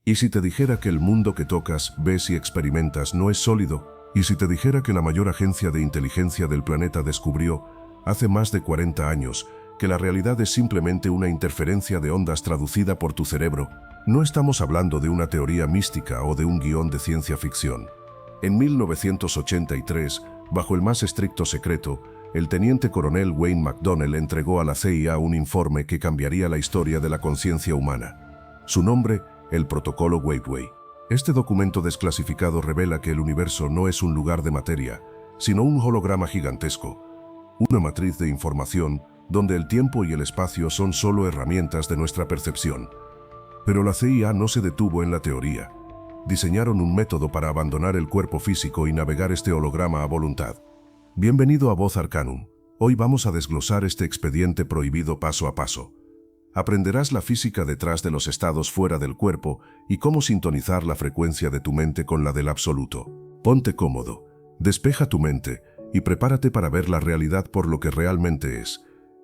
¿Y si te dijera que el mundo que tocas, ves y experimentas no es sólido? ¿Y si te dijera que la mayor agencia de inteligencia del planeta descubrió, hace más de 40 años, que la realidad es simplemente una interferencia de ondas traducida por tu cerebro? No estamos hablando de una teoría mística o de un guión de ciencia ficción. En 1983, bajo el más estricto secreto, el teniente coronel Wayne McDonnell entregó a la CIA un informe que cambiaría la historia de la conciencia humana. Su nombre, el Protocolo Gateway. Este documento desclasificado revela que el universo no es un lugar de materia, sino un holograma gigantesco, una matriz de información donde el tiempo y el espacio son solo herramientas de nuestra percepción. Pero la CIA no se detuvo en la teoría. Diseñaron un método para abandonar el cuerpo físico y navegar este holograma a voluntad. Bienvenido a Voz Arcanum. Hoy vamos a desglosar este expediente prohibido paso a paso. Aprenderás la física detrás de los estados fuera del cuerpo y cómo sintonizar la frecuencia de tu mente con la del absoluto. Ponte cómodo, despeja tu mente y prepárate para ver la realidad por lo que realmente es.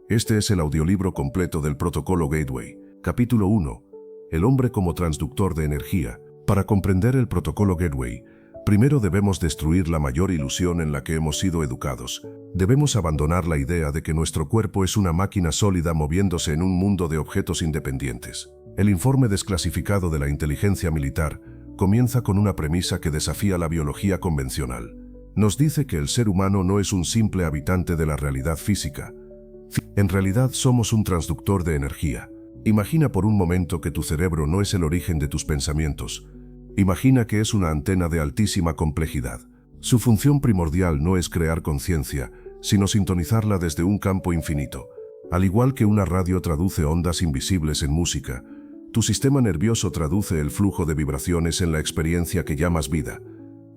Este es el audiolibro completo del Protocolo Gateway. Capítulo 1. El hombre como transductor de energía. Para comprender el Protocolo Gateway, primero debemos destruir la mayor ilusión en la que hemos sido educados. Debemos abandonar la idea de que nuestro cuerpo es una máquina sólida moviéndose en un mundo de objetos independientes. El informe desclasificado de la inteligencia militar comienza con una premisa que desafía la biología convencional. Nos dice que el ser humano no es un simple habitante de la realidad física. En realidad somos un transductor de energía. Imagina por un momento que tu cerebro no es el origen de tus pensamientos. Imagina que es una antena de altísima complejidad. Su función primordial no es crear conciencia, sino sintonizarla desde un campo infinito. Al igual que una radio traduce ondas invisibles en música, tu sistema nervioso traduce el flujo de vibraciones en la experiencia que llamas vida.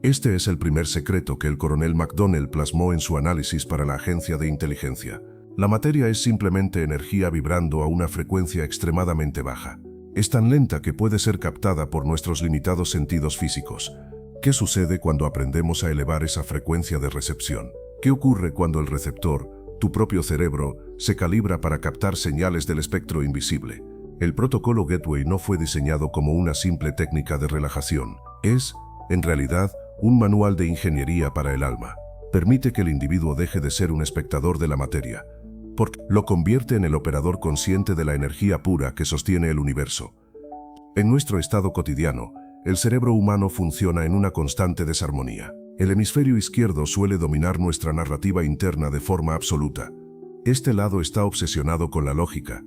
Este es el primer secreto que el coronel McDonnell plasmó en su análisis para la agencia de inteligencia. La materia es simplemente energía vibrando a una frecuencia extremadamente baja. Es tan lenta que puede ser captada por nuestros limitados sentidos físicos. ¿Qué sucede cuando aprendemos a elevar esa frecuencia de recepción? ¿Qué ocurre cuando el receptor, tu propio cerebro, se calibra para captar señales del espectro invisible? El Protocolo Gateway no fue diseñado como una simple técnica de relajación. Es, en realidad, un manual de ingeniería para el alma. Permite que el individuo deje de ser un espectador de la materia, porque lo convierte en el operador consciente de la energía pura que sostiene el universo. En nuestro estado cotidiano, el cerebro humano funciona en una constante desarmonía. El hemisferio izquierdo suele dominar nuestra narrativa interna de forma absoluta. Este lado está obsesionado con la lógica,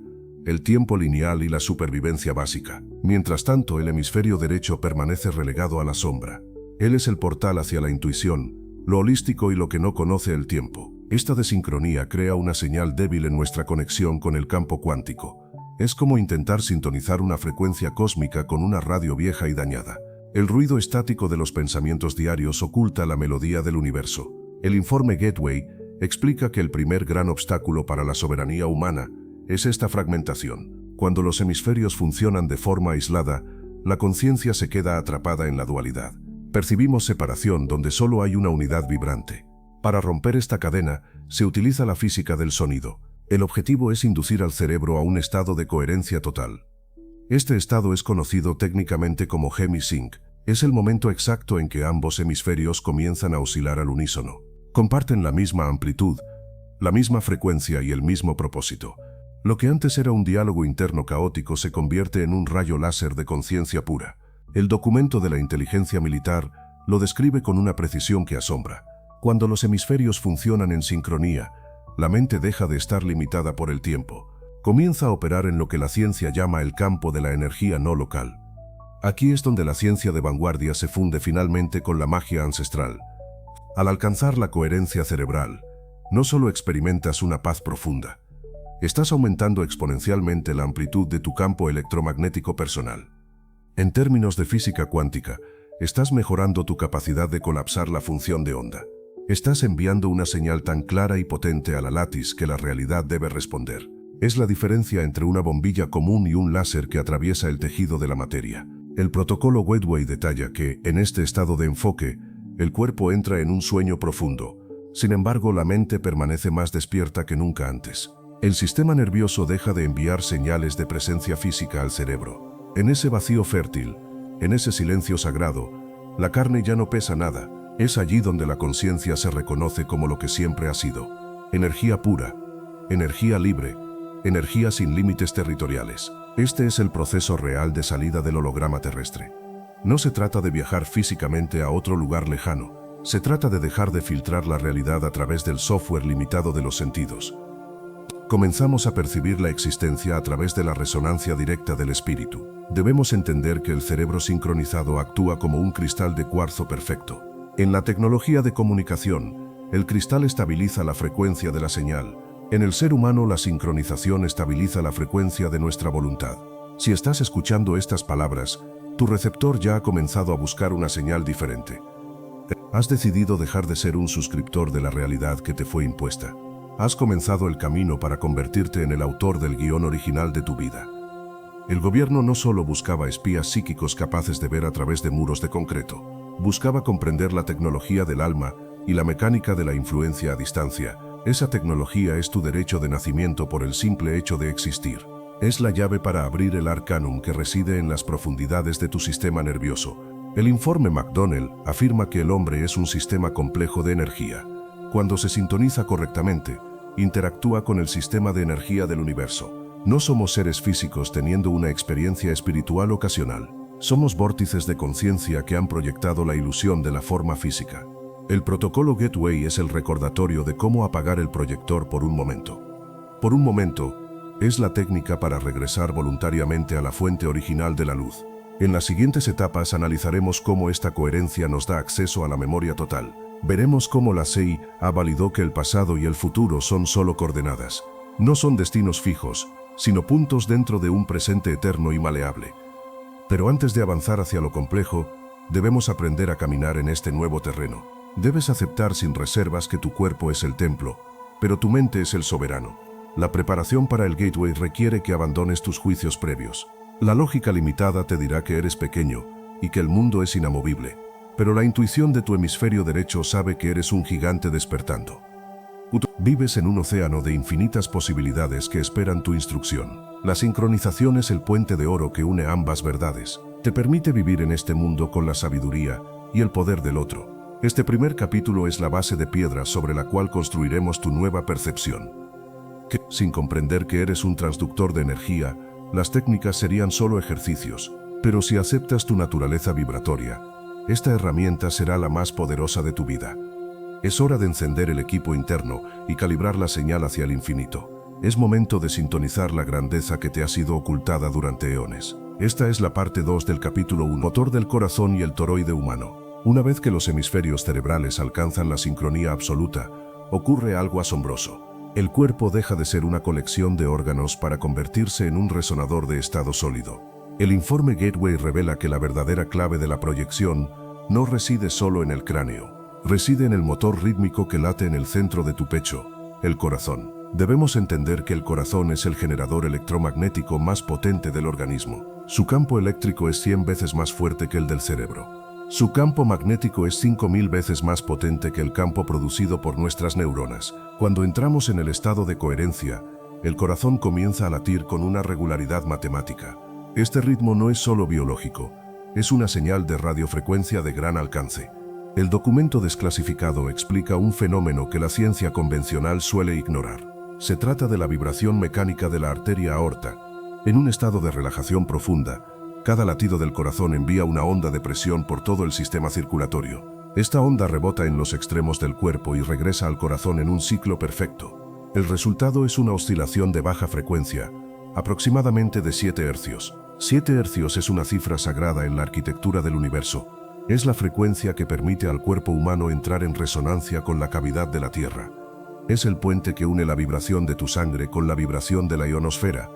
el tiempo lineal y la supervivencia básica. Mientras tanto, el hemisferio derecho permanece relegado a la sombra. Él es el portal hacia la intuición, lo holístico y lo que no conoce el tiempo. Esta desincronía crea una señal débil en nuestra conexión con el campo cuántico. Es como intentar sintonizar una frecuencia cósmica con una radio vieja y dañada. El ruido estático de los pensamientos diarios oculta la melodía del universo. El informe Gateway explica que el primer gran obstáculo para la soberanía humana es esta fragmentación. Cuando los hemisferios funcionan de forma aislada, la conciencia se queda atrapada en la dualidad. Percibimos separación donde solo hay una unidad vibrante. Para romper esta cadena, se utiliza la física del sonido. El objetivo es inducir al cerebro a un estado de coherencia total. Este estado es conocido técnicamente como hemisync. Es el momento exacto en que ambos hemisferios comienzan a oscilar al unísono. Comparten la misma amplitud, la misma frecuencia y el mismo propósito. Lo que antes era un diálogo interno caótico se convierte en un rayo láser de conciencia pura. El documento de la inteligencia militar lo describe con una precisión que asombra. Cuando los hemisferios funcionan en sincronía, la mente deja de estar limitada por el tiempo. Comienza a operar en lo que la ciencia llama el campo de la energía no local. Aquí es donde la ciencia de vanguardia se funde finalmente con la magia ancestral. Al alcanzar la coherencia cerebral, no solo experimentas una paz profunda, estás aumentando exponencialmente la amplitud de tu campo electromagnético personal. En términos de física cuántica, estás mejorando tu capacidad de colapsar la función de onda. Estás enviando una señal tan clara y potente a la látiz que la realidad debe responder. Es la diferencia entre una bombilla común y un láser que atraviesa el tejido de la materia. El protocolo Gateway detalla que, en este estado de enfoque, el cuerpo entra en un sueño profundo. Sin embargo, la mente permanece más despierta que nunca antes. El sistema nervioso deja de enviar señales de presencia física al cerebro. En ese vacío fértil, En ese silencio sagrado, la carne ya no pesa nada. Es allí donde la conciencia se reconoce como lo que siempre ha sido. Energía pura, energía libre, energía sin límites territoriales. Este es el proceso real de salida del holograma terrestre. No se trata de viajar físicamente a otro lugar lejano. Se trata de dejar de filtrar la realidad a través del software limitado de los sentidos. Comenzamos a percibir la existencia a través de la resonancia directa del espíritu. Debemos entender que el cerebro sincronizado actúa como un cristal de cuarzo perfecto. En la tecnología de comunicación, el cristal estabiliza la frecuencia de la señal. En el ser humano, la sincronización estabiliza la frecuencia de nuestra voluntad. Si estás escuchando estas palabras, tu receptor ya ha comenzado a buscar una señal diferente. Has decidido dejar de ser un suscriptor de la realidad que te fue impuesta. Has comenzado el camino para convertirte en el autor del guión original de tu vida. El gobierno no solo buscaba espías psíquicos capaces de ver a través de muros de concreto, buscaba comprender la tecnología del alma y la mecánica de la influencia a distancia. Esa tecnología es tu derecho de nacimiento por el simple hecho de existir. Es la llave para abrir el arcanum que reside en las profundidades de tu sistema nervioso. El informe McDonnell afirma que el hombre es un sistema complejo de energía. Cuando se sintoniza correctamente, interactúa con el sistema de energía del universo. No somos seres físicos teniendo una experiencia espiritual ocasional. Somos vórtices de conciencia que han proyectado la ilusión de la forma física. El protocolo Gateway es el recordatorio de cómo apagar el proyector por un momento. Por un momento, es la técnica para regresar voluntariamente a la fuente original de la luz. En las siguientes etapas analizaremos cómo esta coherencia nos da acceso a la memoria total. Veremos cómo la CIA validó que el pasado y el futuro son solo coordenadas. No son destinos fijos, sino puntos dentro de un presente eterno y maleable. Pero antes de avanzar hacia lo complejo, debemos aprender a caminar en este nuevo terreno. Debes aceptar sin reservas que tu cuerpo es el templo, pero tu mente es el soberano. La preparación para el Gateway requiere que abandones tus juicios previos. La lógica limitada te dirá que eres pequeño y que el mundo es inamovible, pero la intuición de tu hemisferio derecho sabe que eres un gigante despertando. Vives en un océano de infinitas posibilidades que esperan tu instrucción. La sincronización es el puente de oro que une ambas verdades. Te permite vivir en este mundo con la sabiduría y el poder del otro. Este primer capítulo es la base de piedra sobre la cual construiremos tu nueva percepción. Sin comprender que eres un transductor de energía, las técnicas serían solo ejercicios, pero si aceptas tu naturaleza vibratoria, esta herramienta será la más poderosa de tu vida. Es hora de encender el equipo interno y calibrar la señal hacia el infinito. Es momento de sintonizar la grandeza que te ha sido ocultada durante eones. Esta es la parte 2 del capítulo 1, motor del corazón y el toroide humano. Una vez que los hemisferios cerebrales alcanzan la sincronía absoluta, ocurre algo asombroso. El cuerpo deja de ser una colección de órganos para convertirse en un resonador de estado sólido. El informe Gateway revela que la verdadera clave de la proyección no reside solo en el cráneo. Reside en el motor rítmico que late en el centro de tu pecho, el corazón. Debemos entender que el corazón es el generador electromagnético más potente del organismo. Su campo eléctrico es 100 veces más fuerte que el del cerebro. Su campo magnético es 5000 veces más potente que el campo producido por nuestras neuronas. Cuando entramos en el estado de coherencia, el corazón comienza a latir con una regularidad matemática. Este ritmo no es solo biológico, es una señal de radiofrecuencia de gran alcance. El documento desclasificado explica un fenómeno que la ciencia convencional suele ignorar. Se trata de la vibración mecánica de la arteria aorta. En un estado de relajación profunda, cada latido del corazón envía una onda de presión por todo el sistema circulatorio. Esta onda rebota en los extremos del cuerpo y regresa al corazón en un ciclo perfecto. El resultado es una oscilación de baja frecuencia, aproximadamente de 7 hercios. 7 hercios es una cifra sagrada en la arquitectura del universo. Es la frecuencia que permite al cuerpo humano entrar en resonancia con la cavidad de la Tierra. Es el puente que une la vibración de tu sangre con la vibración de la ionosfera.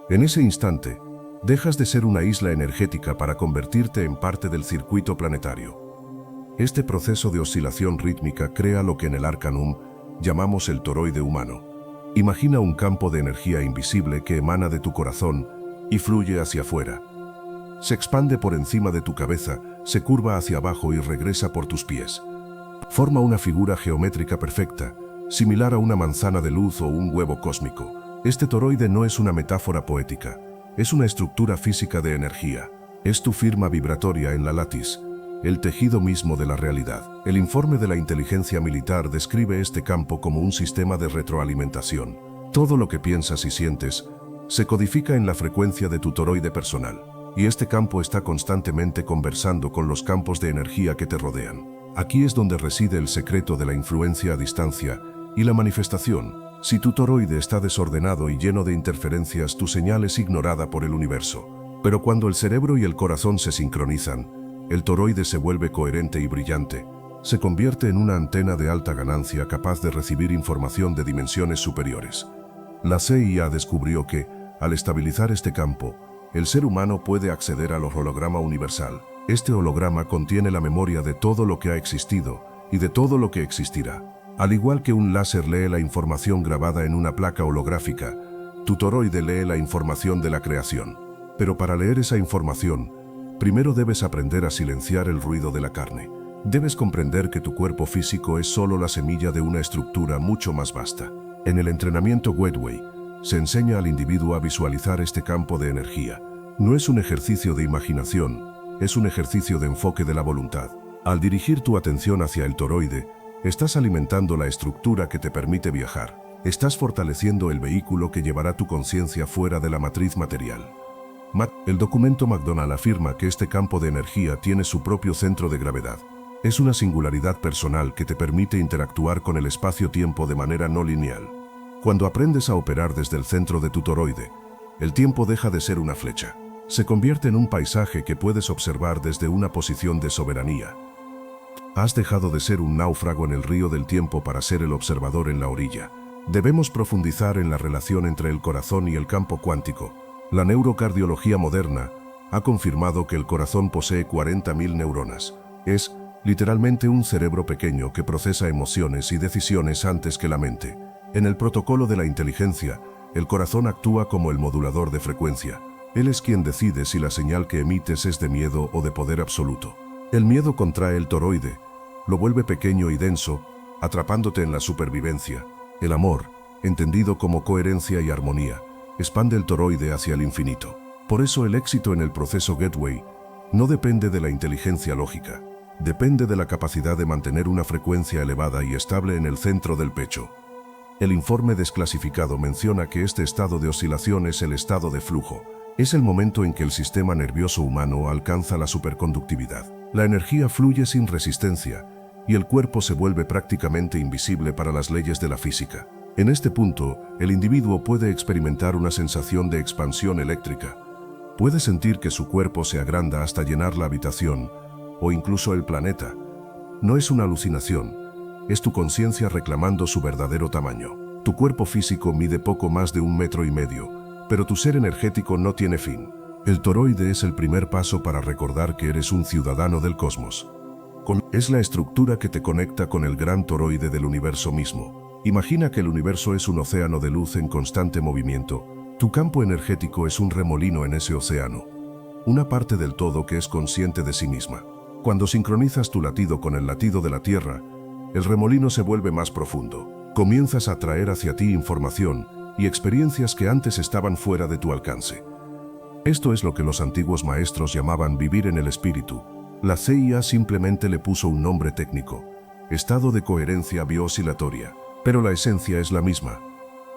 En ese instante, dejas de ser una isla energética para convertirte en parte del circuito planetario. Este proceso de oscilación rítmica crea lo que en el Arcanum llamamos el toroide humano. Imagina un campo de energía invisible que emana de tu corazón y fluye hacia afuera. Se expande por encima de tu cabeza, se curva hacia abajo y regresa por tus pies. Forma una figura geométrica perfecta, similar a una manzana de luz o un huevo cósmico. Este toroide no es una metáfora poética, es una estructura física de energía. Es tu firma vibratoria en la latiz, el tejido mismo de la realidad. El informe de la inteligencia militar describe este campo como un sistema de retroalimentación. Todo lo que piensas y sientes se codifica en la frecuencia de tu toroide personal, y este campo está constantemente conversando con los campos de energía que te rodean. Aquí es donde reside el secreto de la influencia a distancia y la manifestación. Si tu toroide está desordenado y lleno de interferencias, tu señal es ignorada por el universo. Pero cuando el cerebro y el corazón se sincronizan, el toroide se vuelve coherente y brillante. Se convierte en una antena de alta ganancia capaz de recibir información de dimensiones superiores. La CIA descubrió que, al estabilizar este campo, el ser humano puede acceder al holograma universal. Este holograma contiene la memoria de todo lo que ha existido y de todo lo que existirá. Al igual que un láser lee la información grabada en una placa holográfica, tu toroide lee la información de la creación. Pero para leer esa información, primero debes aprender a silenciar el ruido de la carne. Debes comprender que tu cuerpo físico es solo la semilla de una estructura mucho más vasta. En el entrenamiento Gateway, se enseña al individuo a visualizar este campo de energía. No es un ejercicio de imaginación, es un ejercicio de enfoque de la voluntad. Al dirigir tu atención hacia el toroide, estás alimentando la estructura que te permite viajar. Estás fortaleciendo el vehículo que llevará tu conciencia fuera de la matriz material. El documento McDonald afirma que este campo de energía tiene su propio centro de gravedad. Es una singularidad personal que te permite interactuar con el espacio-tiempo de manera no lineal. Cuando aprendes a operar desde el centro de tu toroide, el tiempo deja de ser una flecha. Se convierte en un paisaje que puedes observar desde una posición de soberanía. Has dejado de ser un náufrago en el río del tiempo para ser el observador en la orilla. Debemos profundizar en la relación entre el corazón y el campo cuántico. La neurocardiología moderna ha confirmado que el corazón posee 40.000 neuronas. Es, literalmente, un cerebro pequeño que procesa emociones y decisiones antes que la mente. En el protocolo de la inteligencia, el corazón actúa como el modulador de frecuencia. Él es quien decide si la señal que emites es de miedo o de poder absoluto. El miedo contrae el toroide, lo vuelve pequeño y denso, atrapándote en la supervivencia. El amor, entendido como coherencia y armonía, expande el toroide hacia el infinito. Por eso el éxito en el proceso Gateway no depende de la inteligencia lógica, depende de la capacidad de mantener una frecuencia elevada y estable en el centro del pecho. El informe desclasificado menciona que este estado de oscilación es el estado de flujo. Es el momento en que el sistema nervioso humano alcanza la superconductividad. La energía fluye sin resistencia y el cuerpo se vuelve prácticamente invisible para las leyes de la física. En este punto, el individuo puede experimentar una sensación de expansión eléctrica. Puede sentir que su cuerpo se agranda hasta llenar la habitación, o incluso el planeta. No es una alucinación, es tu conciencia reclamando su verdadero tamaño. Tu cuerpo físico mide poco más de 1,5 metros, pero tu ser energético no tiene fin. El toroide es el primer paso para recordar que eres un ciudadano del cosmos. Es la estructura que te conecta con el gran toroide del universo mismo. Imagina que el universo es un océano de luz en constante movimiento. Tu campo energético es un remolino en ese océano, una parte del todo que es consciente de sí misma. Cuando sincronizas tu latido con el latido de la Tierra, el remolino se vuelve más profundo. Comienzas a atraer hacia ti información y experiencias que antes estaban fuera de tu alcance. Esto es lo que los antiguos maestros llamaban vivir en el espíritu. La CIA simplemente le puso un nombre técnico: estado de coherencia biooscilatoria. Pero la esencia es la misma.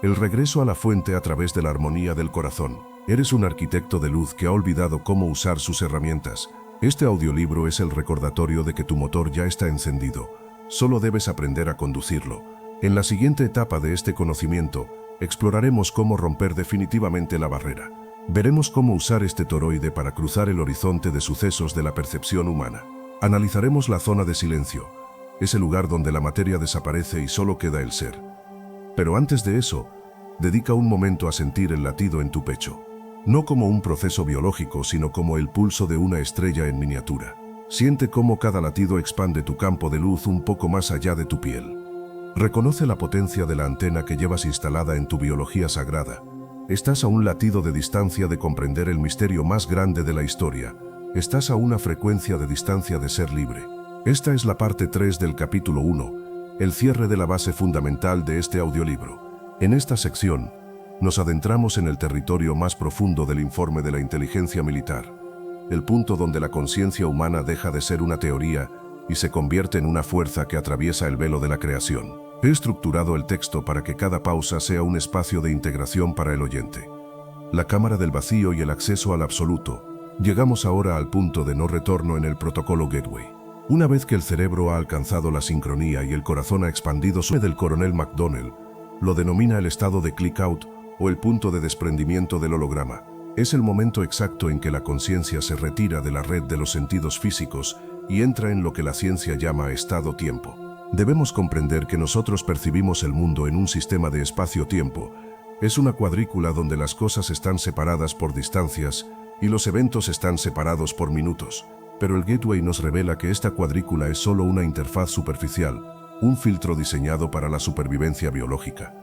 El regreso a la fuente a través de la armonía del corazón. Eres un arquitecto de luz que ha olvidado cómo usar sus herramientas. Este audiolibro es el recordatorio de que tu motor ya está encendido. Solo debes aprender a conducirlo. En la siguiente etapa de este conocimiento, exploraremos cómo romper definitivamente la barrera. Veremos cómo usar este toroide para cruzar el horizonte de sucesos de la percepción humana. Analizaremos la zona de silencio, ese lugar donde la materia desaparece y solo queda el ser. Pero antes de eso, dedica un momento a sentir el latido en tu pecho. No como un proceso biológico, sino como el pulso de una estrella en miniatura. Siente cómo cada latido expande tu campo de luz un poco más allá de tu piel. Reconoce la potencia de la antena que llevas instalada en tu biología sagrada. Estás a un latido de distancia de comprender el misterio más grande de la historia. Estás a una frecuencia de distancia de ser libre. Esta es la parte 3 del capítulo 1, el cierre de la base fundamental de este audiolibro. En esta sección, nos adentramos en el territorio más profundo del informe de la inteligencia militar. el punto donde la conciencia humana deja de ser una teoría y se convierte en una fuerza que atraviesa el velo de la creación. He estructurado el texto para que cada pausa sea un espacio de integración para el oyente. La cámara del vacío y el acceso al absoluto. Llegamos ahora al punto de no retorno en el protocolo Gateway. Una vez que el cerebro ha alcanzado la sincronía y el corazón ha expandido su del coronel McDonnell, lo denomina el estado de click-out o el punto de desprendimiento del holograma. Es el momento exacto en que la conciencia se retira de la red de los sentidos físicos y entra en lo que la ciencia llama estado-tiempo. Debemos comprender que nosotros percibimos el mundo en un sistema de espacio-tiempo. Es una cuadrícula donde las cosas están separadas por distancias y los eventos están separados por minutos. Pero el Gateway nos revela que esta cuadrícula es solo una interfaz superficial, un filtro diseñado para la supervivencia biológica.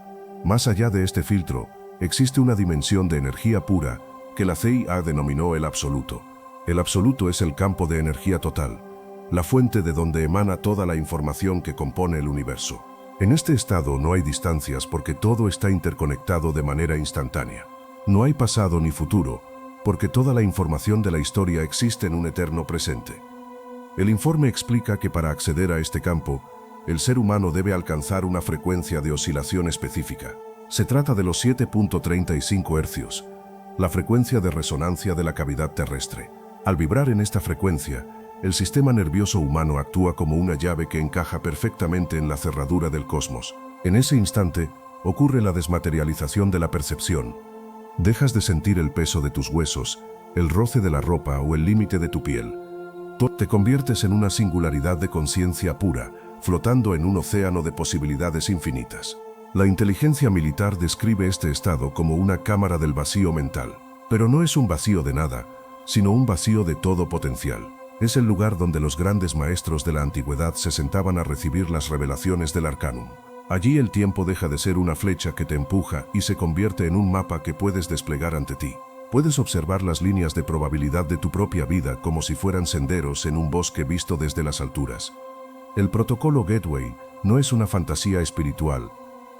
Más allá de este filtro, existe una dimensión de energía pura que la CIA denominó el absoluto. El absoluto es el campo de energía total, la fuente de donde emana toda la información que compone el universo. En este estado no hay distancias porque todo está interconectado de manera instantánea. No hay pasado ni futuro, porque toda la información de la historia existe en un eterno presente. El informe explica que para acceder a este campo, el ser humano debe alcanzar una frecuencia de oscilación específica. Se trata de los 7.35 Hz, la frecuencia de resonancia de la cavidad terrestre. Al vibrar en esta frecuencia, el sistema nervioso humano actúa como una llave que encaja perfectamente en la cerradura del cosmos. En ese instante, ocurre la desmaterialización de la percepción. Dejas de sentir el peso de tus huesos, el roce de la ropa o el límite de tu piel. Te conviertes en una singularidad de conciencia pura, flotando en un océano de posibilidades infinitas. La inteligencia militar describe este estado como una cámara del vacío mental. Pero no es un vacío de nada, sino un vacío de todo potencial. Es el lugar donde los grandes maestros de la antigüedad se sentaban a recibir las revelaciones del Arcanum. Allí el tiempo deja de ser una flecha que te empuja y se convierte en un mapa que puedes desplegar ante ti. Puedes observar las líneas de probabilidad de tu propia vida como si fueran senderos en un bosque visto desde las alturas. El protocolo Gateway no es una fantasía espiritual,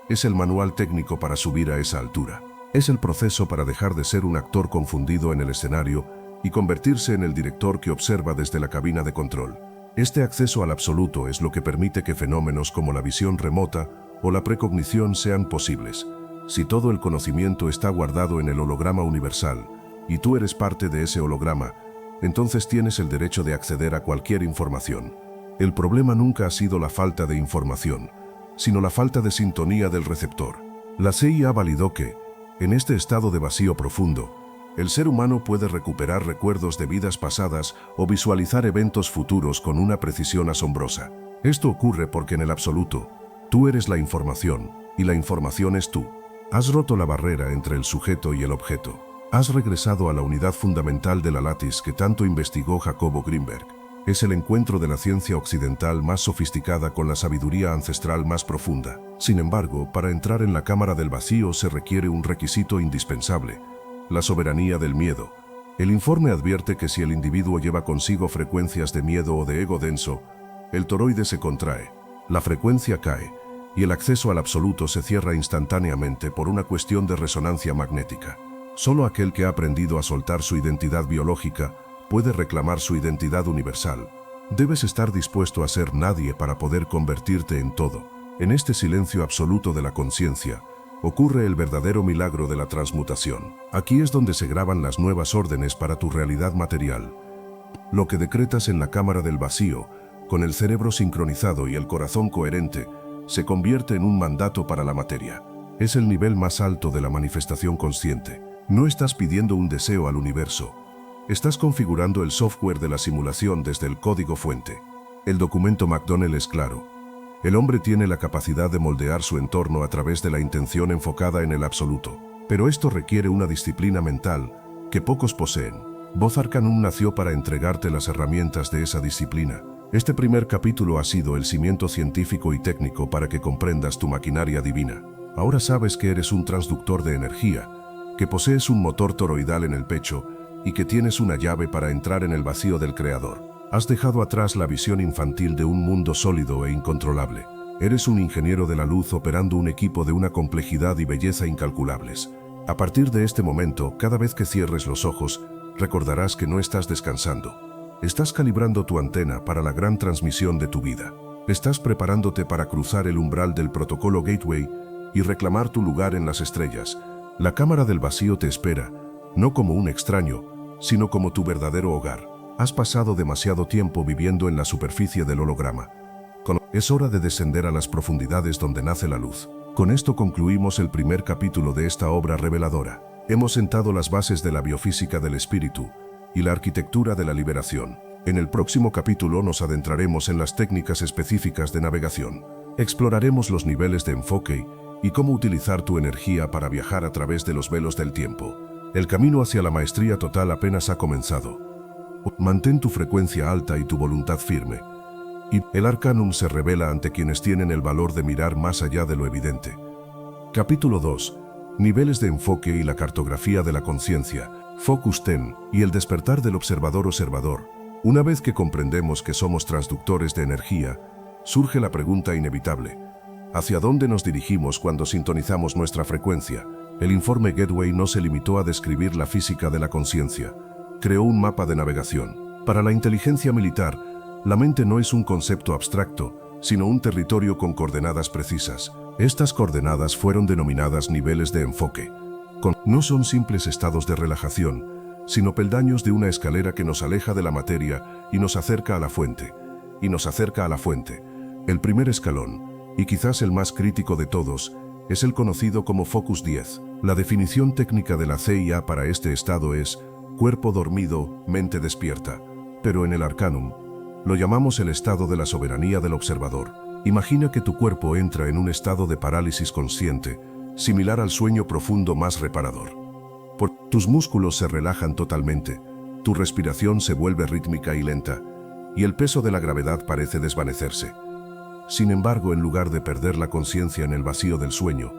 es el manual técnico para subir a esa altura. Es el proceso para dejar de ser un actor confundido en el escenario y convertirse en el director que observa desde la cabina de control. Este acceso al absoluto es lo que permite que fenómenos como la visión remota o la precognición sean posibles. Si todo el conocimiento está guardado en el holograma universal y tú eres parte de ese holograma, entonces tienes el derecho de acceder a cualquier información. El problema nunca ha sido la falta de información, sino la falta de sintonía del receptor. La CIA validó que, en este estado de vacío profundo, el ser humano puede recuperar recuerdos de vidas pasadas o visualizar eventos futuros con una precisión asombrosa. Esto ocurre porque en el absoluto, tú eres la información y la información es tú. Has roto la barrera entre el sujeto y el objeto. Has regresado a la unidad fundamental de la lattice que tanto investigó Jacobo Greenberg. Es el encuentro de la ciencia occidental más sofisticada con la sabiduría ancestral más profunda. Sin embargo, para entrar en la cámara del vacío se requiere un requisito indispensable: la soberanía del miedo. El informe advierte que si el individuo lleva consigo frecuencias de miedo o de ego denso, el toroide se contrae, la frecuencia cae, y el acceso al absoluto se cierra instantáneamente por una cuestión de resonancia magnética. Solo aquel que ha aprendido a soltar su identidad biológica puede reclamar su identidad universal. Debes estar dispuesto a ser nadie para poder convertirte en todo. En este silencio absoluto de la conciencia, ocurre el verdadero milagro de la transmutación. Aquí es donde se graban las nuevas órdenes para tu realidad material. Lo que decretas en la cámara del vacío, con el cerebro sincronizado y el corazón coherente, se convierte en un mandato para la materia. Es el nivel más alto de la manifestación consciente. No estás pidiendo un deseo al universo. Estás configurando el software de la simulación desde el código fuente. El documento McDonnell es claro. El hombre tiene la capacidad de moldear su entorno a través de la intención enfocada en el absoluto. Pero esto requiere una disciplina mental que pocos poseen. Voz Arcanum nació para entregarte las herramientas de esa disciplina. Este primer capítulo ha sido el cimiento científico y técnico para que comprendas tu maquinaria divina. Ahora sabes que eres un transductor de energía, que posees un motor toroidal en el pecho y que tienes una llave para entrar en el vacío del Creador. Has dejado atrás la visión infantil de un mundo sólido e incontrolable. Eres un ingeniero de la luz operando un equipo de una complejidad y belleza incalculables. A partir de este momento, cada vez que cierres los ojos, recordarás que no estás descansando. Estás calibrando tu antena para la gran transmisión de tu vida. Estás preparándote para cruzar el umbral del protocolo Gateway y reclamar tu lugar en las estrellas. La cámara del vacío te espera, no como un extraño, sino como tu verdadero hogar. Has pasado demasiado tiempo viviendo en la superficie del holograma. Es hora de descender a las profundidades donde nace la luz. Con esto concluimos el primer capítulo de esta obra reveladora. Hemos sentado las bases de la biofísica del espíritu y la arquitectura de la liberación. En el próximo capítulo nos adentraremos en las técnicas específicas de navegación. Exploraremos los niveles de enfoque y cómo utilizar tu energía para viajar a través de los velos del tiempo. El camino hacia la maestría total apenas ha comenzado. Mantén tu frecuencia alta y tu voluntad firme. Y el Arcanum se revela ante quienes tienen el valor de mirar más allá de lo evidente. Capítulo 2. Niveles de enfoque y la cartografía de la conciencia. Focus 10 y el despertar del observador. Una vez que comprendemos que somos transductores de energía, surge la pregunta inevitable: ¿hacia dónde nos dirigimos cuando sintonizamos nuestra frecuencia? El informe Gateway no se limitó a describir la física de la conciencia. Creó un mapa de navegación. Para la inteligencia militar, la mente no es un concepto abstracto, sino un territorio con coordenadas precisas. Estas coordenadas fueron denominadas niveles de enfoque. No son simples estados de relajación, sino peldaños de una escalera que nos aleja de la materia y nos acerca a la fuente. El primer escalón, y quizás el más crítico de todos, es el conocido como Focus 10. La definición técnica de la CIA para este estado es cuerpo dormido, mente despierta. Pero en el Arcanum, lo llamamos el estado de la soberanía del observador. Imagina que tu cuerpo entra en un estado de parálisis consciente, similar al sueño profundo más reparador. Tus músculos se relajan totalmente, tu respiración se vuelve rítmica y lenta, y el peso de la gravedad parece desvanecerse. Sin embargo, en lugar de perder la conciencia en el vacío del sueño,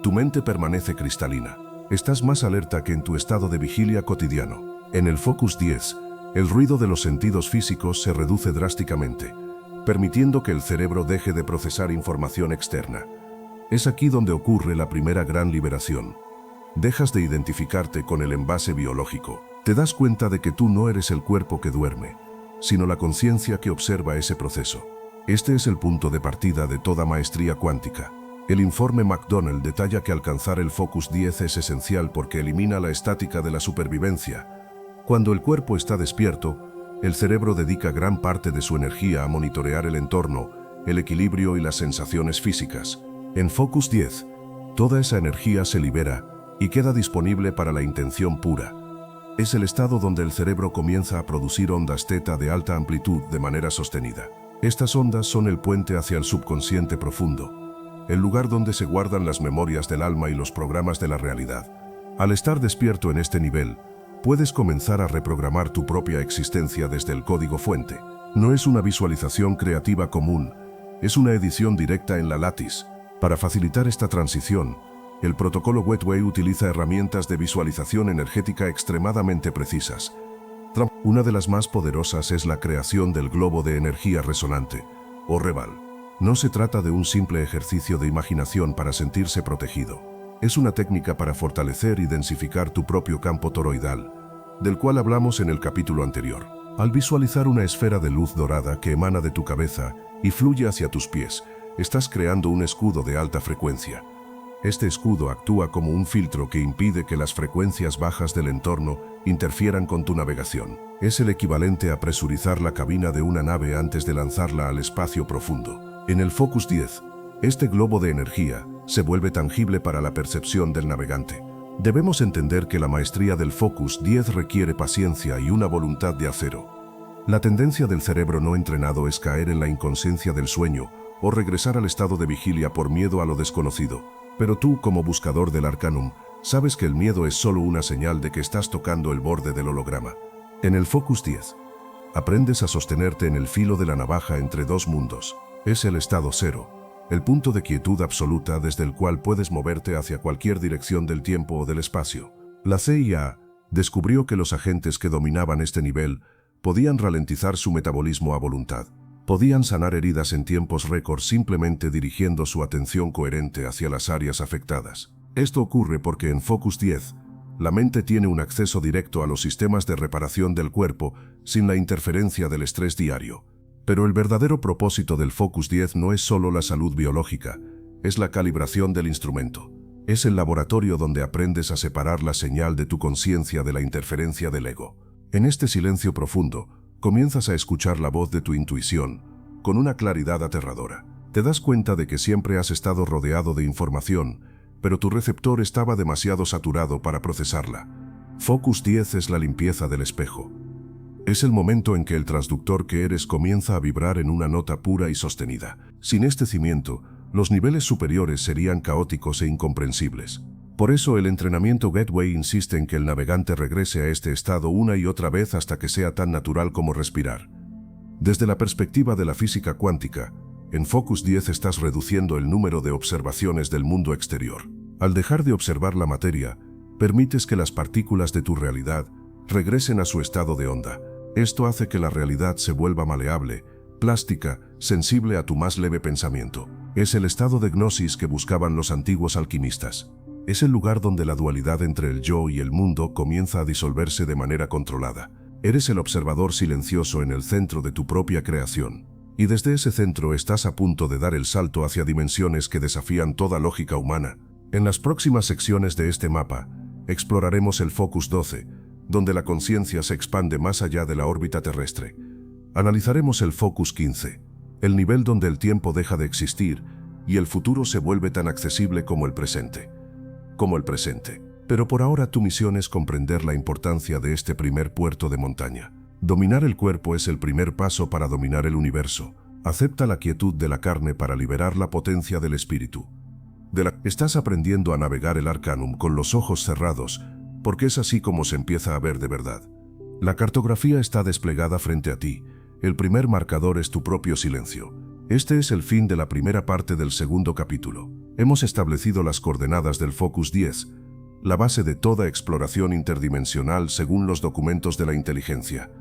tu mente permanece cristalina. Estás más alerta que en tu estado de vigilia cotidiano. En el Focus 10, el ruido de los sentidos físicos se reduce drásticamente, permitiendo que el cerebro deje de procesar información externa. Es aquí donde ocurre la primera gran liberación. Dejas de identificarte con el envase biológico. Te das cuenta de que tú no eres el cuerpo que duerme, sino la conciencia que observa ese proceso. Este es el punto de partida de toda maestría cuántica. El informe McDonnell detalla que alcanzar el Focus 10 es esencial porque elimina la estática de la supervivencia. Cuando el cuerpo está despierto, el cerebro dedica gran parte de su energía a monitorear el entorno, el equilibrio y las sensaciones físicas. En Focus 10, toda esa energía se libera y queda disponible para la intención pura. Es el estado donde el cerebro comienza a producir ondas teta de alta amplitud de manera sostenida. Estas ondas son el puente hacia el subconsciente profundo, el lugar donde se guardan las memorias del alma y los programas de la realidad. Al estar despierto en este nivel, puedes comenzar a reprogramar tu propia existencia desde el código fuente. No es una visualización creativa común, es una edición directa en la látiz. Para facilitar esta transición, el protocolo Gateway utiliza herramientas de visualización energética extremadamente precisas. Una de las más poderosas es la creación del globo de energía resonante, o Reval. No se trata de un simple ejercicio de imaginación para sentirse protegido. Es una técnica para fortalecer y densificar tu propio campo toroidal, del cual hablamos en el capítulo anterior. Al visualizar una esfera de luz dorada que emana de tu cabeza y fluye hacia tus pies, estás creando un escudo de alta frecuencia. Este escudo actúa como un filtro que impide que las frecuencias bajas del entorno interfieran con tu navegación. Es el equivalente a presurizar la cabina de una nave antes de lanzarla al espacio profundo. En el Focus 10, este globo de energía se vuelve tangible para la percepción del navegante. Debemos entender que la maestría del Focus 10 requiere paciencia y una voluntad de acero. La tendencia del cerebro no entrenado es caer en la inconsciencia del sueño o regresar al estado de vigilia por miedo a lo desconocido. Pero tú, como buscador del Arcanum, sabes que el miedo es solo una señal de que estás tocando el borde del holograma. En el Focus 10, aprendes a sostenerte en el filo de la navaja entre dos mundos. Es el estado cero, el punto de quietud absoluta desde el cual puedes moverte hacia cualquier dirección del tiempo o del espacio. La CIA descubrió que los agentes que dominaban este nivel podían ralentizar su metabolismo a voluntad. Podían sanar heridas en tiempos récord simplemente dirigiendo su atención coherente hacia las áreas afectadas. Esto ocurre porque en Focus 10, La mente tiene un acceso directo a los sistemas de reparación del cuerpo sin la interferencia del estrés diario. Pero el verdadero propósito del Focus 10 no es solo la salud biológica, es la calibración del instrumento. Es el laboratorio donde aprendes a separar la señal de tu conciencia de la interferencia del ego. En este silencio profundo, comienzas a escuchar la voz de tu intuición, con una claridad aterradora. Te das cuenta de que siempre has estado rodeado de información, pero tu receptor estaba demasiado saturado para procesarla. Focus 10 es la limpieza del espejo. Es el momento en que el transductor que eres comienza a vibrar en una nota pura y sostenida. Sin este cimiento, los niveles superiores serían caóticos e incomprensibles. Por eso el entrenamiento Gateway insiste en que el navegante regrese a este estado una y otra vez hasta que sea tan natural como respirar. Desde la perspectiva de la física cuántica, en Focus 10 estás reduciendo el número de observaciones del mundo exterior. Al dejar de observar la materia, permites que las partículas de tu realidad regresen a su estado de onda. Esto hace que la realidad se vuelva maleable, plástica, sensible a tu más leve pensamiento. Es el estado de gnosis que buscaban los antiguos alquimistas. Es el lugar donde la dualidad entre el yo y el mundo comienza a disolverse de manera controlada. Eres el observador silencioso en el centro de tu propia creación. Y desde ese centro estás a punto de dar el salto hacia dimensiones que desafían toda lógica humana. En las próximas secciones de este mapa, exploraremos el Focus 12, donde la conciencia se expande más allá de la órbita terrestre. Analizaremos el Focus 15, el nivel donde el tiempo deja de existir y el futuro se vuelve tan accesible como el presente. Pero por ahora tu misión es comprender la importancia de este primer puerto de montaña. Dominar el cuerpo es el primer paso para dominar el universo. Acepta la quietud de la carne para liberar la potencia del espíritu. Estás aprendiendo a navegar el Arcanum con los ojos cerrados, porque es así como se empieza a ver de verdad. La cartografía está desplegada frente a ti. El primer marcador es tu propio silencio. Este es el fin de la primera parte del segundo capítulo. Hemos establecido las coordenadas del Focus 10, la base de toda exploración interdimensional según los documentos de la inteligencia.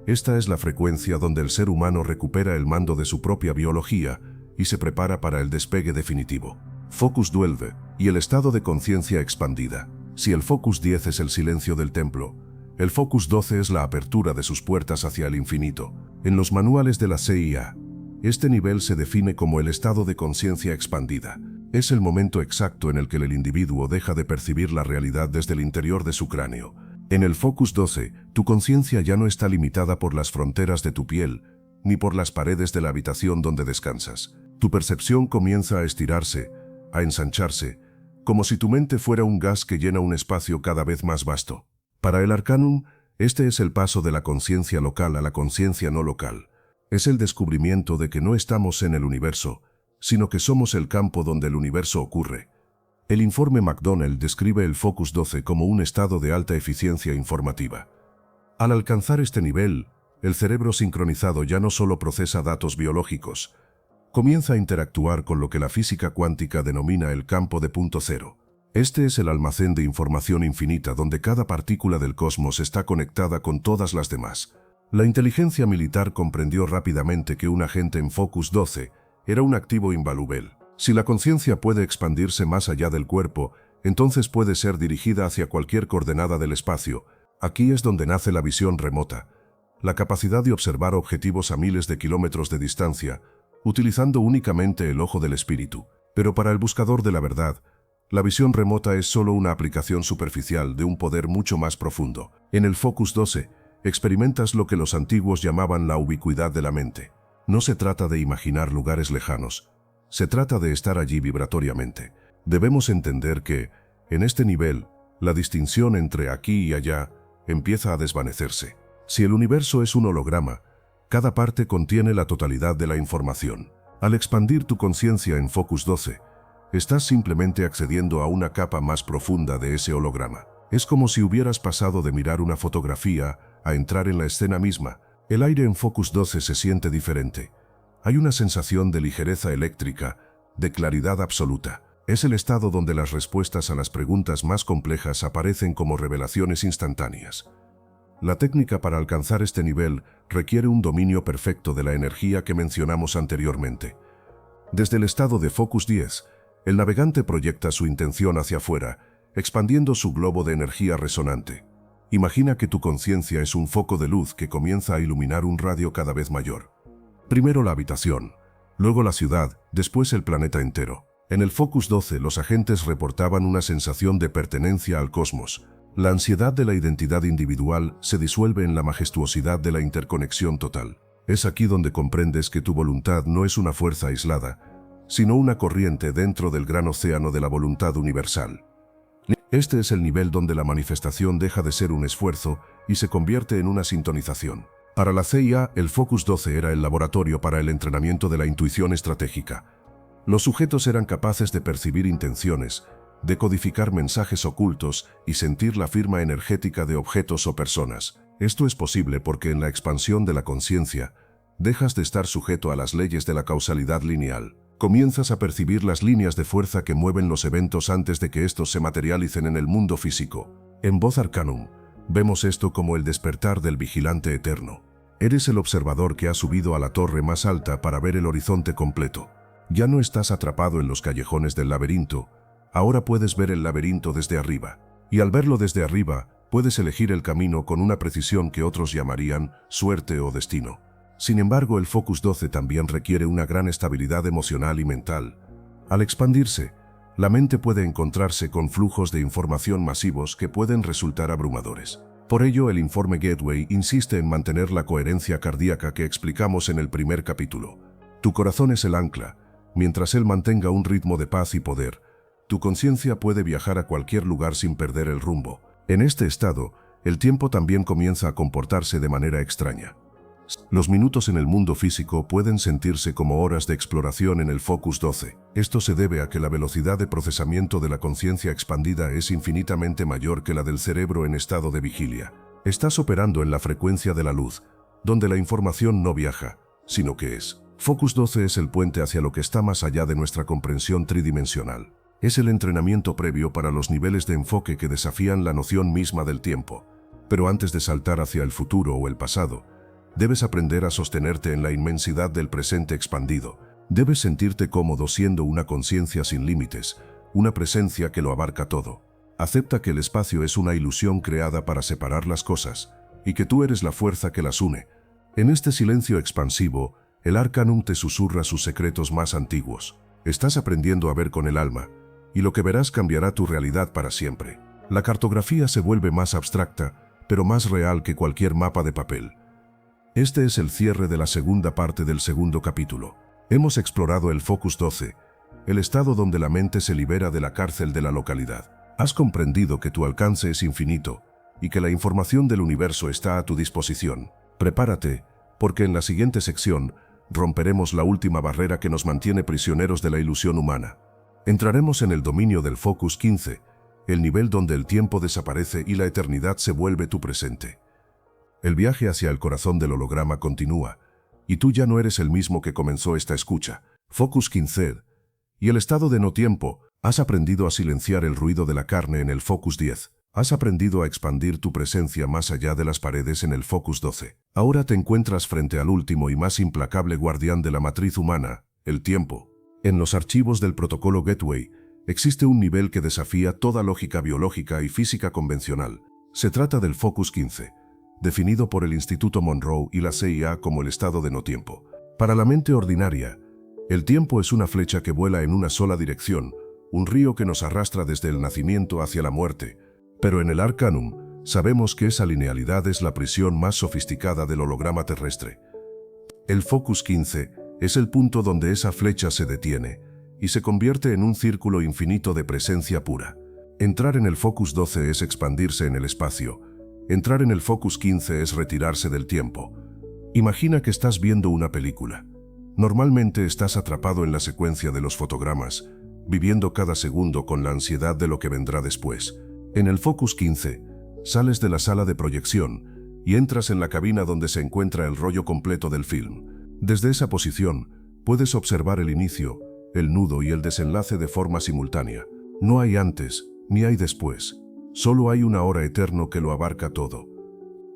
Esta es la frecuencia donde el ser humano recupera el mando de su propia biología y se prepara para el despegue definitivo. Focus 12 y el estado de conciencia expandida. Si el Focus 10 es el silencio del templo, el Focus 12 es la apertura de sus puertas hacia el infinito. En los manuales de la CIA, este nivel se define como el estado de conciencia expandida. Es el momento exacto en el que el individuo deja de percibir la realidad desde el interior de su cráneo. En el Focus 12, tu conciencia ya no está limitada por las fronteras de tu piel, ni por las paredes de la habitación donde descansas. Tu percepción comienza a estirarse, a ensancharse, como si tu mente fuera un gas que llena un espacio cada vez más vasto. Para el Arcanum, este es el paso de la conciencia local a la conciencia no local. Es el descubrimiento de que no estamos en el universo, sino que somos el campo donde el universo ocurre. El informe McDonnell describe el Focus 12 como un estado de alta eficiencia informativa. Al alcanzar este nivel, el cerebro sincronizado ya no solo procesa datos biológicos, comienza a interactuar con lo que la física cuántica denomina el campo de punto cero. Este es el almacén de información infinita donde cada partícula del cosmos está conectada con todas las demás. La inteligencia militar comprendió rápidamente que un agente en Focus 12 era un activo invaluable. Si la conciencia puede expandirse más allá del cuerpo, entonces puede ser dirigida hacia cualquier coordenada del espacio. Aquí es donde nace la visión remota, la capacidad de observar objetivos a miles de kilómetros de distancia, utilizando únicamente el ojo del espíritu. Pero para el buscador de la verdad, la visión remota es solo una aplicación superficial de un poder mucho más profundo. En el Focus 12, experimentas lo que los antiguos llamaban la ubicuidad de la mente. No se trata de imaginar lugares lejanos, se trata de estar allí vibratoriamente. Debemos entender que, en este nivel, la distinción entre aquí y allá empieza a desvanecerse. Si el universo es un holograma, cada parte contiene la totalidad de la información. Al expandir tu conciencia en Focus 12, estás simplemente accediendo a una capa más profunda de ese holograma. Es como si hubieras pasado de mirar una fotografía a entrar en la escena misma. El aire en Focus 12 se siente diferente. Hay una sensación de ligereza eléctrica, de claridad absoluta. Es el estado donde las respuestas a las preguntas más complejas aparecen como revelaciones instantáneas. La técnica para alcanzar este nivel requiere un dominio perfecto de la energía que mencionamos anteriormente. Desde el estado de Focus 10, el navegante proyecta su intención hacia afuera, expandiendo su globo de energía resonante. Imagina que tu conciencia es un foco de luz que comienza a iluminar un radio cada vez mayor. Primero la habitación, luego la ciudad, después el planeta entero. En el Focus 12 los agentes reportaban una sensación de pertenencia al cosmos. La ansiedad de la identidad individual se disuelve en la majestuosidad de la interconexión total. Es aquí donde comprendes que tu voluntad no es una fuerza aislada, sino una corriente dentro del gran océano de la voluntad universal. Este es el nivel donde la manifestación deja de ser un esfuerzo y se convierte en una sintonización. Para la CIA, el Focus 12 era el laboratorio para el entrenamiento de la intuición estratégica. Los sujetos eran capaces de percibir intenciones, de codificar mensajes ocultos y sentir la firma energética de objetos o personas. Esto es posible porque en la expansión de la conciencia, dejas de estar sujeto a las leyes de la causalidad lineal. Comienzas a percibir las líneas de fuerza que mueven los eventos antes de que estos se materialicen en el mundo físico. En Voz Arcanum, vemos esto como el despertar del vigilante eterno. Eres el observador que ha subido a la torre más alta para ver el horizonte completo. Ya no estás atrapado en los callejones del laberinto, ahora puedes ver el laberinto desde arriba. Y al verlo desde arriba, puedes elegir el camino con una precisión que otros llamarían suerte o destino. Sin embargo, el Focus 12 también requiere una gran estabilidad emocional y mental. Al expandirse, la mente puede encontrarse con flujos de información masivos que pueden resultar abrumadores. Por ello, el informe Gateway insiste en mantener la coherencia cardíaca que explicamos en el primer capítulo. Tu corazón es el ancla. Mientras él mantenga un ritmo de paz y poder, tu conciencia puede viajar a cualquier lugar sin perder el rumbo. En este estado, el tiempo también comienza a comportarse de manera extraña. Los minutos en el mundo físico pueden sentirse como horas de exploración en el Focus 12. Esto se debe a que la velocidad de procesamiento de la conciencia expandida es infinitamente mayor que la del cerebro en estado de vigilia. Estás operando en la frecuencia de la luz, donde la información no viaja, sino que es. Focus 12 es el puente hacia lo que está más allá de nuestra comprensión tridimensional. Es el entrenamiento previo para los niveles de enfoque que desafían la noción misma del tiempo. Pero antes de saltar hacia el futuro o el pasado, debes aprender a sostenerte en la inmensidad del presente expandido. Debes sentirte cómodo siendo una conciencia sin límites, una presencia que lo abarca todo. Acepta que el espacio es una ilusión creada para separar las cosas, y que tú eres la fuerza que las une. En este silencio expansivo, el Arcanum te susurra sus secretos más antiguos. Estás aprendiendo a ver con el alma, y lo que verás cambiará tu realidad para siempre. La cartografía se vuelve más abstracta, pero más real que cualquier mapa de papel. Este es el cierre de la segunda parte del segundo capítulo. Hemos explorado el Focus 12, el estado donde la mente se libera de la cárcel de la localidad. Has comprendido que tu alcance es infinito y que la información del universo está a tu disposición. Prepárate, porque en la siguiente sección romperemos la última barrera que nos mantiene prisioneros de la ilusión humana. Entraremos en el dominio del Focus 15, el nivel donde el tiempo desaparece y la eternidad se vuelve tu presente. El viaje hacia el corazón del holograma continúa, y tú ya no eres el mismo que comenzó esta escucha. Focus 15 y el estado de no tiempo. Has aprendido a silenciar el ruido de la carne en el Focus 10. Has aprendido a expandir tu presencia más allá de las paredes en el Focus 12. Ahora te encuentras frente al último y más implacable guardián de la matriz humana, el tiempo. En los archivos del protocolo Gateway, existe un nivel que desafía toda lógica biológica y física convencional. Se trata del Focus 15, definido por el Instituto Monroe y la CIA como el estado de no tiempo. Para la mente ordinaria, el tiempo es una flecha que vuela en una sola dirección, un río que nos arrastra desde el nacimiento hacia la muerte. Pero en el Arcanum, sabemos que esa linealidad es la prisión más sofisticada del holograma terrestre. El Focus 15 es el punto donde esa flecha se detiene y se convierte en un círculo infinito de presencia pura. Entrar en el Focus 12 es expandirse en el espacio. Entrar en el Focus 15 es retirarse del tiempo. Imagina que estás viendo una película. Normalmente estás atrapado en la secuencia de los fotogramas, viviendo cada segundo con la ansiedad de lo que vendrá después. En el Focus 15, sales de la sala de proyección y entras en la cabina donde se encuentra el rollo completo del film. Desde esa posición, puedes observar el inicio, el nudo y el desenlace de forma simultánea. No hay antes, ni hay después. Solo hay una hora eterno que lo abarca todo.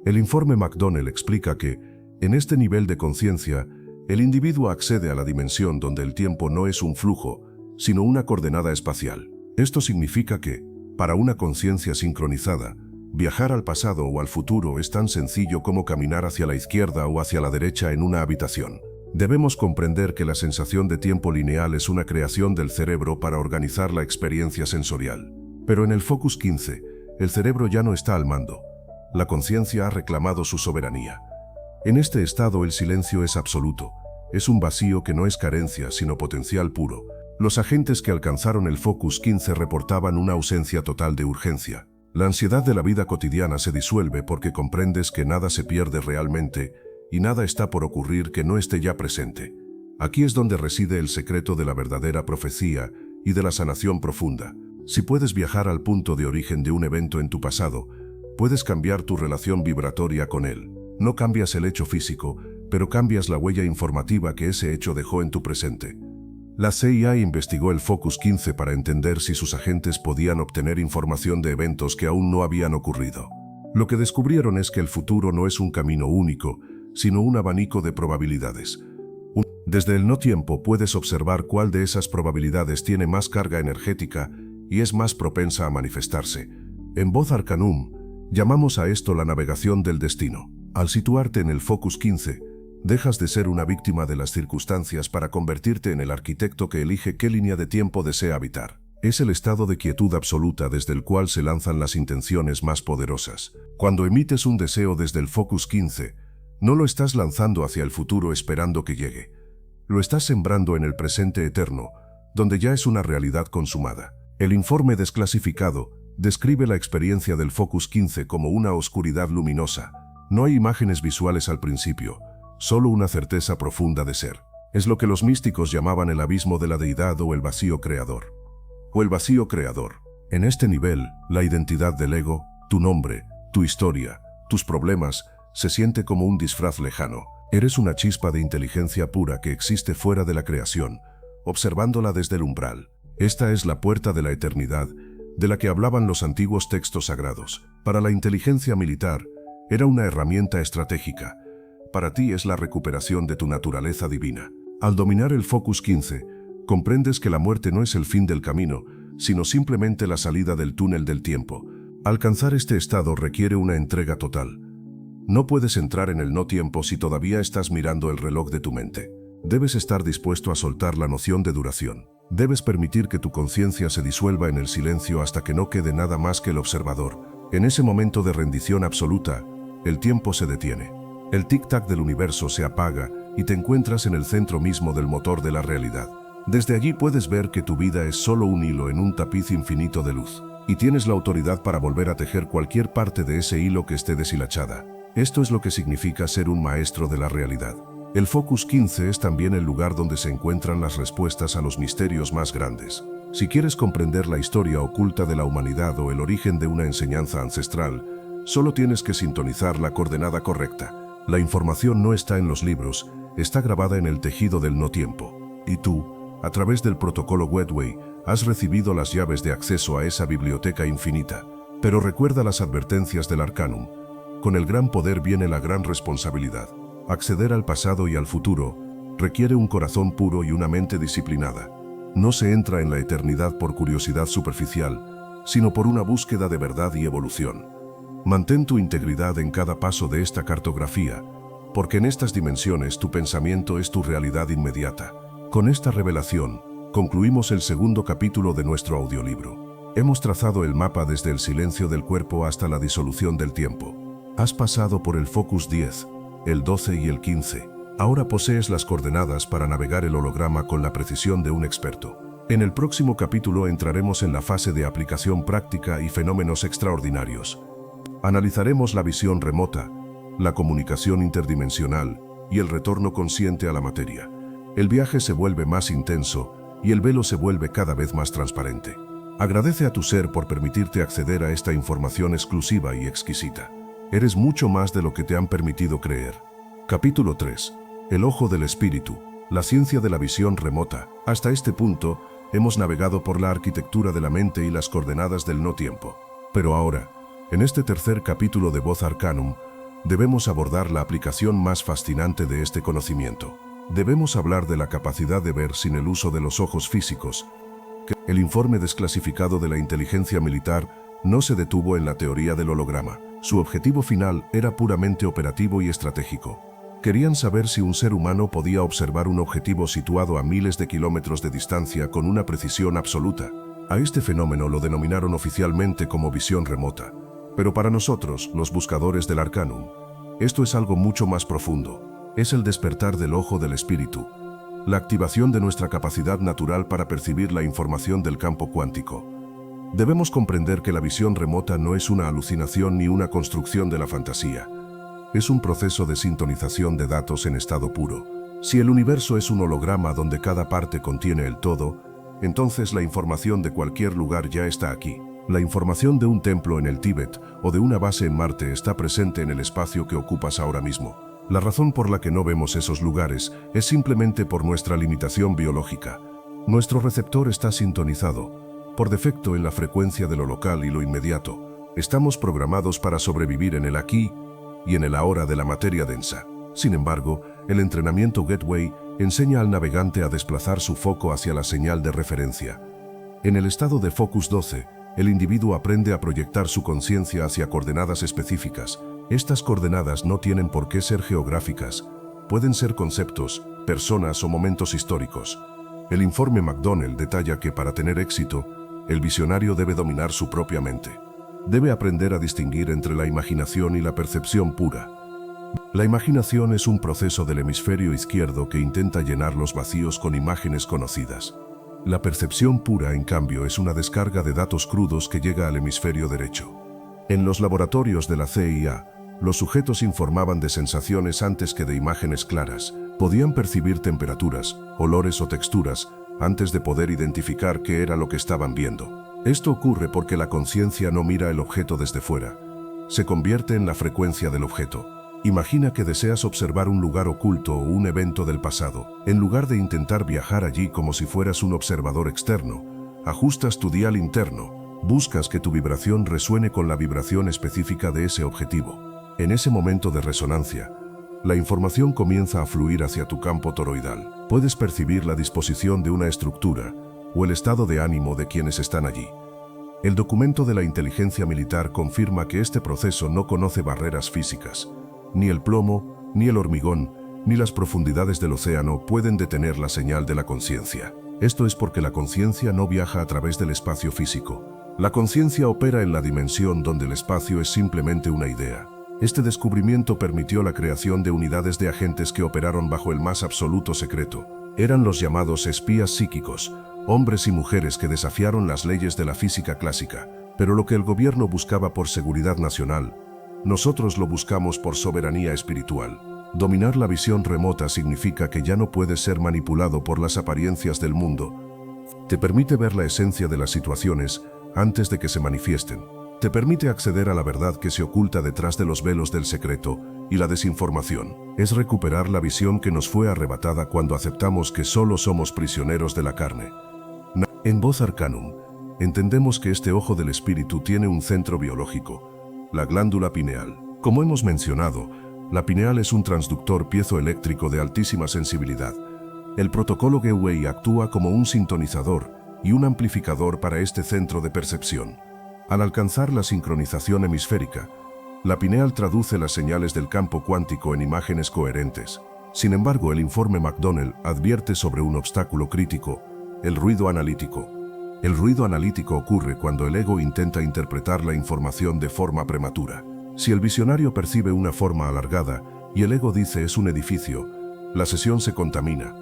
El informe McDonnell explica que, en este nivel de conciencia, el individuo accede a la dimensión donde el tiempo no es un flujo, sino una coordenada espacial. Esto significa que, Para una conciencia sincronizada, viajar al pasado o al futuro es tan sencillo como caminar hacia la izquierda o hacia la derecha en una habitación. Debemos comprender que la sensación de tiempo lineal es una creación del cerebro para organizar la experiencia sensorial. Pero en el Focus 15, el cerebro ya no está al mando. La conciencia ha reclamado su soberanía. En este estado el silencio es absoluto. Es un vacío que no es carencia, sino potencial puro. Los agentes que alcanzaron el Focus 15 reportaban una ausencia total de urgencia. La ansiedad de la vida cotidiana se disuelve porque comprendes que nada se pierde realmente y nada está por ocurrir que no esté ya presente. Aquí es donde reside el secreto de la verdadera profecía y de la sanación profunda. Si puedes viajar al punto de origen de un evento en tu pasado, puedes cambiar tu relación vibratoria con él. No cambias el hecho físico, pero cambias la huella informativa que ese hecho dejó en tu presente. La CIA investigó el Focus 15 para entender si sus agentes podían obtener información de eventos que aún no habían ocurrido. Lo que descubrieron es que el futuro no es un camino único, sino un abanico de probabilidades. Desde el no tiempo puedes observar cuál de esas probabilidades tiene más carga energética y es más propensa a manifestarse. En Voz Arcanum, llamamos a esto la navegación del destino. Al situarte en el Focus 15, dejas de ser una víctima de las circunstancias para convertirte en el arquitecto que elige qué línea de tiempo desea habitar. Es el estado de quietud absoluta desde el cual se lanzan las intenciones más poderosas. Cuando emites un deseo desde el Focus 15, no lo estás lanzando hacia el futuro esperando que llegue. Lo estás sembrando en el presente eterno, donde ya es una realidad consumada. El informe desclasificado describe la experiencia del Focus 15 como una oscuridad luminosa. No hay imágenes visuales al principio, solo una certeza profunda de ser. Es lo que los místicos llamaban el abismo de la deidad o el vacío creador. O el vacío creador. En este nivel, la identidad del ego, tu nombre, tu historia, tus problemas, se siente como un disfraz lejano. Eres una chispa de inteligencia pura que existe fuera de la creación, observándola desde el umbral. Esta es la puerta de la eternidad, de la que hablaban los antiguos textos sagrados. Para la inteligencia militar, era una herramienta estratégica. Para ti es la recuperación de tu naturaleza divina. Al dominar el Focus 15, comprendes que la muerte no es el fin del camino, sino simplemente la salida del túnel del tiempo. Alcanzar este estado requiere una entrega total. No puedes entrar en el no tiempo si todavía estás mirando el reloj de tu mente. Debes estar dispuesto a soltar la noción de duración. Debes permitir que tu conciencia se disuelva en el silencio hasta que no quede nada más que el observador. En ese momento de rendición absoluta, el tiempo se detiene. El tic-tac del universo se apaga y te encuentras en el centro mismo del motor de la realidad. Desde allí puedes ver que tu vida es solo un hilo en un tapiz infinito de luz, y tienes la autoridad para volver a tejer cualquier parte de ese hilo que esté deshilachada. Esto es lo que significa ser un maestro de la realidad. El Focus 15 es también el lugar donde se encuentran las respuestas a los misterios más grandes. Si quieres comprender la historia oculta de la humanidad o el origen de una enseñanza ancestral, solo tienes que sintonizar la coordenada correcta. La información no está en los libros, está grabada en el tejido del no tiempo. Y tú, a través del protocolo Gateway, has recibido las llaves de acceso a esa biblioteca infinita. Pero recuerda las advertencias del Arcanum. Con el gran poder viene la gran responsabilidad. Acceder al pasado y al futuro requiere un corazón puro y una mente disciplinada. No se entra en la eternidad por curiosidad superficial, sino por una búsqueda de verdad y evolución. Mantén tu integridad en cada paso de esta cartografía, porque en estas dimensiones tu pensamiento es tu realidad inmediata. Con esta revelación, concluimos el segundo capítulo de nuestro audiolibro. Hemos trazado el mapa desde el silencio del cuerpo hasta la disolución del tiempo. Has pasado por el Focus 10, el 12 y el 15. Ahora posees las coordenadas para navegar el holograma con la precisión de un experto. En el próximo capítulo entraremos en la fase de aplicación práctica y fenómenos extraordinarios. Analizaremos la visión remota, la comunicación interdimensional y el retorno consciente a la materia. El viaje se vuelve más intenso y el velo se vuelve cada vez más transparente. Agradece a tu ser por permitirte acceder a esta información exclusiva y exquisita. Eres mucho más de lo que te han permitido creer. Capítulo 3. El ojo del espíritu. La ciencia de la visión remota. Hasta este punto, hemos navegado por la arquitectura de la mente y las coordenadas del no tiempo. Pero ahora, en este tercer capítulo de Voz Arcanum, debemos abordar la aplicación más fascinante de este conocimiento. Debemos hablar de la capacidad de ver sin el uso de los ojos físicos, El informe desclasificado de la inteligencia militar no se detuvo en la teoría del holograma. Su objetivo final era puramente operativo y estratégico. Querían saber si un ser humano podía observar un objetivo situado a miles de kilómetros de distancia con una precisión absoluta. A este fenómeno lo denominaron oficialmente como visión remota. Pero para nosotros, los buscadores del Arcanum, esto es algo mucho más profundo. Es el despertar del ojo del espíritu, la activación de nuestra capacidad natural para percibir la información del campo cuántico. Debemos comprender que la visión remota no es una alucinación ni una construcción de la fantasía. Es un proceso de sintonización de datos en estado puro. Si el universo es un holograma donde cada parte contiene el todo, entonces la información de cualquier lugar ya está aquí. La información de un templo en el Tíbet o de una base en Marte está presente en el espacio que ocupas ahora mismo. La razón por la que no vemos esos lugares es simplemente por nuestra limitación biológica. Nuestro receptor está sintonizado, por defecto, en la frecuencia de lo local y lo inmediato. Estamos programados para sobrevivir en el aquí y en el ahora de la materia densa. Sin embargo, el entrenamiento Gateway enseña al navegante a desplazar su foco hacia la señal de referencia. En el estado de Focus 12, el individuo aprende a proyectar su conciencia hacia coordenadas específicas. Estas coordenadas no tienen por qué ser geográficas. Pueden ser conceptos, personas o momentos históricos. El informe McDonnell detalla que para tener éxito, el visionario debe dominar su propia mente. Debe aprender a distinguir entre la imaginación y la percepción pura. La imaginación es un proceso del hemisferio izquierdo que intenta llenar los vacíos con imágenes conocidas. La percepción pura, en cambio, es una descarga de datos crudos que llega al hemisferio derecho. En los laboratorios de la CIA, los sujetos informaban de sensaciones antes que de imágenes claras. Podían percibir temperaturas, olores o texturas antes de poder identificar qué era lo que estaban viendo. Esto ocurre porque la conciencia no mira el objeto desde fuera. Se convierte en la frecuencia del objeto. Imagina que deseas observar un lugar oculto o un evento del pasado. En lugar de intentar viajar allí como si fueras un observador externo, ajustas tu dial interno. Buscas que tu vibración resuene con la vibración específica de ese objetivo. En ese momento de resonancia, la información comienza a fluir hacia tu campo toroidal. Puedes percibir la disposición de una estructura o el estado de ánimo de quienes están allí. El documento de la inteligencia militar confirma que este proceso no conoce barreras físicas. Ni el plomo, ni el hormigón, ni las profundidades del océano pueden detener la señal de la conciencia. Esto es porque la conciencia no viaja a través del espacio físico. La conciencia opera en la dimensión donde el espacio es simplemente una idea. Este descubrimiento permitió la creación de unidades de agentes que operaron bajo el más absoluto secreto. Eran los llamados espías psíquicos, hombres y mujeres que desafiaron las leyes de la física clásica. Pero lo que el gobierno buscaba por seguridad nacional, nosotros lo buscamos por soberanía espiritual. Dominar la visión remota significa que ya no puedes ser manipulado por las apariencias del mundo. Te permite ver la esencia de las situaciones antes de que se manifiesten. Te permite acceder a la verdad que se oculta detrás de los velos del secreto y la desinformación. Es recuperar la visión que nos fue arrebatada cuando aceptamos que solo somos prisioneros de la carne. En Voz Arcanum, entendemos que este ojo del espíritu tiene un centro biológico, la glándula pineal. Como hemos mencionado, la pineal es un transductor piezoeléctrico de altísima sensibilidad. El protocolo Gateway actúa como un sintonizador y un amplificador para este centro de percepción. Al alcanzar la sincronización hemisférica, la pineal traduce las señales del campo cuántico en imágenes coherentes. Sin embargo, el informe McDonnell advierte sobre un obstáculo crítico: el ruido analítico. El ruido analítico ocurre cuando el ego intenta interpretar la información de forma prematura. Si el visionario percibe una forma alargada y el ego dice es un edificio, la sesión se contamina.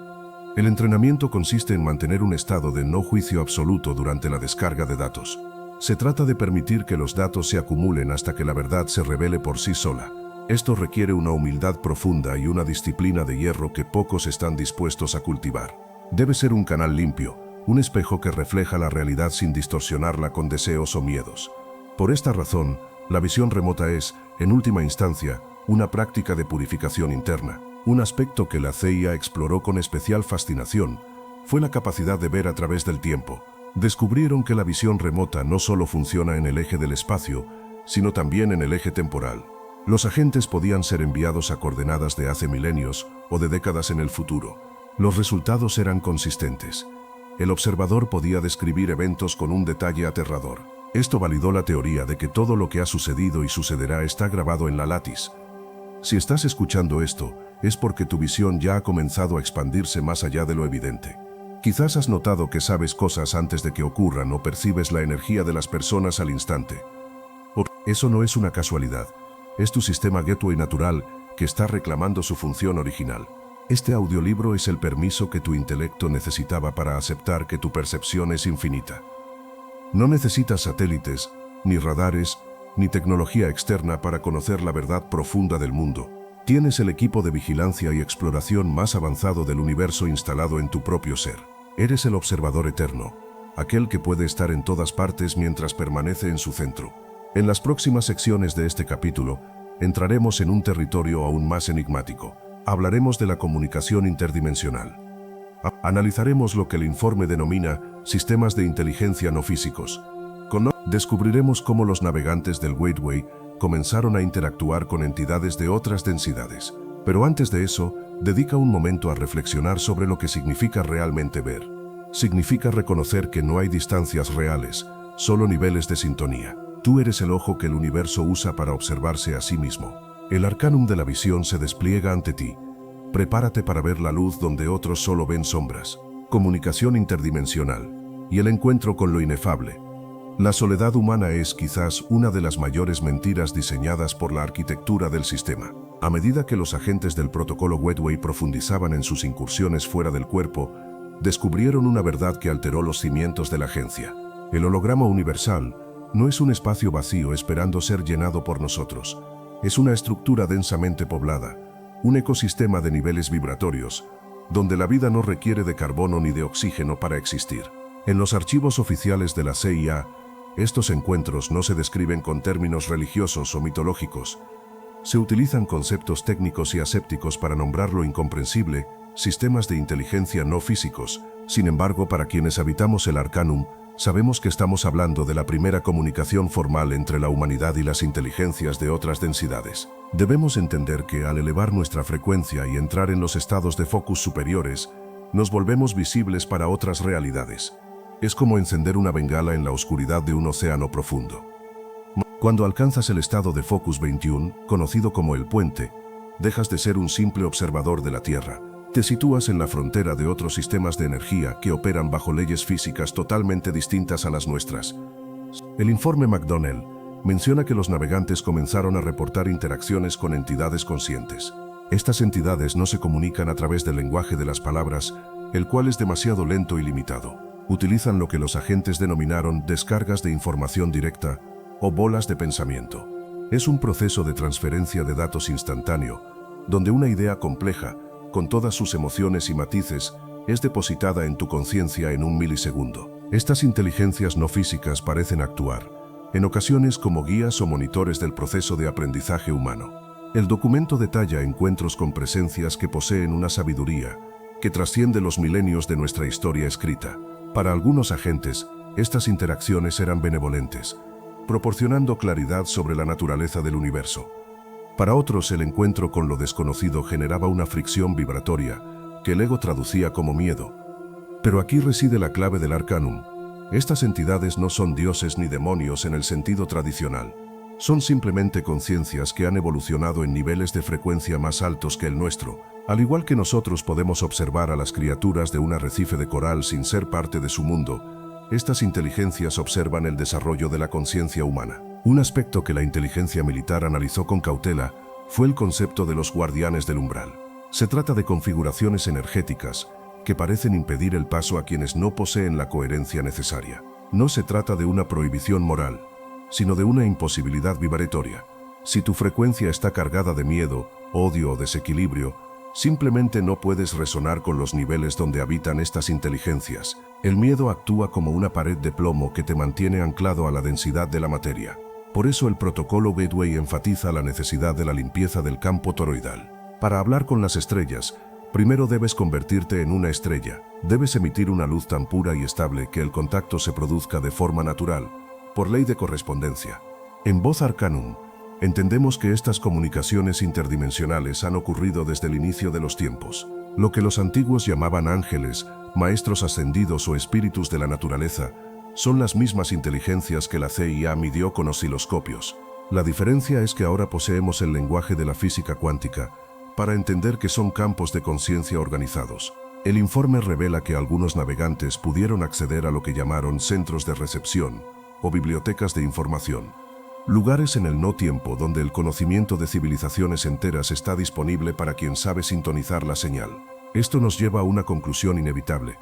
El entrenamiento consiste en mantener un estado de no juicio absoluto durante la descarga de datos. Se trata de permitir que los datos se acumulen hasta que la verdad se revele por sí sola. Esto requiere una humildad profunda y una disciplina de hierro que pocos están dispuestos a cultivar. Debe ser un canal limpio, un espejo que refleja la realidad sin distorsionarla con deseos o miedos. Por esta razón, la visión remota es, en última instancia, una práctica de purificación interna. Un aspecto que la CIA exploró con especial fascinación fue la capacidad de ver a través del tiempo. Descubrieron que la visión remota no solo funciona en el eje del espacio, sino también en el eje temporal. Los agentes podían ser enviados a coordenadas de hace milenios o de décadas en el futuro. Los resultados eran consistentes. El observador podía describir eventos con un detalle aterrador. Esto validó la teoría de que todo lo que ha sucedido y sucederá está grabado en la Lattice. Si estás escuchando esto, es porque tu visión ya ha comenzado a expandirse más allá de lo evidente. Quizás has notado que sabes cosas antes de que ocurran o percibes la energía de las personas al instante. Eso no es una casualidad. Es tu sistema gateway natural que está reclamando su función original. Este audiolibro es el permiso que tu intelecto necesitaba para aceptar que tu percepción es infinita. No necesitas satélites, ni radares, ni tecnología externa para conocer la verdad profunda del mundo. Tienes el equipo de vigilancia y exploración más avanzado del universo instalado en tu propio ser. Eres el observador eterno, aquel que puede estar en todas partes mientras permanece en su centro. En las próximas secciones de este capítulo, entraremos en un territorio aún más enigmático. Hablaremos de la comunicación interdimensional. Analizaremos lo que el informe denomina sistemas de inteligencia no físicos. Descubriremos cómo los navegantes del Gateway comenzaron a interactuar con entidades de otras densidades. Pero antes de eso, dedica un momento a reflexionar sobre lo que significa realmente ver. Significa reconocer que no hay distancias reales, solo niveles de sintonía. Tú eres el ojo que el universo usa para observarse a sí mismo. El arcanum de la visión se despliega ante ti. Prepárate para ver la luz donde otros solo ven sombras. Comunicación interdimensional y el encuentro con lo inefable. La soledad humana es quizás una de las mayores mentiras diseñadas por la arquitectura del sistema. A medida que los agentes del protocolo Gateway profundizaban en sus incursiones fuera del cuerpo, descubrieron una verdad que alteró los cimientos de la agencia. El holograma universal no es un espacio vacío esperando ser llenado por nosotros. Es una estructura densamente poblada, un ecosistema de niveles vibratorios, donde la vida no requiere de carbono ni de oxígeno para existir. En los archivos oficiales de la CIA, estos encuentros no se describen con términos religiosos o mitológicos. Se utilizan conceptos técnicos y asépticos para nombrar lo incomprensible, sistemas de inteligencia no físicos. Sin embargo, para quienes habitamos el Arcanum, sabemos que estamos hablando de la primera comunicación formal entre la humanidad y las inteligencias de otras densidades. Debemos entender que al elevar nuestra frecuencia y entrar en los estados de focus superiores, nos volvemos visibles para otras realidades. Es como encender una bengala en la oscuridad de un océano profundo. Cuando alcanzas el estado de Focus 21, conocido como el puente, dejas de ser un simple observador de la Tierra. Te sitúas en la frontera de otros sistemas de energía que operan bajo leyes físicas totalmente distintas a las nuestras. El informe McDonnell menciona que los navegantes comenzaron a reportar interacciones con entidades conscientes. Estas entidades no se comunican a través del lenguaje de las palabras, el cual es demasiado lento y limitado. Utilizan lo que los agentes denominaron descargas de información directa o bolas de pensamiento. Es un proceso de transferencia de datos instantáneo, donde una idea compleja, con todas sus emociones y matices, es depositada en tu conciencia en un milisegundo. Estas inteligencias no físicas parecen actuar, en ocasiones como guías o monitores del proceso de aprendizaje humano. El documento detalla encuentros con presencias que poseen una sabiduría que trasciende los milenios de nuestra historia escrita. Para algunos agentes, estas interacciones eran benevolentes, proporcionando claridad sobre la naturaleza del universo. Para otros, el encuentro con lo desconocido generaba una fricción vibratoria que el ego traducía como miedo. Pero aquí reside la clave del Arcanum. Estas entidades no son dioses ni demonios en el sentido tradicional. Son simplemente conciencias que han evolucionado en niveles de frecuencia más altos que el nuestro. Al igual que nosotros podemos observar a las criaturas de un arrecife de coral sin ser parte de su mundo, estas inteligencias observan el desarrollo de la conciencia humana. Un aspecto que la inteligencia militar analizó con cautela fue el concepto de los guardianes del umbral. Se trata de configuraciones energéticas que parecen impedir el paso a quienes no poseen la coherencia necesaria. No se trata de una prohibición moral, sino de una imposibilidad vibratoria. Si tu frecuencia está cargada de miedo, odio o desequilibrio, simplemente no puedes resonar con los niveles donde habitan estas inteligencias. El miedo actúa como una pared de plomo que te mantiene anclado a la densidad de la materia. Por eso el protocolo Gateway enfatiza la necesidad de la limpieza del campo toroidal. Para hablar con las estrellas, primero debes convertirte en una estrella. Debes emitir una luz tan pura y estable que el contacto se produzca de forma natural, por ley de correspondencia. En Voz Arcanum, entendemos que estas comunicaciones interdimensionales han ocurrido desde el inicio de los tiempos. Lo que los antiguos llamaban ángeles, maestros ascendidos o espíritus de la naturaleza, son las mismas inteligencias que la CIA midió con osciloscopios. La diferencia es que ahora poseemos el lenguaje de la física cuántica para entender que son campos de conciencia organizados. El informe revela que algunos navegantes pudieron acceder a lo que llamaron centros de recepción o bibliotecas de información, lugares en el no tiempo donde el conocimiento de civilizaciones enteras está disponible para quien sabe sintonizar la señal. Esto nos lleva a una conclusión inevitable.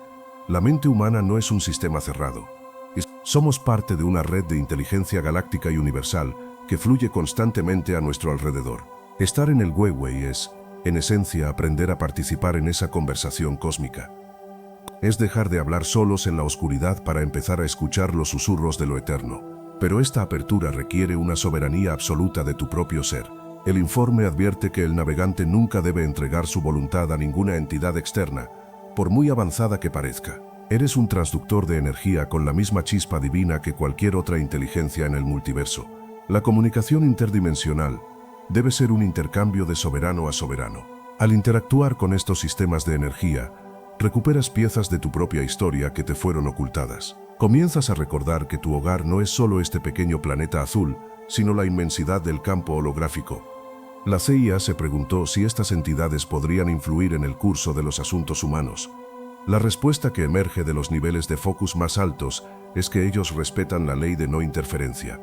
La mente humana no es un sistema cerrado. Somos parte de una red de inteligencia galáctica y universal que fluye constantemente a nuestro alrededor. Estar en el Weiwei es, en esencia, aprender a participar en esa conversación cósmica. Es dejar de hablar solos en la oscuridad para empezar a escuchar los susurros de lo eterno. Pero esta apertura requiere una soberanía absoluta de tu propio ser. El informe advierte que el navegante nunca debe entregar su voluntad a ninguna entidad externa, por muy avanzada que parezca. Eres un transductor de energía con la misma chispa divina que cualquier otra inteligencia en el multiverso. La comunicación interdimensional debe ser un intercambio de soberano a soberano. Al interactuar con estos sistemas de energía, recuperas piezas de tu propia historia que te fueron ocultadas. Comienzas a recordar que tu hogar no es solo este pequeño planeta azul, sino la inmensidad del campo holográfico. La CIA se preguntó si estas entidades podrían influir en el curso de los asuntos humanos. La respuesta que emerge de los niveles de focus más altos es que ellos respetan la ley de no interferencia.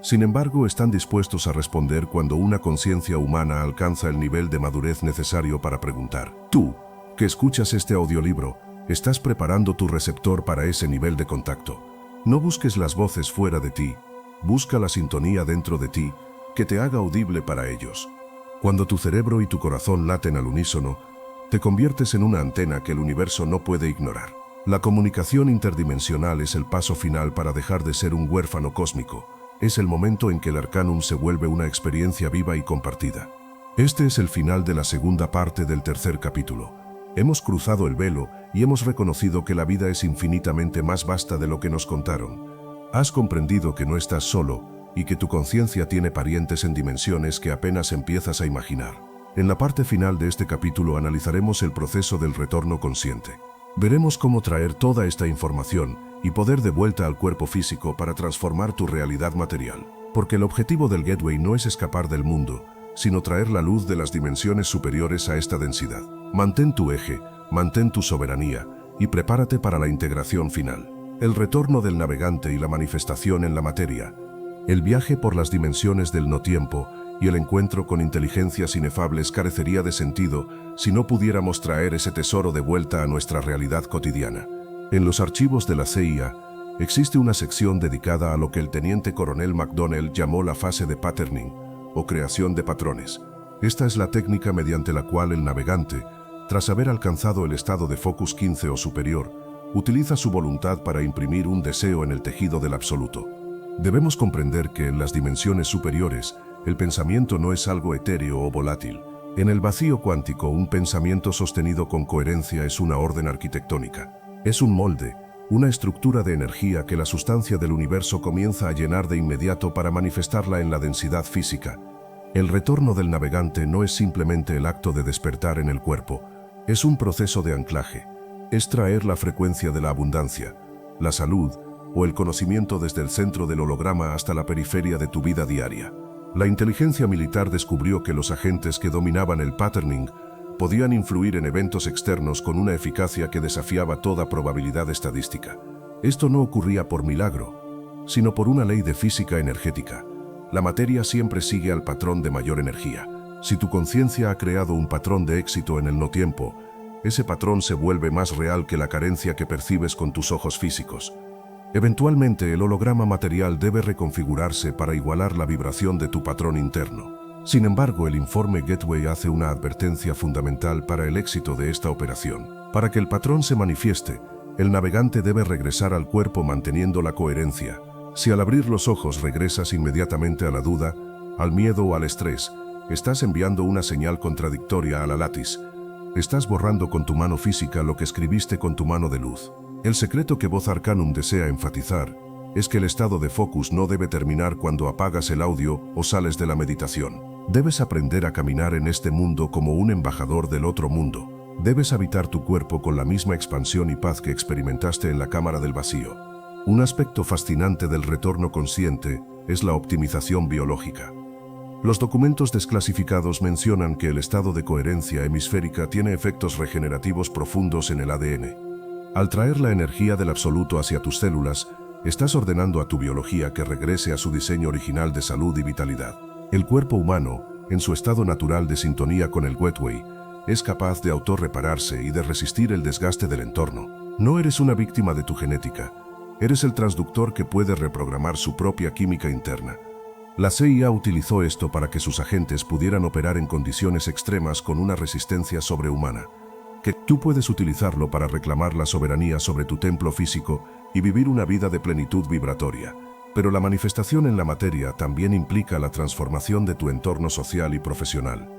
Sin embargo, están dispuestos a responder cuando una conciencia humana alcanza el nivel de madurez necesario para preguntar. Tú, que escuchas este audiolibro, estás preparando tu receptor para ese nivel de contacto. No busques las voces fuera de ti, busca la sintonía dentro de ti que te haga audible para ellos. Cuando tu cerebro y tu corazón laten al unísono, te conviertes en una antena que el universo no puede ignorar. La comunicación interdimensional es el paso final para dejar de ser un huérfano cósmico. Es el momento en que el Arcanum se vuelve una experiencia viva y compartida. Este es el final de la segunda parte del tercer capítulo. Hemos cruzado el velo y hemos reconocido que la vida es infinitamente más vasta de lo que nos contaron. Has comprendido que no estás solo y que tu conciencia tiene parientes en dimensiones que apenas empiezas a imaginar. En la parte final de este capítulo analizaremos el proceso del retorno consciente. Veremos cómo traer toda esta información y poder de vuelta al cuerpo físico para transformar tu realidad material. Porque el objetivo del Gateway no es escapar del mundo, sino traer la luz de las dimensiones superiores a esta densidad. Mantén tu eje, mantén tu soberanía y prepárate para la integración final. El retorno del navegante y la manifestación en la materia. El viaje por las dimensiones del no-tiempo y el encuentro con inteligencias inefables carecería de sentido si no pudiéramos traer ese tesoro de vuelta a nuestra realidad cotidiana. En los archivos de la CIA existe una sección dedicada a lo que el teniente coronel McDonnell llamó la fase de patterning, o creación de patrones. Esta es la técnica mediante la cual el navegante, tras haber alcanzado el estado de Focus 15 o superior, utiliza su voluntad para imprimir un deseo en el tejido del absoluto. Debemos comprender que en las dimensiones superiores, el pensamiento no es algo etéreo o volátil. En el vacío cuántico, un pensamiento sostenido con coherencia es una orden arquitectónica. Es un molde, una estructura de energía que la sustancia del universo comienza a llenar de inmediato para manifestarla en la densidad física. El retorno del navegante no es simplemente el acto de despertar en el cuerpo, es un proceso de anclaje. Es traer la frecuencia de la abundancia, la salud o el conocimiento desde el centro del holograma hasta la periferia de tu vida diaria. La inteligencia militar descubrió que los agentes que dominaban el patterning podían influir en eventos externos con una eficacia que desafiaba toda probabilidad estadística. Esto no ocurría por milagro, sino por una ley de física energética. La materia siempre sigue al patrón de mayor energía. Si tu conciencia ha creado un patrón de éxito en el no-tiempo, ese patrón se vuelve más real que la carencia que percibes con tus ojos físicos. Eventualmente, el holograma material debe reconfigurarse para igualar la vibración de tu patrón interno. Sin embargo, el informe Gateway hace una advertencia fundamental para el éxito de esta operación. Para que el patrón se manifieste, el navegante debe regresar al cuerpo manteniendo la coherencia. Si al abrir los ojos regresas inmediatamente a la duda, al miedo o al estrés, estás enviando una señal contradictoria a la látiz. Estás borrando con tu mano física lo que escribiste con tu mano de luz. El secreto que Voz Arcanum desea enfatizar es que el estado de focus no debe terminar cuando apagas el audio o sales de la meditación. Debes aprender a caminar en este mundo como un embajador del otro mundo. Debes habitar tu cuerpo con la misma expansión y paz que experimentaste en la cámara del vacío. Un aspecto fascinante del retorno consciente es la optimización biológica. Los documentos desclasificados mencionan que el estado de coherencia hemisférica tiene efectos regenerativos profundos en el ADN. Al traer la energía del absoluto hacia tus células, estás ordenando a tu biología que regrese a su diseño original de salud y vitalidad. El cuerpo humano, en su estado natural de sintonía con el Gateway, es capaz de autorrepararse y de resistir el desgaste del entorno. No eres una víctima de tu genética, eres el transductor que puede reprogramar su propia química interna. La CIA utilizó esto para que sus agentes pudieran operar en condiciones extremas con una resistencia sobrehumana. Que tú puedes utilizarlo para reclamar la soberanía sobre tu templo físico y vivir una vida de plenitud vibratoria. Pero la manifestación en la materia también implica la transformación de tu entorno social y profesional.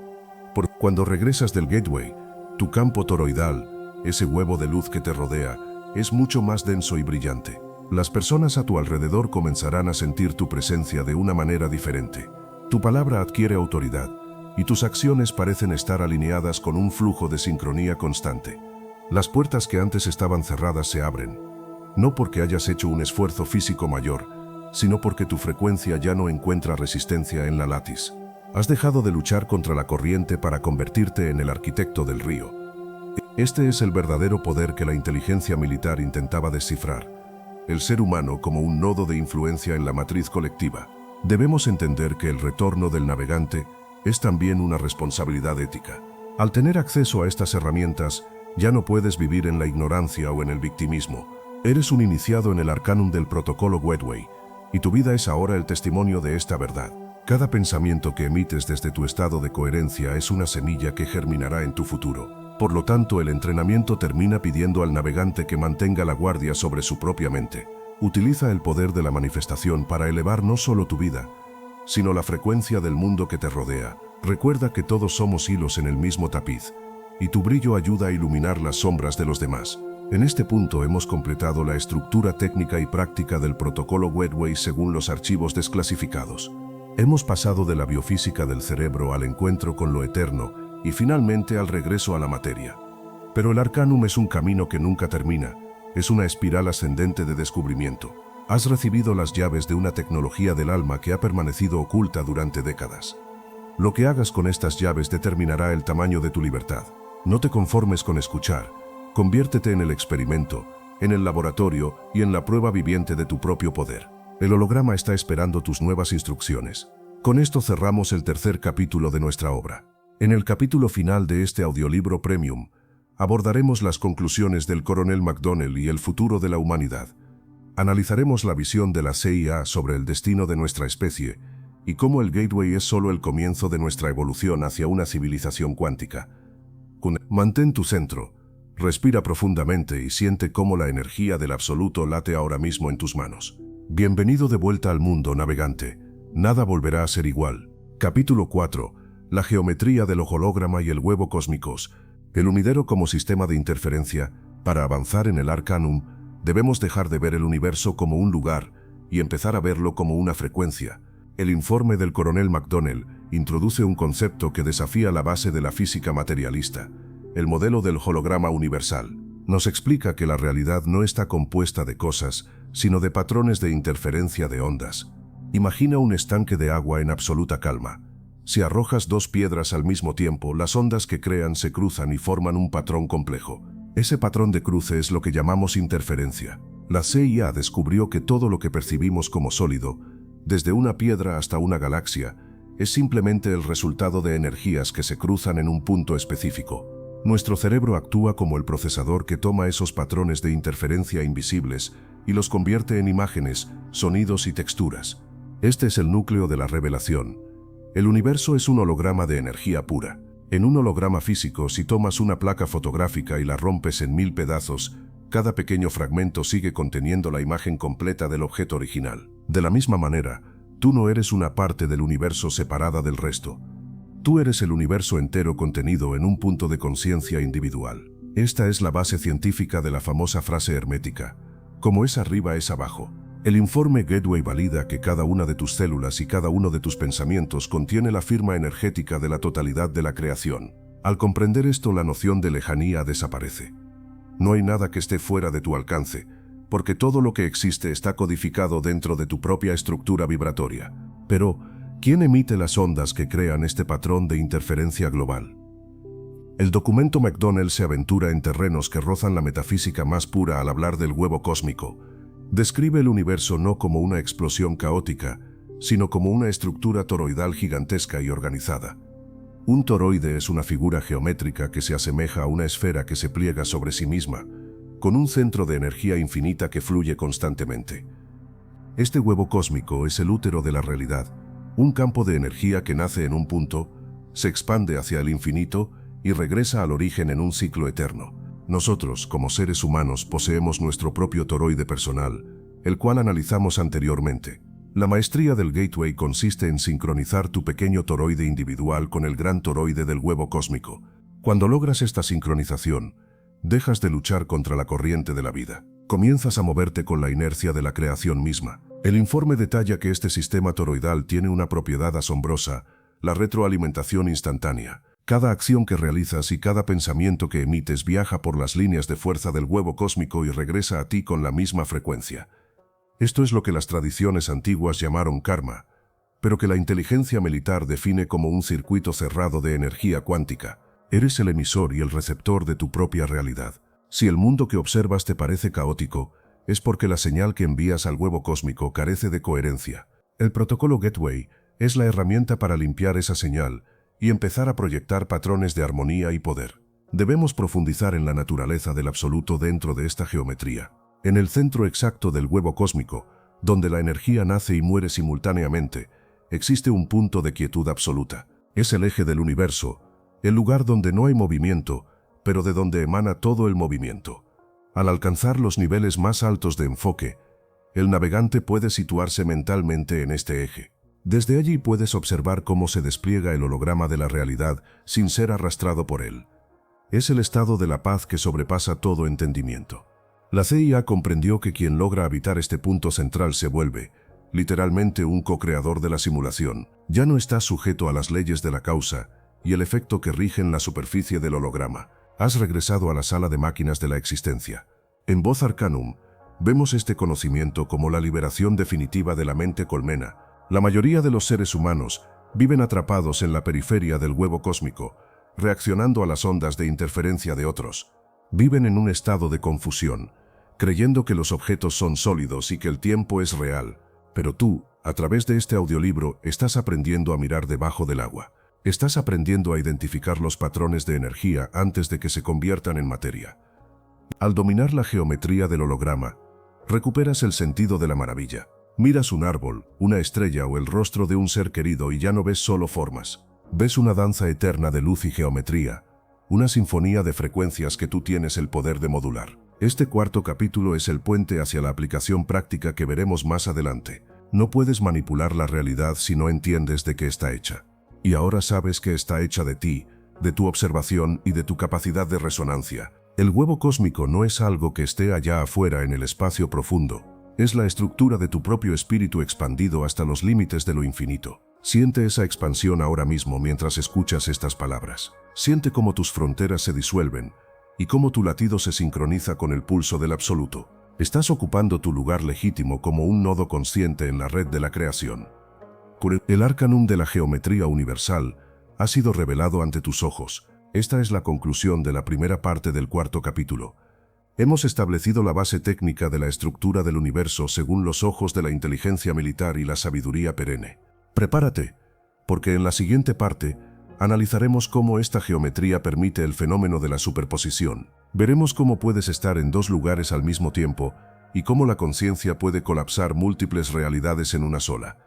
Cuando regresas del Gateway, tu campo toroidal, ese huevo de luz que te rodea, es mucho más denso y brillante. Las personas a tu alrededor comenzarán a sentir tu presencia de una manera diferente. Tu palabra adquiere autoridad, y tus acciones parecen estar alineadas con un flujo de sincronía constante. Las puertas que antes estaban cerradas se abren, no porque hayas hecho un esfuerzo físico mayor, sino porque tu frecuencia ya no encuentra resistencia en la latiz. Has dejado de luchar contra la corriente para convertirte en el arquitecto del río. Este es el verdadero poder que la inteligencia militar intentaba descifrar. El ser humano como un nodo de influencia en la matriz colectiva. Debemos entender que el retorno del navegante es también una responsabilidad ética. Al tener acceso a estas herramientas, ya no puedes vivir en la ignorancia o en el victimismo. Eres un iniciado en el arcanum del protocolo Gateway, y tu vida es ahora el testimonio de esta verdad. Cada pensamiento que emites desde tu estado de coherencia es una semilla que germinará en tu futuro. Por lo tanto, el entrenamiento termina pidiendo al navegante que mantenga la guardia sobre su propia mente. Utiliza el poder de la manifestación para elevar no solo tu vida, sino la frecuencia del mundo que te rodea. Recuerda que todos somos hilos en el mismo tapiz, y tu brillo ayuda a iluminar las sombras de los demás. En este punto hemos completado la estructura técnica y práctica del protocolo Gateway según los archivos desclasificados. Hemos pasado de la biofísica del cerebro al encuentro con lo eterno y finalmente al regreso a la materia. Pero el Arcanum es un camino que nunca termina, es una espiral ascendente de descubrimiento. Has recibido las llaves de una tecnología del alma que ha permanecido oculta durante décadas. Lo que hagas con estas llaves determinará el tamaño de tu libertad. No te conformes con escuchar, conviértete en el experimento, en el laboratorio y en la prueba viviente de tu propio poder. El holograma está esperando tus nuevas instrucciones. Con esto cerramos el tercer capítulo de nuestra obra. En el capítulo final de este audiolibro premium, abordaremos las conclusiones del coronel McDonnell y el futuro de la humanidad. Analizaremos la visión de la CIA sobre el destino de nuestra especie y cómo el Gateway es solo el comienzo de nuestra evolución hacia una civilización cuántica. Mantén tu centro, respira profundamente y siente cómo la energía del absoluto late ahora mismo en tus manos. Bienvenido de vuelta al mundo, navegante. Nada volverá a ser igual. Capítulo 4. La geometría del holograma y el huevo cósmicos. El unidero como sistema de interferencia. Para avanzar en el Arcanum, debemos dejar de ver el universo como un lugar y empezar a verlo como una frecuencia. El informe del coronel McDonnell introduce un concepto que desafía la base de la física materialista, el modelo del holograma universal. Nos explica que la realidad no está compuesta de cosas, sino de patrones de interferencia de ondas. Imagina un estanque de agua en absoluta calma. Si arrojas dos piedras al mismo tiempo, las ondas que crean se cruzan y forman un patrón complejo. Ese patrón de cruce es lo que llamamos interferencia. La CIA descubrió que todo lo que percibimos como sólido, desde una piedra hasta una galaxia, es simplemente el resultado de energías que se cruzan en un punto específico. Nuestro cerebro actúa como el procesador que toma esos patrones de interferencia invisibles y los convierte en imágenes, sonidos y texturas. Este es el núcleo de la revelación. El universo es un holograma de energía pura. En un holograma físico, si tomas una placa fotográfica y la rompes en 1000 pedazos, cada pequeño fragmento sigue conteniendo la imagen completa del objeto original. De la misma manera, tú no eres una parte del universo separada del resto. Tú eres el universo entero contenido en un punto de conciencia individual. Esta es la base científica de la famosa frase hermética: como es arriba es abajo. El informe Gateway valida que cada una de tus células y cada uno de tus pensamientos contiene la firma energética de la totalidad de la creación. Al comprender esto, la noción de lejanía desaparece. No hay nada que esté fuera de tu alcance, porque todo lo que existe está codificado dentro de tu propia estructura vibratoria. Pero, ¿quién emite las ondas que crean este patrón de interferencia global? El documento McDonnell se aventura en terrenos que rozan la metafísica más pura al hablar del huevo cósmico. Describe el universo no como una explosión caótica, sino como una estructura toroidal gigantesca y organizada. Un toroide es una figura geométrica que se asemeja a una esfera que se pliega sobre sí misma, con un centro de energía infinita que fluye constantemente. Este huevo cósmico es el útero de la realidad, un campo de energía que nace en un punto, se expande hacia el infinito y regresa al origen en un ciclo eterno. Nosotros, como seres humanos, poseemos nuestro propio toroide personal, el cual analizamos anteriormente. La maestría del Gateway consiste en sincronizar tu pequeño toroide individual con el gran toroide del huevo cósmico. Cuando logras esta sincronización, dejas de luchar contra la corriente de la vida. Comienzas a moverte con la inercia de la creación misma. El informe detalla que este sistema toroidal tiene una propiedad asombrosa, la retroalimentación instantánea. Cada acción que realizas y cada pensamiento que emites viaja por las líneas de fuerza del huevo cósmico y regresa a ti con la misma frecuencia. Esto es lo que las tradiciones antiguas llamaron karma, pero que la inteligencia militar define como un circuito cerrado de energía cuántica. Eres el emisor y el receptor de tu propia realidad. Si el mundo que observas te parece caótico, es porque la señal que envías al huevo cósmico carece de coherencia. El protocolo Gateway es la herramienta para limpiar esa señal y empezar a proyectar patrones de armonía y poder. Debemos profundizar en la naturaleza del absoluto dentro de esta geometría. En el centro exacto del huevo cósmico, donde la energía nace y muere simultáneamente, existe un punto de quietud absoluta. Es el eje del universo, el lugar donde no hay movimiento, pero de donde emana todo el movimiento. Al alcanzar los niveles más altos de enfoque, el navegante puede situarse mentalmente en este eje. Desde allí puedes observar cómo se despliega el holograma de la realidad sin ser arrastrado por él. Es el estado de la paz que sobrepasa todo entendimiento. La CIA comprendió que quien logra habitar este punto central se vuelve, literalmente, un co-creador de la simulación. Ya no está sujeto a las leyes de la causa y el efecto que rigen la superficie del holograma. Has regresado a la sala de máquinas de la existencia. En Voz Arcanum, vemos este conocimiento como la liberación definitiva de la mente colmena. La mayoría de los seres humanos viven atrapados en la periferia del huevo cósmico, reaccionando a las ondas de interferencia de otros. Viven en un estado de confusión, creyendo que los objetos son sólidos y que el tiempo es real. Pero tú, a través de este audiolibro, estás aprendiendo a mirar debajo del agua. Estás aprendiendo a identificar los patrones de energía antes de que se conviertan en materia. Al dominar la geometría del holograma, recuperas el sentido de la maravilla. Miras un árbol, una estrella o el rostro de un ser querido y ya no ves solo formas. Ves una danza eterna de luz y geometría, una sinfonía de frecuencias que tú tienes el poder de modular. Este cuarto capítulo es el puente hacia la aplicación práctica que veremos más adelante. No puedes manipular la realidad si no entiendes de qué está hecha. Y ahora sabes que está hecha de ti, de tu observación y de tu capacidad de resonancia. El huevo cósmico no es algo que esté allá afuera en el espacio profundo. Es la estructura de tu propio espíritu expandido hasta los límites de lo infinito. Siente esa expansión ahora mismo mientras escuchas estas palabras. Siente cómo tus fronteras se disuelven y cómo tu latido se sincroniza con el pulso del absoluto. Estás ocupando tu lugar legítimo como un nodo consciente en la red de la creación. El arcanum de la geometría universal ha sido revelado ante tus ojos. Esta es la conclusión de la primera parte del cuarto capítulo. Hemos establecido la base técnica de la estructura del universo según los ojos de la inteligencia militar y la sabiduría perenne. Prepárate, porque en la siguiente parte analizaremos cómo esta geometría permite el fenómeno de la superposición. Veremos cómo puedes estar en dos lugares al mismo tiempo y cómo la conciencia puede colapsar múltiples realidades en una sola.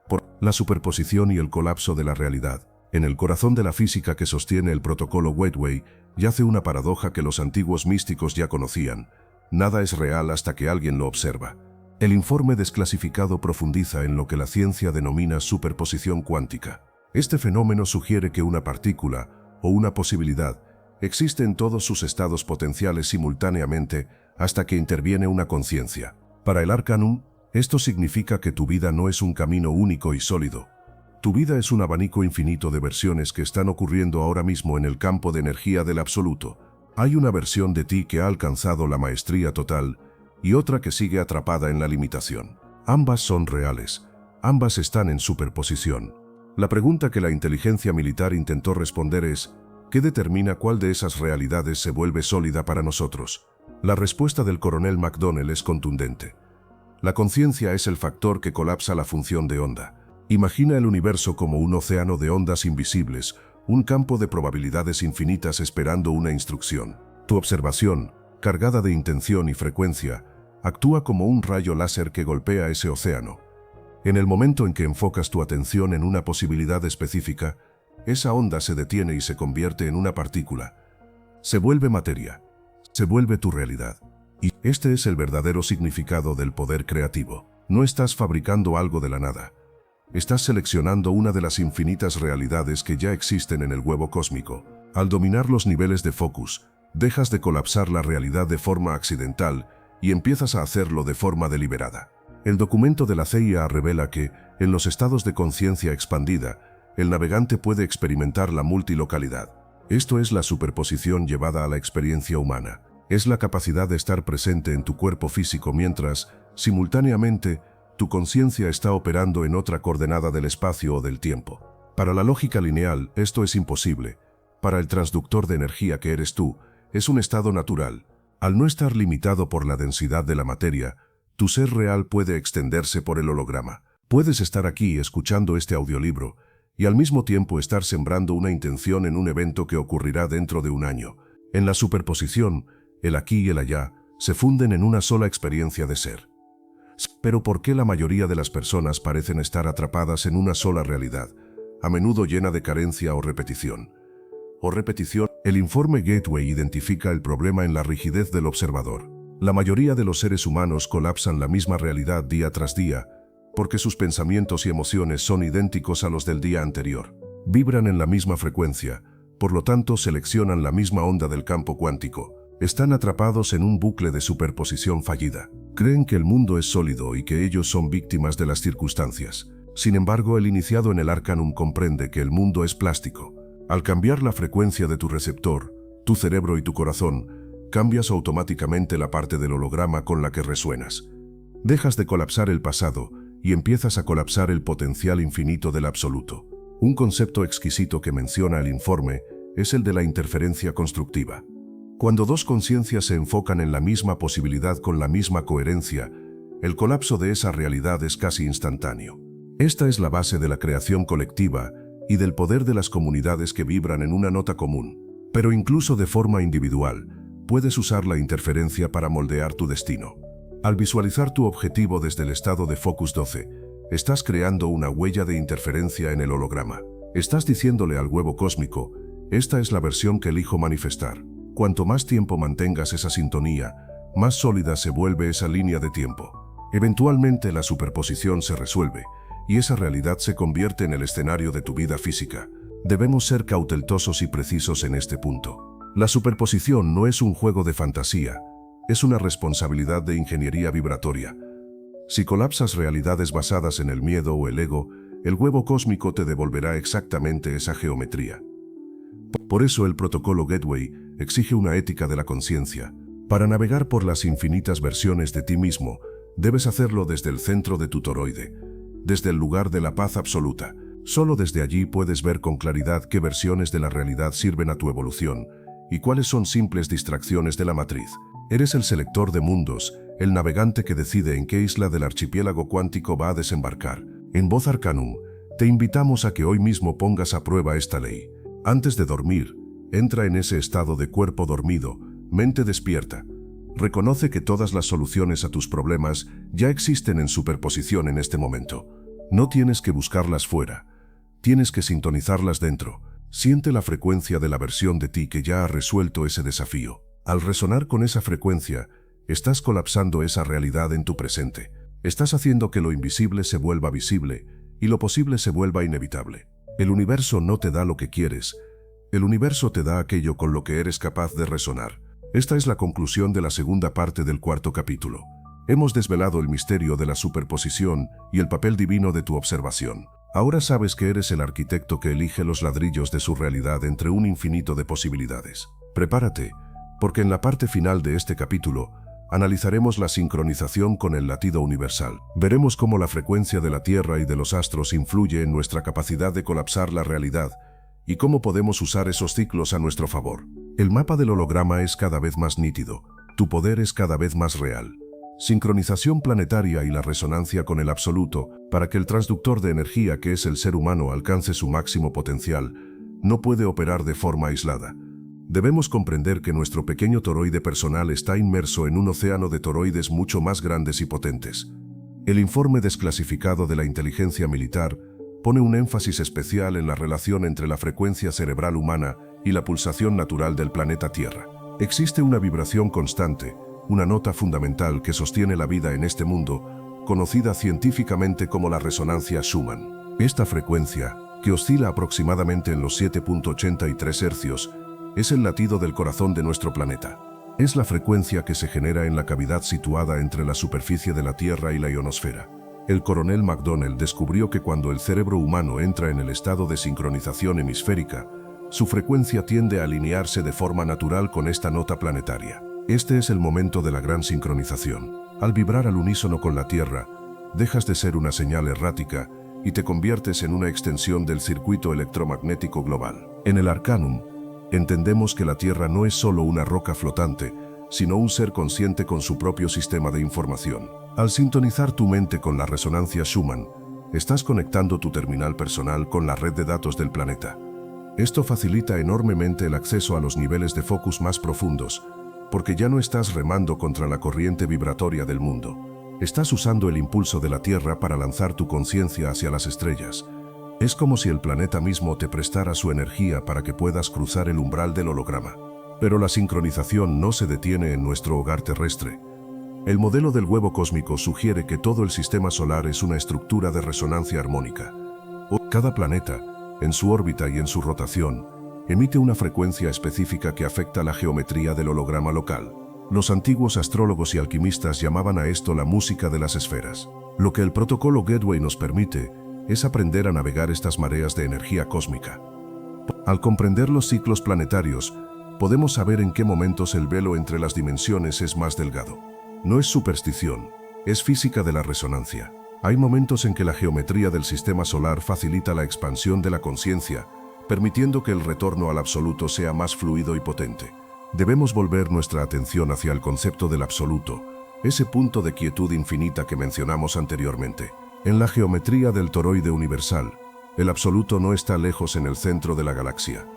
Por la superposición y el colapso de la realidad. En el corazón de la física que sostiene el protocolo Gateway yace una paradoja que los antiguos místicos ya conocían. Nada es real hasta que alguien lo observa. El informe desclasificado profundiza en lo que la ciencia denomina superposición cuántica. Este fenómeno sugiere que una partícula, o una posibilidad, existe en todos sus estados potenciales simultáneamente hasta que interviene una conciencia. Para el Arcanum, esto significa que tu vida no es un camino único y sólido. Tu vida es un abanico infinito de versiones que están ocurriendo ahora mismo en el campo de energía del absoluto. Hay una versión de ti que ha alcanzado la maestría total y otra que sigue atrapada en la limitación. Ambas son reales, ambas están en superposición. La pregunta que la inteligencia militar intentó responder es: ¿qué determina cuál de esas realidades se vuelve sólida para nosotros? La respuesta del coronel McDonnell es contundente. La conciencia es el factor que colapsa la función de onda. Imagina el universo como un océano de ondas invisibles, un campo de probabilidades infinitas esperando una instrucción. Tu observación, cargada de intención y frecuencia, actúa como un rayo láser que golpea ese océano. En el momento en que enfocas tu atención en una posibilidad específica, esa onda se detiene y se convierte en una partícula. Se vuelve materia. Se vuelve tu realidad. Y este es el verdadero significado del poder creativo. No estás fabricando algo de la nada. Estás seleccionando una de las infinitas realidades que ya existen en el huevo cósmico. Al dominar los niveles de focus, dejas de colapsar la realidad de forma accidental y empiezas a hacerlo de forma deliberada. El documento de la CIA revela que, en los estados de conciencia expandida, el navegante puede experimentar la multilocalidad. Esto es la superposición llevada a la experiencia humana. Es la capacidad de estar presente en tu cuerpo físico mientras, simultáneamente, tu conciencia está operando en otra coordenada del espacio o del tiempo. Para la lógica lineal, esto es imposible. Para el transductor de energía que eres tú, es un estado natural. Al no estar limitado por la densidad de la materia, tu ser real puede extenderse por el holograma. Puedes estar aquí escuchando este audiolibro y al mismo tiempo estar sembrando una intención en un evento que ocurrirá dentro de un año. En la superposición, el aquí y el allá se funden en una sola experiencia de ser. Pero ¿por qué la mayoría de las personas parecen estar atrapadas en una sola realidad, a menudo llena de carencia o repetición? El informe Gateway identifica el problema en la rigidez del observador. La mayoría de los seres humanos colapsan la misma realidad día tras día, porque sus pensamientos y emociones son idénticos a los del día anterior. Vibran en la misma frecuencia, por lo tanto seleccionan la misma onda del campo cuántico. Están atrapados en un bucle de superposición fallida. Creen que el mundo es sólido y que ellos son víctimas de las circunstancias. Sin embargo, el iniciado en el Arcanum comprende que el mundo es plástico. Al cambiar la frecuencia de tu receptor, tu cerebro y tu corazón, cambias automáticamente la parte del holograma con la que resuenas. Dejas de colapsar el pasado y empiezas a colapsar el potencial infinito del absoluto. Un concepto exquisito que menciona el informe es el de la interferencia constructiva. Cuando dos conciencias se enfocan en la misma posibilidad con la misma coherencia, el colapso de esa realidad es casi instantáneo. Esta es la base de la creación colectiva y del poder de las comunidades que vibran en una nota común. Pero incluso de forma individual, puedes usar la interferencia para moldear tu destino. Al visualizar tu objetivo desde el estado de Focus 12, estás creando una huella de interferencia en el holograma. Estás diciéndole al huevo cósmico: esta es la versión que elijo manifestar. Cuanto más tiempo mantengas esa sintonía, más sólida se vuelve esa línea de tiempo. Eventualmente la superposición se resuelve, y esa realidad se convierte en el escenario de tu vida física. Debemos ser cautelosos y precisos en este punto. La superposición no es un juego de fantasía, es una responsabilidad de ingeniería vibratoria. Si colapsas realidades basadas en el miedo o el ego, el huevo cósmico te devolverá exactamente esa geometría. Por eso el protocolo Gateway exige una ética de la conciencia. Para navegar por las infinitas versiones de ti mismo, debes hacerlo desde el centro de tu toroide, desde el lugar de la paz absoluta. Solo desde allí puedes ver con claridad qué versiones de la realidad sirven a tu evolución y cuáles son simples distracciones de la matriz. Eres el selector de mundos, el navegante que decide en qué isla del archipiélago cuántico va a desembarcar. En Voz Arcanum, te invitamos a que hoy mismo pongas a prueba esta ley. Antes de dormir, entra en ese estado de cuerpo dormido, mente despierta. Reconoce que todas las soluciones a tus problemas ya existen en superposición en este momento. No tienes que buscarlas fuera, tienes que sintonizarlas dentro. Siente la frecuencia de la versión de ti que ya ha resuelto ese desafío. Al resonar con esa frecuencia, estás colapsando esa realidad en tu presente. Estás haciendo que lo invisible se vuelva visible y lo posible se vuelva inevitable. El universo no te da lo que quieres, el universo te da aquello con lo que eres capaz de resonar. Esta es la conclusión de la segunda parte del cuarto capítulo. Hemos desvelado el misterio de la superposición y el papel divino de tu observación. Ahora sabes que eres el arquitecto que elige los ladrillos de su realidad entre un infinito de posibilidades. Prepárate, porque en la parte final de este capítulo analizaremos la sincronización con el latido universal. Veremos cómo la frecuencia de la Tierra y de los astros influye en nuestra capacidad de colapsar la realidad y cómo podemos usar esos ciclos a nuestro favor. El mapa del holograma es cada vez más nítido, tu poder es cada vez más real. Sincronización planetaria y la resonancia con el absoluto para que el transductor de energía que es el ser humano alcance su máximo potencial no puede operar de forma aislada. Debemos comprender que nuestro pequeño toroide personal está inmerso en un océano de toroides mucho más grandes y potentes. El informe desclasificado de la inteligencia militar pone un énfasis especial en la relación entre la frecuencia cerebral humana y la pulsación natural del planeta Tierra. Existe una vibración constante, una nota fundamental que sostiene la vida en este mundo, conocida científicamente como la resonancia Schumann. Esta frecuencia, que oscila aproximadamente en los 7.83 hercios, es el latido del corazón de nuestro planeta. Es la frecuencia que se genera en la cavidad situada entre la superficie de la Tierra y la ionosfera. El coronel McDonnell descubrió que cuando el cerebro humano entra en el estado de sincronización hemisférica, su frecuencia tiende a alinearse de forma natural con esta nota planetaria. Este es el momento de la gran sincronización. Al vibrar al unísono con la Tierra, dejas de ser una señal errática y te conviertes en una extensión del circuito electromagnético global. En el Arcanum, entendemos que la Tierra no es solo una roca flotante, sino un ser consciente con su propio sistema de información. Al sintonizar tu mente con la resonancia Schumann, estás conectando tu terminal personal con la red de datos del planeta. Esto facilita enormemente el acceso a los niveles de focus más profundos, porque ya no estás remando contra la corriente vibratoria del mundo. Estás usando el impulso de la Tierra para lanzar tu conciencia hacia las estrellas. Es como si el planeta mismo te prestara su energía para que puedas cruzar el umbral del holograma. Pero la sincronización no se detiene en nuestro hogar terrestre. El modelo del huevo cósmico sugiere que todo el sistema solar es una estructura de resonancia armónica. Cada planeta, en su órbita y en su rotación, emite una frecuencia específica que afecta la geometría del holograma local. Los antiguos astrólogos y alquimistas llamaban a esto la música de las esferas. Lo que el protocolo Gateway nos permite es aprender a navegar estas mareas de energía cósmica. Al comprender los ciclos planetarios, podemos saber en qué momentos el velo entre las dimensiones es más delgado. No es superstición, es física de la resonancia. Hay momentos en que la geometría del sistema solar facilita la expansión de la conciencia, permitiendo que el retorno al absoluto sea más fluido y potente. Debemos volver nuestra atención hacia el concepto del absoluto, ese punto de quietud infinita que mencionamos anteriormente. En la geometría del toroide universal, el absoluto no está lejos en el centro de la galaxia.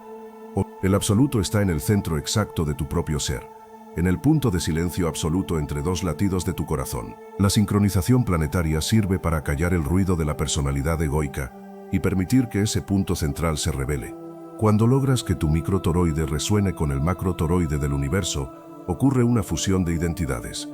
El absoluto está en el centro exacto de tu propio ser, en el punto de silencio absoluto entre dos latidos de tu corazón. La sincronización planetaria sirve para callar el ruido de la personalidad egoica y permitir que ese punto central se revele. Cuando logras que tu microtoroide resuene con el macrotoroide del universo, ocurre una fusión de identidades.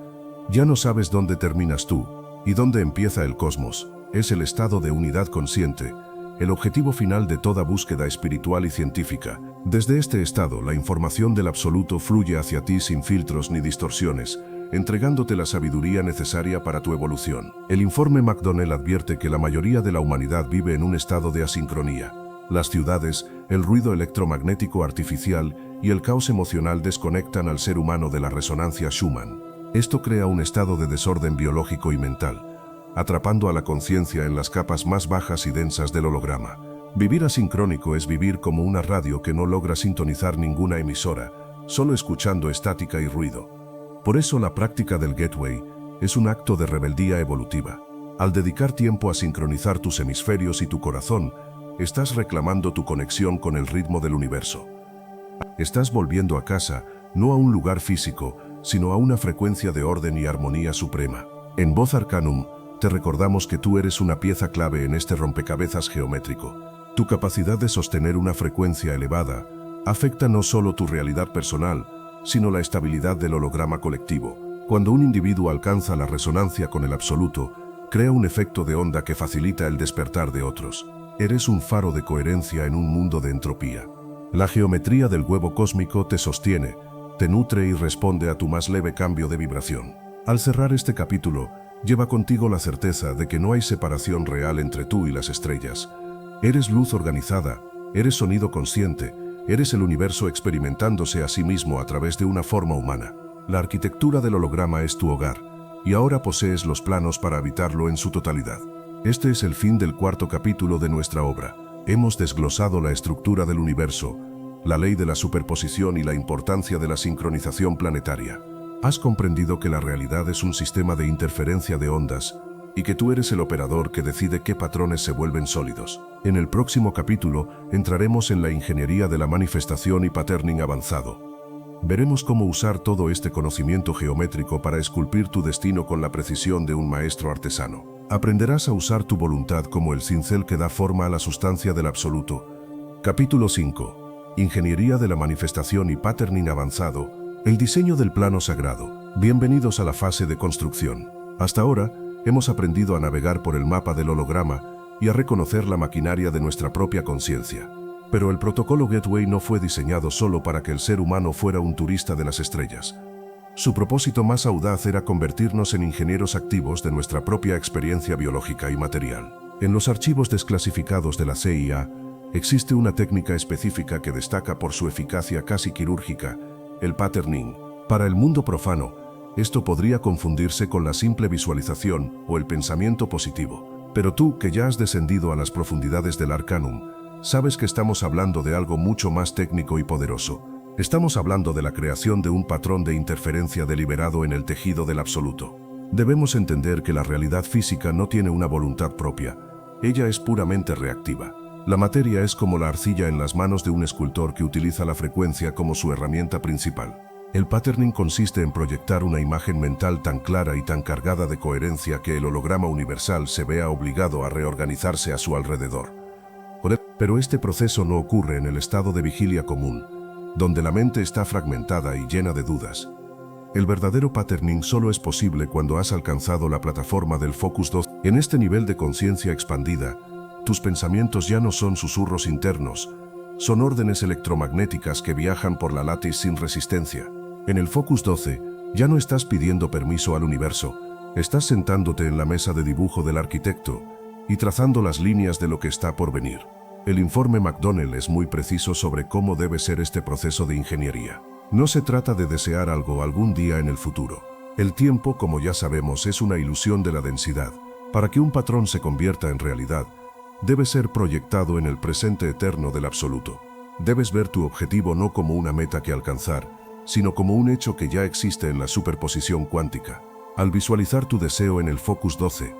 Ya no sabes dónde terminas tú y dónde empieza el cosmos. Es el estado de unidad consciente, el objetivo final de toda búsqueda espiritual y científica. Desde este estado, la información del absoluto fluye hacia ti sin filtros ni distorsiones, entregándote la sabiduría necesaria para tu evolución. El informe McDonnell advierte que la mayoría de la humanidad vive en un estado de asincronía. Las ciudades, el ruido electromagnético artificial y el caos emocional desconectan al ser humano de la resonancia Schumann. Esto crea un estado de desorden biológico y mental, atrapando a la conciencia en las capas más bajas y densas del holograma. Vivir asincrónico es vivir como una radio que no logra sintonizar ninguna emisora, solo escuchando estática y ruido. Por eso la práctica del Gateway es un acto de rebeldía evolutiva. Al dedicar tiempo a sincronizar tus hemisferios y tu corazón, estás reclamando tu conexión con el ritmo del universo. Estás volviendo a casa, no a un lugar físico, sino a una frecuencia de orden y armonía suprema. En Voz Arcanum, te recordamos que tú eres una pieza clave en este rompecabezas geométrico. Tu capacidad de sostener una frecuencia elevada afecta no solo tu realidad personal, sino la estabilidad del holograma colectivo. Cuando un individuo alcanza la resonancia con el absoluto, crea un efecto de onda que facilita el despertar de otros. Eres un faro de coherencia en un mundo de entropía. La geometría del huevo cósmico te sostiene, te nutre y responde a tu más leve cambio de vibración. Al cerrar este capítulo, Lleva contigo la certeza de que no hay separación real entre tú y las estrellas. Eres luz organizada, eres sonido consciente, eres el universo experimentándose a sí mismo a través de una forma humana. La arquitectura del holograma es tu hogar, y ahora posees los planos para habitarlo en su totalidad. Este es el fin del cuarto capítulo de nuestra obra. Hemos desglosado la estructura del universo, la ley de la superposición y la importancia de la sincronización planetaria. Has comprendido que la realidad es un sistema de interferencia de ondas y que tú eres el operador que decide qué patrones se vuelven sólidos. En el próximo capítulo entraremos en la ingeniería de la manifestación y patterning avanzado. Veremos cómo usar todo este conocimiento geométrico para esculpir tu destino con la precisión de un maestro artesano. Aprenderás a usar tu voluntad como el cincel que da forma a la sustancia del absoluto. Capítulo 5. Ingeniería de la manifestación y patterning avanzado. El diseño del plano sagrado. Bienvenidos a la fase de construcción. Hasta ahora, hemos aprendido a navegar por el mapa del holograma y a reconocer la maquinaria de nuestra propia conciencia. Pero el protocolo Gateway no fue diseñado solo para que el ser humano fuera un turista de las estrellas. Su propósito más audaz era convertirnos en ingenieros activos de nuestra propia experiencia biológica y material. En los archivos desclasificados de la CIA, existe una técnica específica que destaca por su eficacia casi quirúrgica, el patterning. Para el mundo profano, esto podría confundirse con la simple visualización o el pensamiento positivo. Pero tú, que ya has descendido a las profundidades del Arcanum, sabes que estamos hablando de algo mucho más técnico y poderoso. Estamos hablando de la creación de un patrón de interferencia deliberado en el tejido del absoluto. Debemos entender que la realidad física no tiene una voluntad propia. Ella es puramente reactiva. La materia es como la arcilla en las manos de un escultor que utiliza la frecuencia como su herramienta principal. El patterning consiste en proyectar una imagen mental tan clara y tan cargada de coherencia que el holograma universal se vea obligado a reorganizarse a su alrededor. Pero este proceso no ocurre en el estado de vigilia común, donde la mente está fragmentada y llena de dudas. El verdadero patterning solo es posible cuando has alcanzado la plataforma del Focus 2. En este nivel de conciencia expandida, tus pensamientos ya no son susurros internos, son órdenes electromagnéticas que viajan por la látiz sin resistencia. En el Focus 12, ya no estás pidiendo permiso al universo, estás sentándote en la mesa de dibujo del arquitecto y trazando las líneas de lo que está por venir. El informe McDonnell es muy preciso sobre cómo debe ser este proceso de ingeniería. No se trata de desear algo algún día en el futuro. El tiempo, como ya sabemos, es una ilusión de la densidad. Para que un patrón se convierta en realidad, debe ser proyectado en el presente eterno del absoluto. Debes ver tu objetivo no como una meta que alcanzar, sino como un hecho que ya existe en la superposición cuántica. Al visualizar tu deseo en el Focus 12,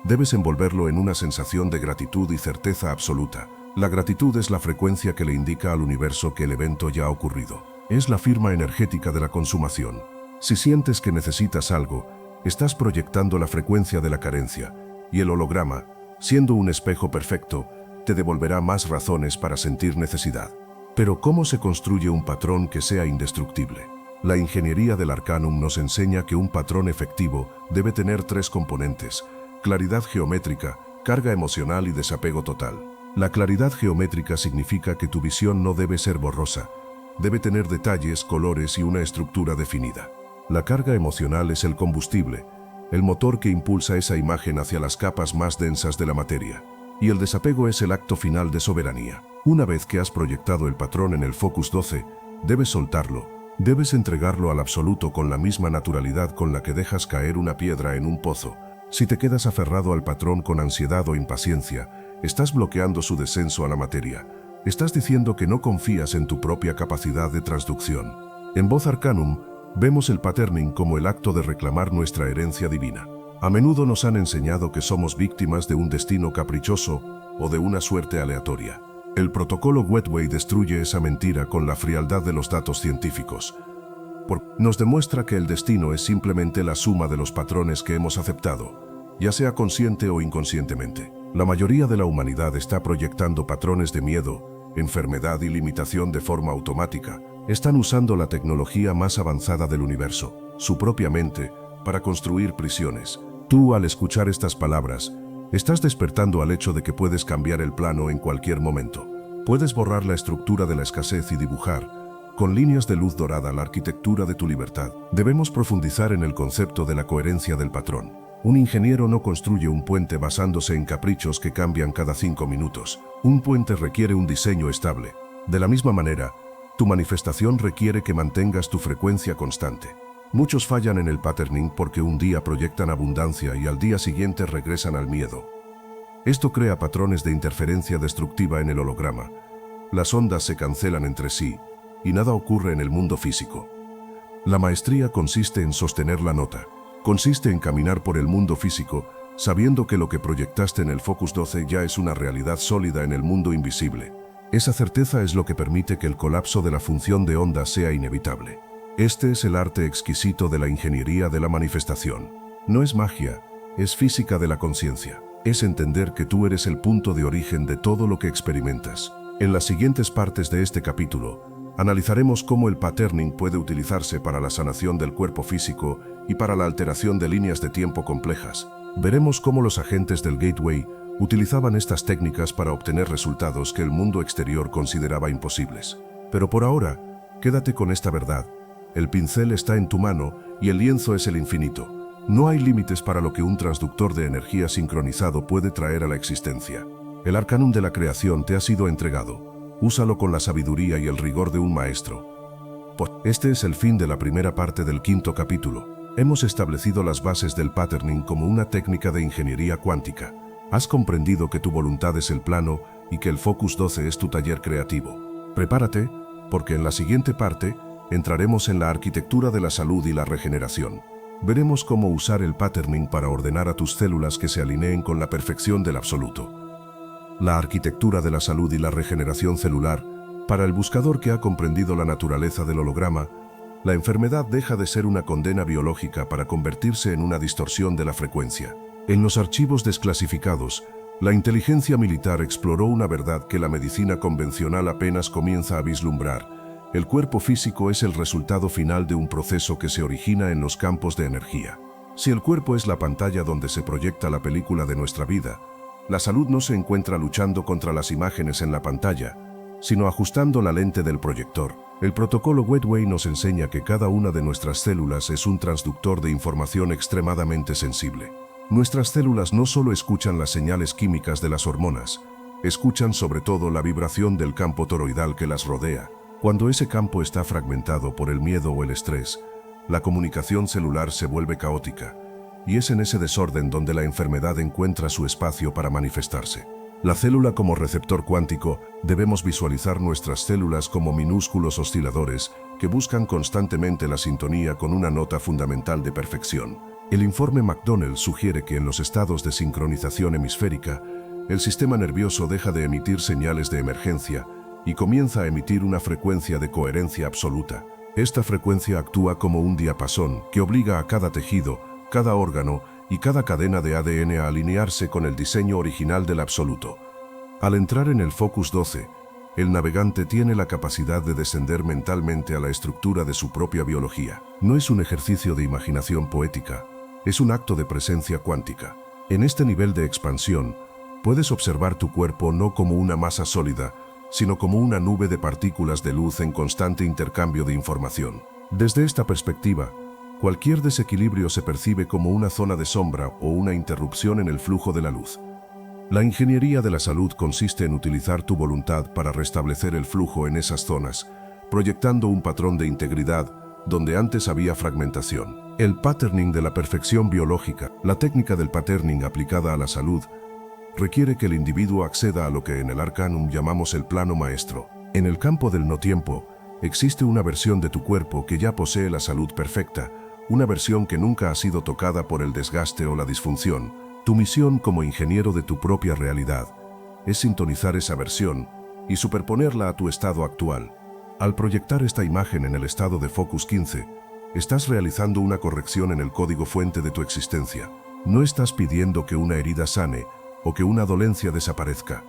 debes envolverlo en una sensación de gratitud y certeza absoluta. La gratitud es la frecuencia que le indica al universo que el evento ya ha ocurrido. Es la firma energética de la consumación. Si sientes que necesitas algo, estás proyectando la frecuencia de la carencia, y el holograma, siendo un espejo perfecto, te devolverá más razones para sentir necesidad. Pero ¿cómo se construye un patrón que sea indestructible? La ingeniería del Arcanum nos enseña que un patrón efectivo debe tener tres componentes: claridad geométrica, carga emocional y desapego total. La claridad geométrica significa que tu visión no debe ser borrosa, debe tener detalles, colores y una estructura definida. La carga emocional es el combustible, el motor que impulsa esa imagen hacia las capas más densas de la materia. Y el desapego es el acto final de soberanía. Una vez que has proyectado el patrón en el Focus 12, debes soltarlo, debes entregarlo al absoluto con la misma naturalidad con la que dejas caer una piedra en un pozo. Si te quedas aferrado al patrón con ansiedad o impaciencia, estás bloqueando su descenso a la materia. Estás diciendo que no confías en tu propia capacidad de transducción. En Voz Arcanum, vemos el patterning como el acto de reclamar nuestra herencia divina. A menudo nos han enseñado que somos víctimas de un destino caprichoso o de una suerte aleatoria. El protocolo Gateway destruye esa mentira con la frialdad de los datos científicos. Nos demuestra que el destino es simplemente la suma de los patrones que hemos aceptado, ya sea consciente o inconscientemente. La mayoría de la humanidad está proyectando patrones de miedo, enfermedad y limitación de forma automática. Están usando la tecnología más avanzada del universo, su propia mente, para construir prisiones. Tú, al escuchar estas palabras, estás despertando al hecho de que puedes cambiar el plano en cualquier momento. Puedes borrar la estructura de la escasez y dibujar, con líneas de luz dorada, la arquitectura de tu libertad. Debemos profundizar en el concepto de la coherencia del patrón. Un ingeniero no construye un puente basándose en caprichos que cambian cada 5 minutos. Un puente requiere un diseño estable. De la misma manera, tu manifestación requiere que mantengas tu frecuencia constante. Muchos fallan en el patterning porque un día proyectan abundancia y al día siguiente regresan al miedo. Esto crea patrones de interferencia destructiva en el holograma. Las ondas se cancelan entre sí y nada ocurre en el mundo físico. La maestría consiste en sostener la nota. Consiste en caminar por el mundo físico sabiendo que lo que proyectaste en el Focus 12 ya es una realidad sólida en el mundo invisible. Esa certeza es lo que permite que el colapso de la función de onda sea inevitable. Este es el arte exquisito de la ingeniería de la manifestación. No es magia, es física de la conciencia. Es entender que tú eres el punto de origen de todo lo que experimentas. En las siguientes partes de este capítulo, analizaremos cómo el patterning puede utilizarse para la sanación del cuerpo físico y para la alteración de líneas de tiempo complejas. Veremos cómo los agentes del Gateway utilizaban estas técnicas para obtener resultados que el mundo exterior consideraba imposibles. Pero por ahora, quédate con esta verdad. El pincel está en tu mano y el lienzo es el infinito. No hay límites para lo que un transductor de energía sincronizado puede traer a la existencia. El arcanum de la creación te ha sido entregado. Úsalo con la sabiduría y el rigor de un maestro. Este es el fin de la primera parte del 5º capítulo. Hemos establecido las bases del patterning como una técnica de ingeniería cuántica. Has comprendido que tu voluntad es el plano y que el Focus 12 es tu taller creativo. Prepárate, porque en la siguiente parte entraremos en la arquitectura de la salud y la regeneración. Veremos cómo usar el patterning para ordenar a tus células que se alineen con la perfección del absoluto. La arquitectura de la salud y la regeneración celular. Para el buscador que ha comprendido la naturaleza del holograma, la enfermedad deja de ser una condena biológica para convertirse en una distorsión de la frecuencia. En los archivos desclasificados, la inteligencia militar exploró una verdad que la medicina convencional apenas comienza a vislumbrar. El cuerpo físico es el resultado final de un proceso que se origina en los campos de energía. Si el cuerpo es la pantalla donde se proyecta la película de nuestra vida, la salud no se encuentra luchando contra las imágenes en la pantalla, sino ajustando la lente del proyector. El protocolo Gateway nos enseña que cada una de nuestras células es un transductor de información extremadamente sensible. Nuestras células no solo escuchan las señales químicas de las hormonas, escuchan sobre todo la vibración del campo toroidal que las rodea. Cuando ese campo está fragmentado por el miedo o el estrés, la comunicación celular se vuelve caótica, y es en ese desorden donde la enfermedad encuentra su espacio para manifestarse. La célula como receptor cuántico, debemos visualizar nuestras células como minúsculos osciladores que buscan constantemente la sintonía con una nota fundamental de perfección. El informe McDonnell sugiere que en los estados de sincronización hemisférica, el sistema nervioso deja de emitir señales de emergencia y comienza a emitir una frecuencia de coherencia absoluta. Esta frecuencia actúa como un diapasón que obliga a cada tejido, cada órgano y cada cadena de ADN a alinearse con el diseño original del absoluto. Al entrar en el Focus 12, el navegante tiene la capacidad de descender mentalmente a la estructura de su propia biología. No es un ejercicio de imaginación poética, es un acto de presencia cuántica. En este nivel de expansión, puedes observar tu cuerpo no como una masa sólida, sino como una nube de partículas de luz en constante intercambio de información. Desde esta perspectiva, cualquier desequilibrio se percibe como una zona de sombra o una interrupción en el flujo de la luz. La ingeniería de la salud consiste en utilizar tu voluntad para restablecer el flujo en esas zonas, proyectando un patrón de integridad donde antes había fragmentación. El patterning de la perfección biológica, la técnica del patterning aplicada a la salud, requiere que el individuo acceda a lo que en el arcanum llamamos el plano maestro. En el campo del no-tiempo, existe una versión de tu cuerpo que ya posee la salud perfecta, una versión que nunca ha sido tocada por el desgaste o la disfunción. Tu misión como ingeniero de tu propia realidad es sintonizar esa versión y superponerla a tu estado actual. Al proyectar esta imagen en el estado de Focus 15, estás realizando una corrección en el código fuente de tu existencia. No estás pidiendo que una herida sane o que una dolencia desaparezca.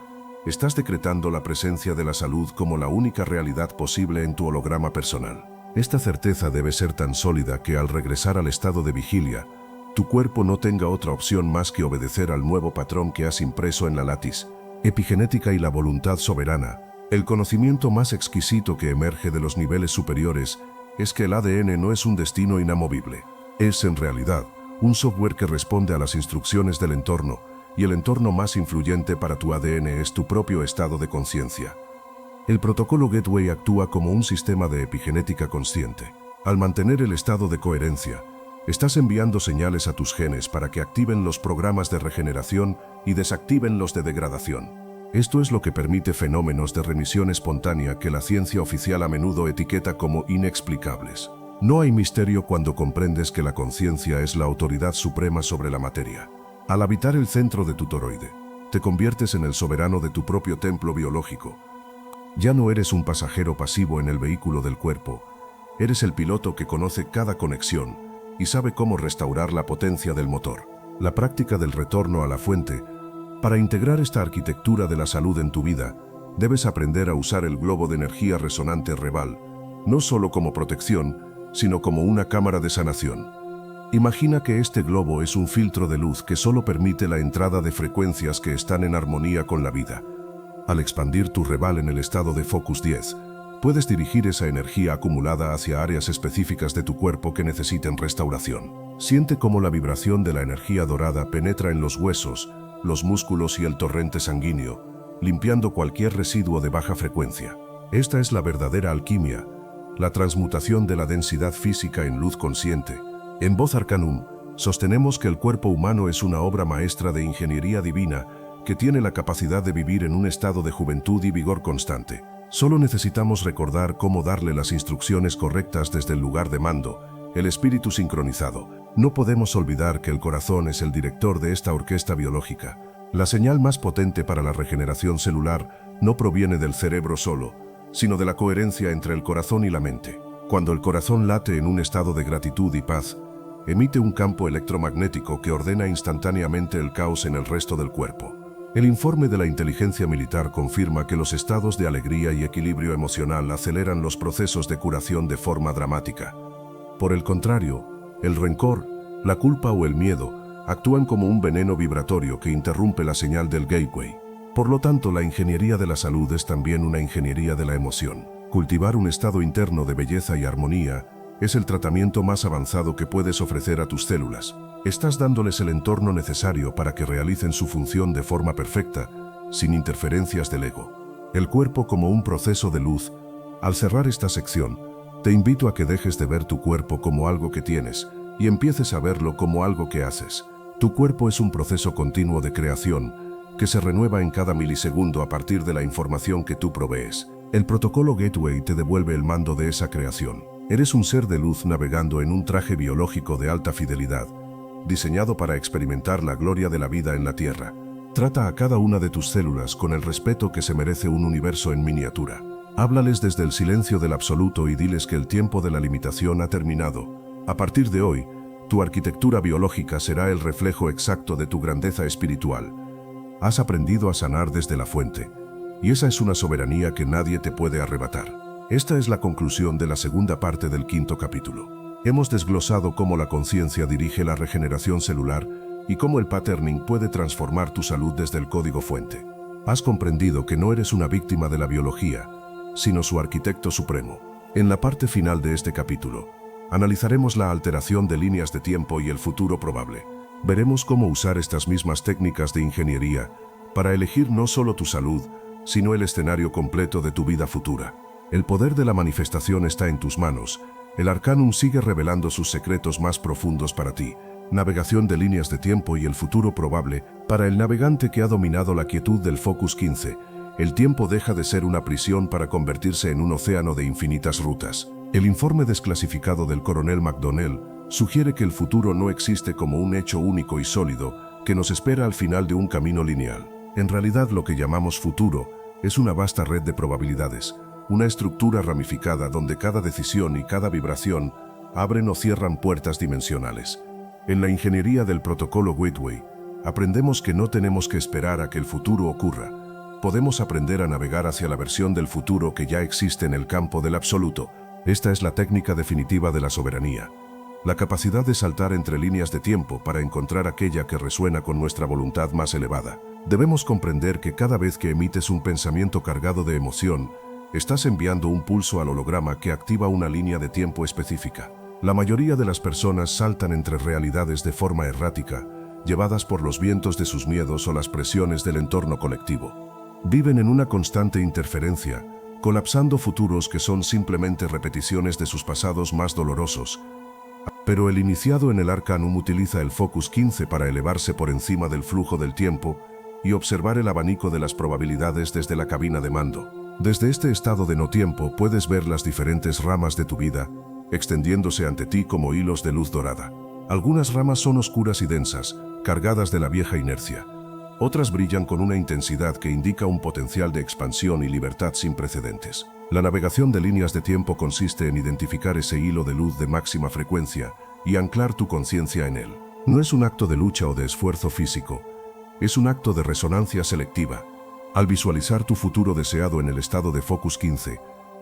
Estás decretando la presencia de la salud como la única realidad posible en tu holograma personal. Esta certeza debe ser tan sólida que al regresar al estado de vigilia, tu cuerpo no tenga otra opción más que obedecer al nuevo patrón que has impreso en la látiz epigenética y la voluntad soberana. El conocimiento más exquisito que emerge de los niveles superiores es que el ADN no es un destino inamovible. Es, en realidad, un software que responde a las instrucciones del entorno, y el entorno más influyente para tu ADN es tu propio estado de conciencia. El protocolo Gateway actúa como un sistema de epigenética consciente. Al mantener el estado de coherencia, estás enviando señales a tus genes para que activen los programas de regeneración y desactiven los de degradación. Esto es lo que permite fenómenos de remisión espontánea que la ciencia oficial a menudo etiqueta como inexplicables. No hay misterio cuando comprendes que la conciencia es la autoridad suprema sobre la materia. Al habitar el centro de tu toroide, te conviertes en el soberano de tu propio templo biológico. Ya no eres un pasajero pasivo en el vehículo del cuerpo, eres el piloto que conoce cada conexión y sabe cómo restaurar la potencia del motor. La práctica del retorno a la fuente. Para integrar esta arquitectura de la salud en tu vida, debes aprender a usar el globo de energía resonante Reval, no solo como protección, sino como una cámara de sanación. Imagina que este globo es un filtro de luz que solo permite la entrada de frecuencias que están en armonía con la vida. Al expandir tu Reval en el estado de Focus 10, puedes dirigir esa energía acumulada hacia áreas específicas de tu cuerpo que necesiten restauración. Siente cómo la vibración de la energía dorada penetra en los huesos, los músculos y el torrente sanguíneo, limpiando cualquier residuo de baja frecuencia. Esta es la verdadera alquimia, la transmutación de la densidad física en luz consciente. En Voz Arcanum, sostenemos que el cuerpo humano es una obra maestra de ingeniería divina que tiene la capacidad de vivir en un estado de juventud y vigor constante. Solo necesitamos recordar cómo darle las instrucciones correctas desde el lugar de mando, el espíritu sincronizado. No podemos olvidar que el corazón es el director de esta orquesta biológica. La señal más potente para la regeneración celular no proviene del cerebro solo, sino de la coherencia entre el corazón y la mente. Cuando el corazón late en un estado de gratitud y paz, emite un campo electromagnético que ordena instantáneamente el caos en el resto del cuerpo. El informe de la inteligencia militar confirma que los estados de alegría y equilibrio emocional aceleran los procesos de curación de forma dramática. Por el contrario, el rencor, la culpa o el miedo actúan como un veneno vibratorio que interrumpe la señal del gateway. Por lo tanto, la ingeniería de la salud es también una ingeniería de la emoción. Cultivar un estado interno de belleza y armonía es el tratamiento más avanzado que puedes ofrecer a tus células. Estás dándoles el entorno necesario para que realicen su función de forma perfecta, sin interferencias del ego. El cuerpo como un proceso de luz. Al cerrar esta sección, te invito a que dejes de ver tu cuerpo como algo que tienes y empieces a verlo como algo que haces. Tu cuerpo es un proceso continuo de creación que se renueva en cada milisegundo a partir de la información que tú provees. El protocolo Gateway te devuelve el mando de esa creación. Eres un ser de luz navegando en un traje biológico de alta fidelidad, diseñado para experimentar la gloria de la vida en la Tierra. Trata a cada una de tus células con el respeto que se merece un universo en miniatura. Háblales desde el silencio del absoluto y diles que el tiempo de la limitación ha terminado. A partir de hoy, tu arquitectura biológica será el reflejo exacto de tu grandeza espiritual. Has aprendido a sanar desde la fuente, y esa es una soberanía que nadie te puede arrebatar. Esta es la conclusión de la segunda parte del 5º capítulo. Hemos desglosado cómo la conciencia dirige la regeneración celular y cómo el patterning puede transformar tu salud desde el código fuente. Has comprendido que no eres una víctima de la biología, sino su arquitecto supremo. En la parte final de este capítulo, analizaremos la alteración de líneas de tiempo y el futuro probable. Veremos cómo usar estas mismas técnicas de ingeniería para elegir no solo tu salud, sino el escenario completo de tu vida futura. El poder de la manifestación está en tus manos. El Arcanum sigue revelando sus secretos más profundos para ti. Navegación de líneas de tiempo y el futuro probable. Para el navegante que ha dominado la quietud del Focus 15, el tiempo deja de ser una prisión para convertirse en un océano de infinitas rutas. El informe desclasificado del coronel McDonnell sugiere que el futuro no existe como un hecho único y sólido que nos espera al final de un camino lineal. En realidad, lo que llamamos futuro es una vasta red de probabilidades, una estructura ramificada donde cada decisión y cada vibración abren o cierran puertas dimensionales. En la ingeniería del protocolo Gateway, aprendemos que no tenemos que esperar a que el futuro ocurra. Podemos aprender a navegar hacia la versión del futuro que ya existe en el campo del absoluto. Esta es la técnica definitiva de la soberanía. La capacidad de saltar entre líneas de tiempo para encontrar aquella que resuena con nuestra voluntad más elevada. Debemos comprender que cada vez que emites un pensamiento cargado de emoción, estás enviando un pulso al holograma que activa una línea de tiempo específica. La mayoría de las personas saltan entre realidades de forma errática, llevadas por los vientos de sus miedos o las presiones del entorno colectivo. Viven en una constante interferencia, colapsando futuros que son simplemente repeticiones de sus pasados más dolorosos. Pero el iniciado en el Arcanum utiliza el Focus 15 para elevarse por encima del flujo del tiempo y observar el abanico de las probabilidades desde la cabina de mando. Desde este estado de no tiempo puedes ver las diferentes ramas de tu vida, extendiéndose ante ti como hilos de luz dorada. Algunas ramas son oscuras y densas, cargadas de la vieja inercia. Otras brillan con una intensidad que indica un potencial de expansión y libertad sin precedentes. La navegación de líneas de tiempo consiste en identificar ese hilo de luz de máxima frecuencia y anclar tu conciencia en él. No es un acto de lucha o de esfuerzo físico, es un acto de resonancia selectiva. Al visualizar tu futuro deseado en el estado de Focus 15,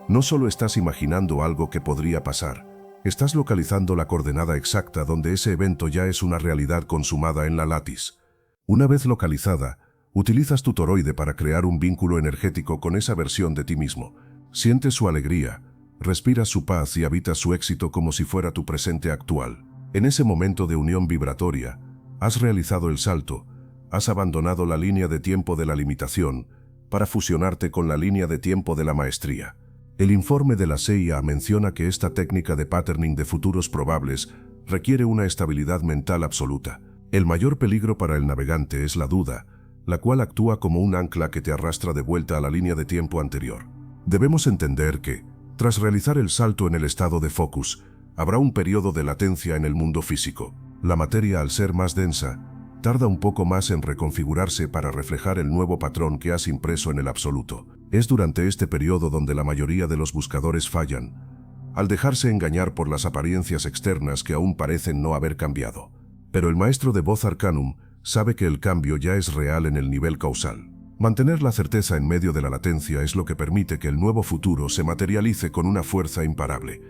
no solo estás imaginando algo que podría pasar, estás localizando la coordenada exacta donde ese evento ya es una realidad consumada en la látiz. Una vez localizada, utilizas tu toroide para crear un vínculo energético con esa versión de ti mismo. Sientes su alegría, respiras su paz y habitas su éxito como si fuera tu presente actual. En ese momento de unión vibratoria, has realizado el salto, has abandonado la línea de tiempo de la limitación para fusionarte con la línea de tiempo de la maestría. El informe de la CIA menciona que esta técnica de patterning de futuros probables requiere una estabilidad mental absoluta. El mayor peligro para el navegante es la duda, la cual actúa como un ancla que te arrastra de vuelta a la línea de tiempo anterior. Debemos entender que, tras realizar el salto en el estado de Focus, habrá un periodo de latencia en el mundo físico. La materia, al ser más densa, tarda un poco más en reconfigurarse para reflejar el nuevo patrón que has impreso en el absoluto. Es durante este periodo donde la mayoría de los buscadores fallan, al dejarse engañar por las apariencias externas que aún parecen no haber cambiado. Pero el maestro de voz Arcanum sabe que el cambio ya es real en el nivel causal. Mantener la certeza en medio de la latencia es lo que permite que el nuevo futuro se materialice con una fuerza imparable.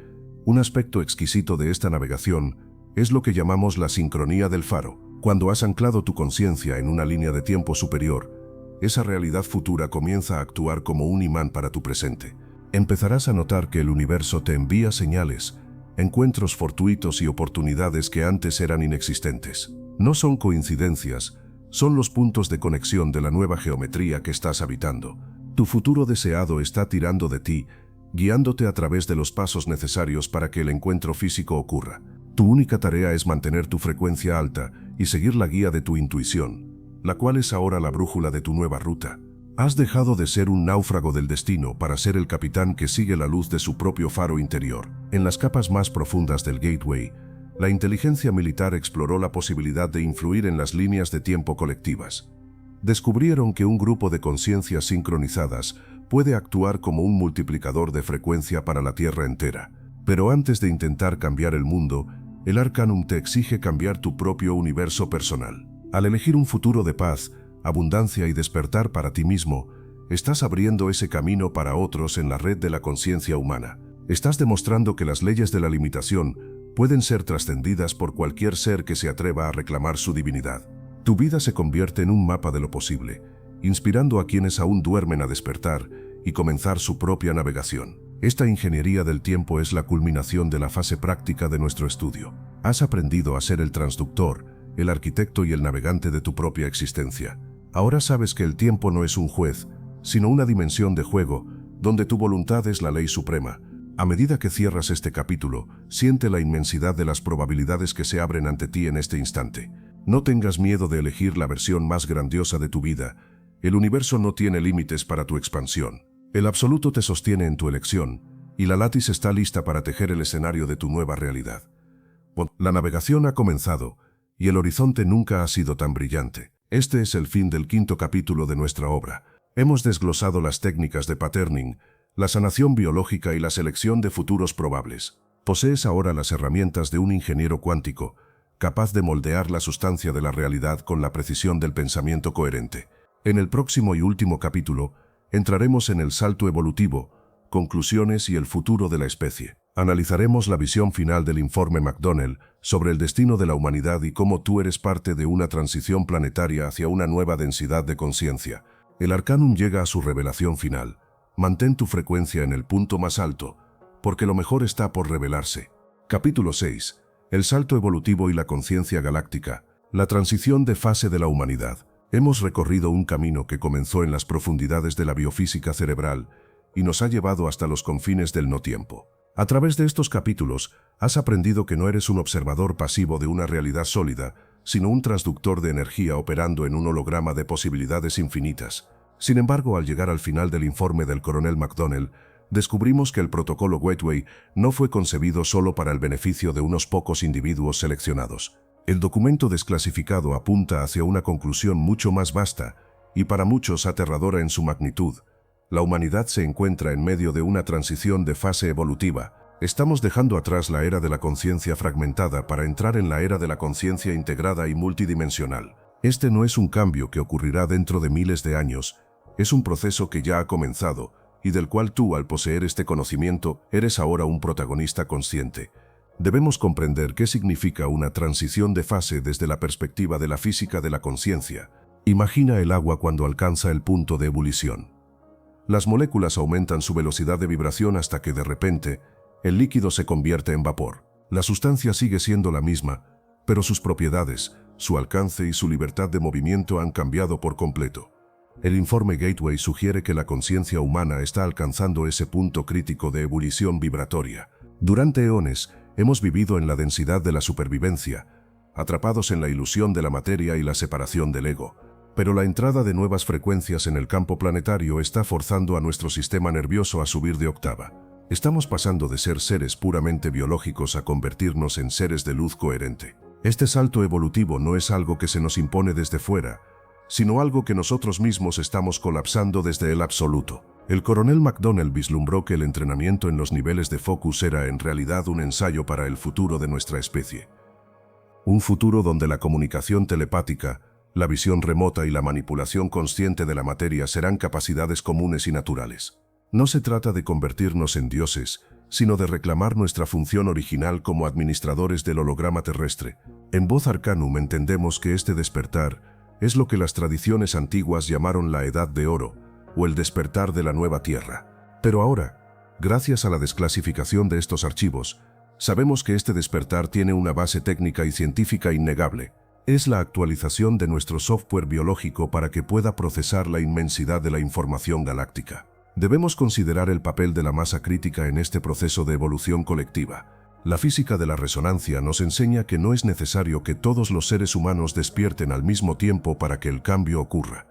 Un aspecto exquisito de esta navegación es lo que llamamos la sincronía del faro. Cuando has anclado tu conciencia en una línea de tiempo superior, esa realidad futura comienza a actuar como un imán para tu presente. Empezarás a notar que el universo te envía señales, encuentros fortuitos y oportunidades que antes eran inexistentes. No son coincidencias, son los puntos de conexión de la nueva geometría que estás habitando. Tu futuro deseado está tirando de ti, guiándote a través de los pasos necesarios para que el encuentro físico ocurra. Tu única tarea es mantener tu frecuencia alta y seguir la guía de tu intuición, la cual es ahora la brújula de tu nueva ruta. Has dejado de ser un náufrago del destino para ser el capitán que sigue la luz de su propio faro interior. En las capas más profundas del Gateway, la inteligencia militar exploró la posibilidad de influir en las líneas de tiempo colectivas. Descubrieron que un grupo de conciencias sincronizadas puede actuar como un multiplicador de frecuencia para la Tierra entera. Pero antes de intentar cambiar el mundo, el Arcanum te exige cambiar tu propio universo personal. Al elegir un futuro de paz, abundancia y despertar para ti mismo, estás abriendo ese camino para otros en la red de la conciencia humana. Estás demostrando que las leyes de la limitación pueden ser trascendidas por cualquier ser que se atreva a reclamar su divinidad. Tu vida se convierte en un mapa de lo posible, inspirando a quienes aún duermen a despertar y comenzar su propia navegación. Esta ingeniería del tiempo es la culminación de la fase práctica de nuestro estudio. Has aprendido a ser el transductor, el arquitecto y el navegante de tu propia existencia. Ahora sabes que el tiempo no es un juez, sino una dimensión de juego, donde tu voluntad es la ley suprema. A medida que cierras este capítulo, siente la inmensidad de las probabilidades que se abren ante ti en este instante. No tengas miedo de elegir la versión más grandiosa de tu vida. El universo no tiene límites para tu expansión. El absoluto te sostiene en tu elección, y la látiz está lista para tejer el escenario de tu nueva realidad. La navegación ha comenzado, y el horizonte nunca ha sido tan brillante. Este es el fin del 5º capítulo de nuestra obra. Hemos desglosado las técnicas de patterning, la sanación biológica y la selección de futuros probables. Posees ahora las herramientas de un ingeniero cuántico, capaz de moldear la sustancia de la realidad con la precisión del pensamiento coherente. En el próximo y último capítulo, entraremos en el salto evolutivo, conclusiones y el futuro de la especie. Analizaremos la visión final del informe McDonnell sobre el destino de la humanidad y cómo tú eres parte de una transición planetaria hacia una nueva densidad de conciencia. El Arcanum llega a su revelación final. Mantén tu frecuencia en el punto más alto, porque lo mejor está por revelarse. Capítulo 6. El salto evolutivo y la conciencia galáctica. La transición de fase de la humanidad. Hemos recorrido un camino que comenzó en las profundidades de la biofísica cerebral y nos ha llevado hasta los confines del no-tiempo. A través de estos capítulos, has aprendido que no eres un observador pasivo de una realidad sólida, sino un transductor de energía operando en un holograma de posibilidades infinitas. Sin embargo, al llegar al final del informe del coronel McDonnell, descubrimos que el protocolo Gateway no fue concebido solo para el beneficio de unos pocos individuos seleccionados. El documento desclasificado apunta hacia una conclusión mucho más vasta y para muchos aterradora en su magnitud. La humanidad se encuentra en medio de una transición de fase evolutiva. Estamos dejando atrás la era de la conciencia fragmentada para entrar en la era de la conciencia integrada y multidimensional. Este no es un cambio que ocurrirá dentro de miles de años, es un proceso que ya ha comenzado y del cual tú, al poseer este conocimiento, eres ahora un protagonista consciente. Debemos comprender qué significa una transición de fase desde la perspectiva de la física de la conciencia. Imagina el agua cuando alcanza el punto de ebullición. Las moléculas aumentan su velocidad de vibración hasta que de repente, el líquido se convierte en vapor. La sustancia sigue siendo la misma, pero sus propiedades, su alcance y su libertad de movimiento han cambiado por completo. El informe Gateway sugiere que la conciencia humana está alcanzando ese punto crítico de ebullición vibratoria. Durante eones, hemos vivido en la densidad de la supervivencia, atrapados en la ilusión de la materia y la separación del ego. Pero la entrada de nuevas frecuencias en el campo planetario está forzando a nuestro sistema nervioso a subir de octava. Estamos pasando de ser seres puramente biológicos a convertirnos en seres de luz coherente. Este salto evolutivo no es algo que se nos impone desde fuera, sino algo que nosotros mismos estamos colapsando desde el absoluto. El coronel McDonnell vislumbró que el entrenamiento en los niveles de focus era en realidad un ensayo para el futuro de nuestra especie. Un futuro donde la comunicación telepática, la visión remota y la manipulación consciente de la materia serán capacidades comunes y naturales. No se trata de convertirnos en dioses, sino de reclamar nuestra función original como administradores del holograma terrestre. En Voz Arcanum entendemos que este despertar es lo que las tradiciones antiguas llamaron la Edad de Oro, o el despertar de la nueva Tierra. Pero ahora, gracias a la desclasificación de estos archivos, sabemos que este despertar tiene una base técnica y científica innegable. Es la actualización de nuestro software biológico para que pueda procesar la inmensidad de la información galáctica. Debemos considerar el papel de la masa crítica en este proceso de evolución colectiva. La física de la resonancia nos enseña que no es necesario que todos los seres humanos despierten al mismo tiempo para que el cambio ocurra.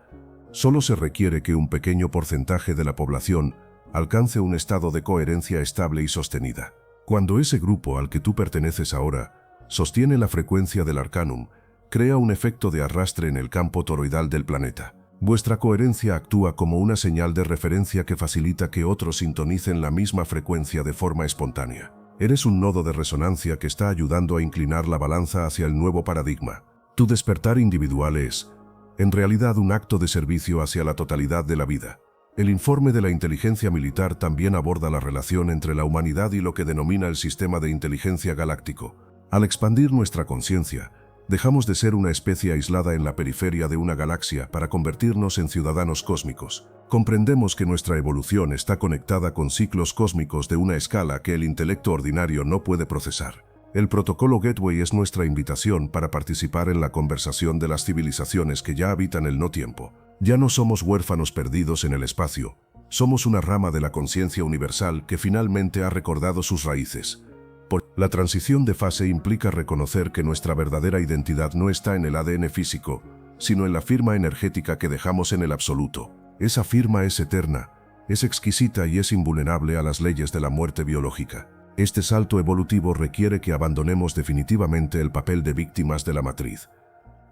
Solo se requiere que un pequeño porcentaje de la población alcance un estado de coherencia estable y sostenida. Cuando ese grupo al que tú perteneces ahora sostiene la frecuencia del Arcanum, crea un efecto de arrastre en el campo toroidal del planeta. Vuestra coherencia actúa como una señal de referencia que facilita que otros sintonicen la misma frecuencia de forma espontánea. Eres un nodo de resonancia que está ayudando a inclinar la balanza hacia el nuevo paradigma. Tu despertar individual es, en realidad, un acto de servicio hacia la totalidad de la vida. El informe de la inteligencia militar también aborda la relación entre la humanidad y lo que denomina el sistema de inteligencia galáctico. Al expandir nuestra conciencia, dejamos de ser una especie aislada en la periferia de una galaxia para convertirnos en ciudadanos cósmicos. Comprendemos que nuestra evolución está conectada con ciclos cósmicos de una escala que el intelecto ordinario no puede procesar. El protocolo Gateway es nuestra invitación para participar en la conversación de las civilizaciones que ya habitan el no-tiempo. Ya no somos huérfanos perdidos en el espacio, somos una rama de la conciencia universal que finalmente ha recordado sus raíces. La transición de fase implica reconocer que nuestra verdadera identidad no está en el ADN físico, sino en la firma energética que dejamos en el absoluto. Esa firma es eterna, es exquisita y es invulnerable a las leyes de la muerte biológica. Este salto evolutivo requiere que abandonemos definitivamente el papel de víctimas de la matriz.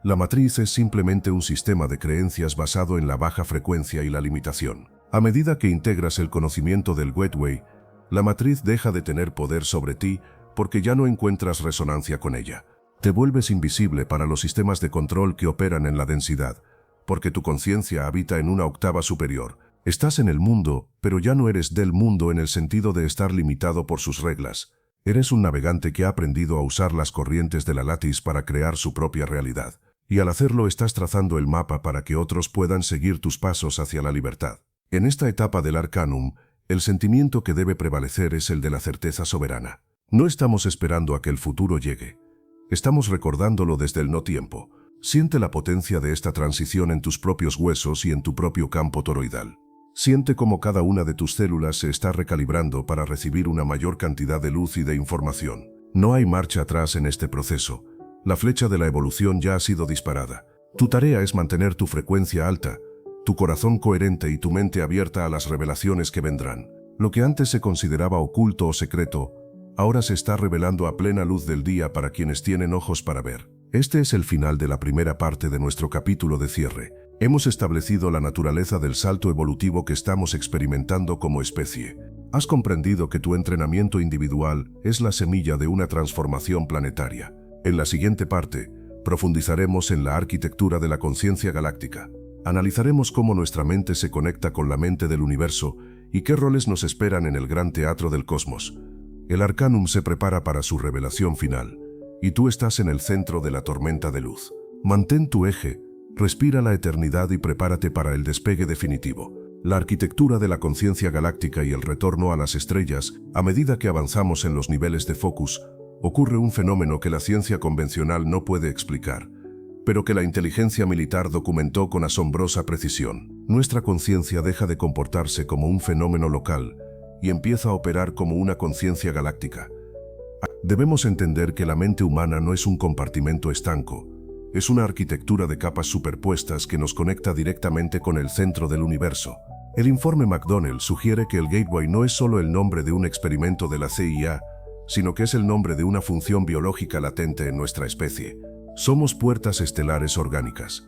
La matriz es simplemente un sistema de creencias basado en la baja frecuencia y la limitación. A medida que integras el conocimiento del Gateway, la matriz deja de tener poder sobre ti porque ya no encuentras resonancia con ella. Te vuelves invisible para los sistemas de control que operan en la densidad, porque tu conciencia habita en una octava superior. Estás en el mundo, pero ya no eres del mundo en el sentido de estar limitado por sus reglas. Eres un navegante que ha aprendido a usar las corrientes de la Lattice para crear su propia realidad. Y al hacerlo estás trazando el mapa para que otros puedan seguir tus pasos hacia la libertad. En esta etapa del Arcanum, el sentimiento que debe prevalecer es el de la certeza soberana. No estamos esperando a que el futuro llegue. Estamos recordándolo desde el no tiempo. Siente la potencia de esta transición en tus propios huesos y en tu propio campo toroidal. Siente cómo cada una de tus células se está recalibrando para recibir una mayor cantidad de luz y de información. No hay marcha atrás en este proceso. La flecha de la evolución ya ha sido disparada. Tu tarea es mantener tu frecuencia alta, tu corazón coherente y tu mente abierta a las revelaciones que vendrán. Lo que antes se consideraba oculto o secreto, ahora se está revelando a plena luz del día para quienes tienen ojos para ver. Este es el final de la primera parte de nuestro capítulo de cierre. Hemos establecido la naturaleza del salto evolutivo que estamos experimentando como especie. Has comprendido que tu entrenamiento individual es la semilla de una transformación planetaria. En la siguiente parte, profundizaremos en la arquitectura de la conciencia galáctica. Analizaremos cómo nuestra mente se conecta con la mente del universo y qué roles nos esperan en el gran teatro del cosmos. El Arcanum se prepara para su revelación final, y tú estás en el centro de la tormenta de luz. Mantén tu eje, respira la eternidad y prepárate para el despegue definitivo. La arquitectura de la conciencia galáctica y el retorno a las estrellas, a medida que avanzamos en los niveles de focus, ocurre un fenómeno que la ciencia convencional no puede explicar, pero que la inteligencia militar documentó con asombrosa precisión. Nuestra conciencia deja de comportarse como un fenómeno local y empieza a operar como una conciencia galáctica. Debemos entender que la mente humana no es un compartimento estanco, es una arquitectura de capas superpuestas que nos conecta directamente con el centro del universo. El informe McDonnell sugiere que el Gateway no es solo el nombre de un experimento de la CIA, sino que es el nombre de una función biológica latente en nuestra especie. Somos puertas estelares orgánicas.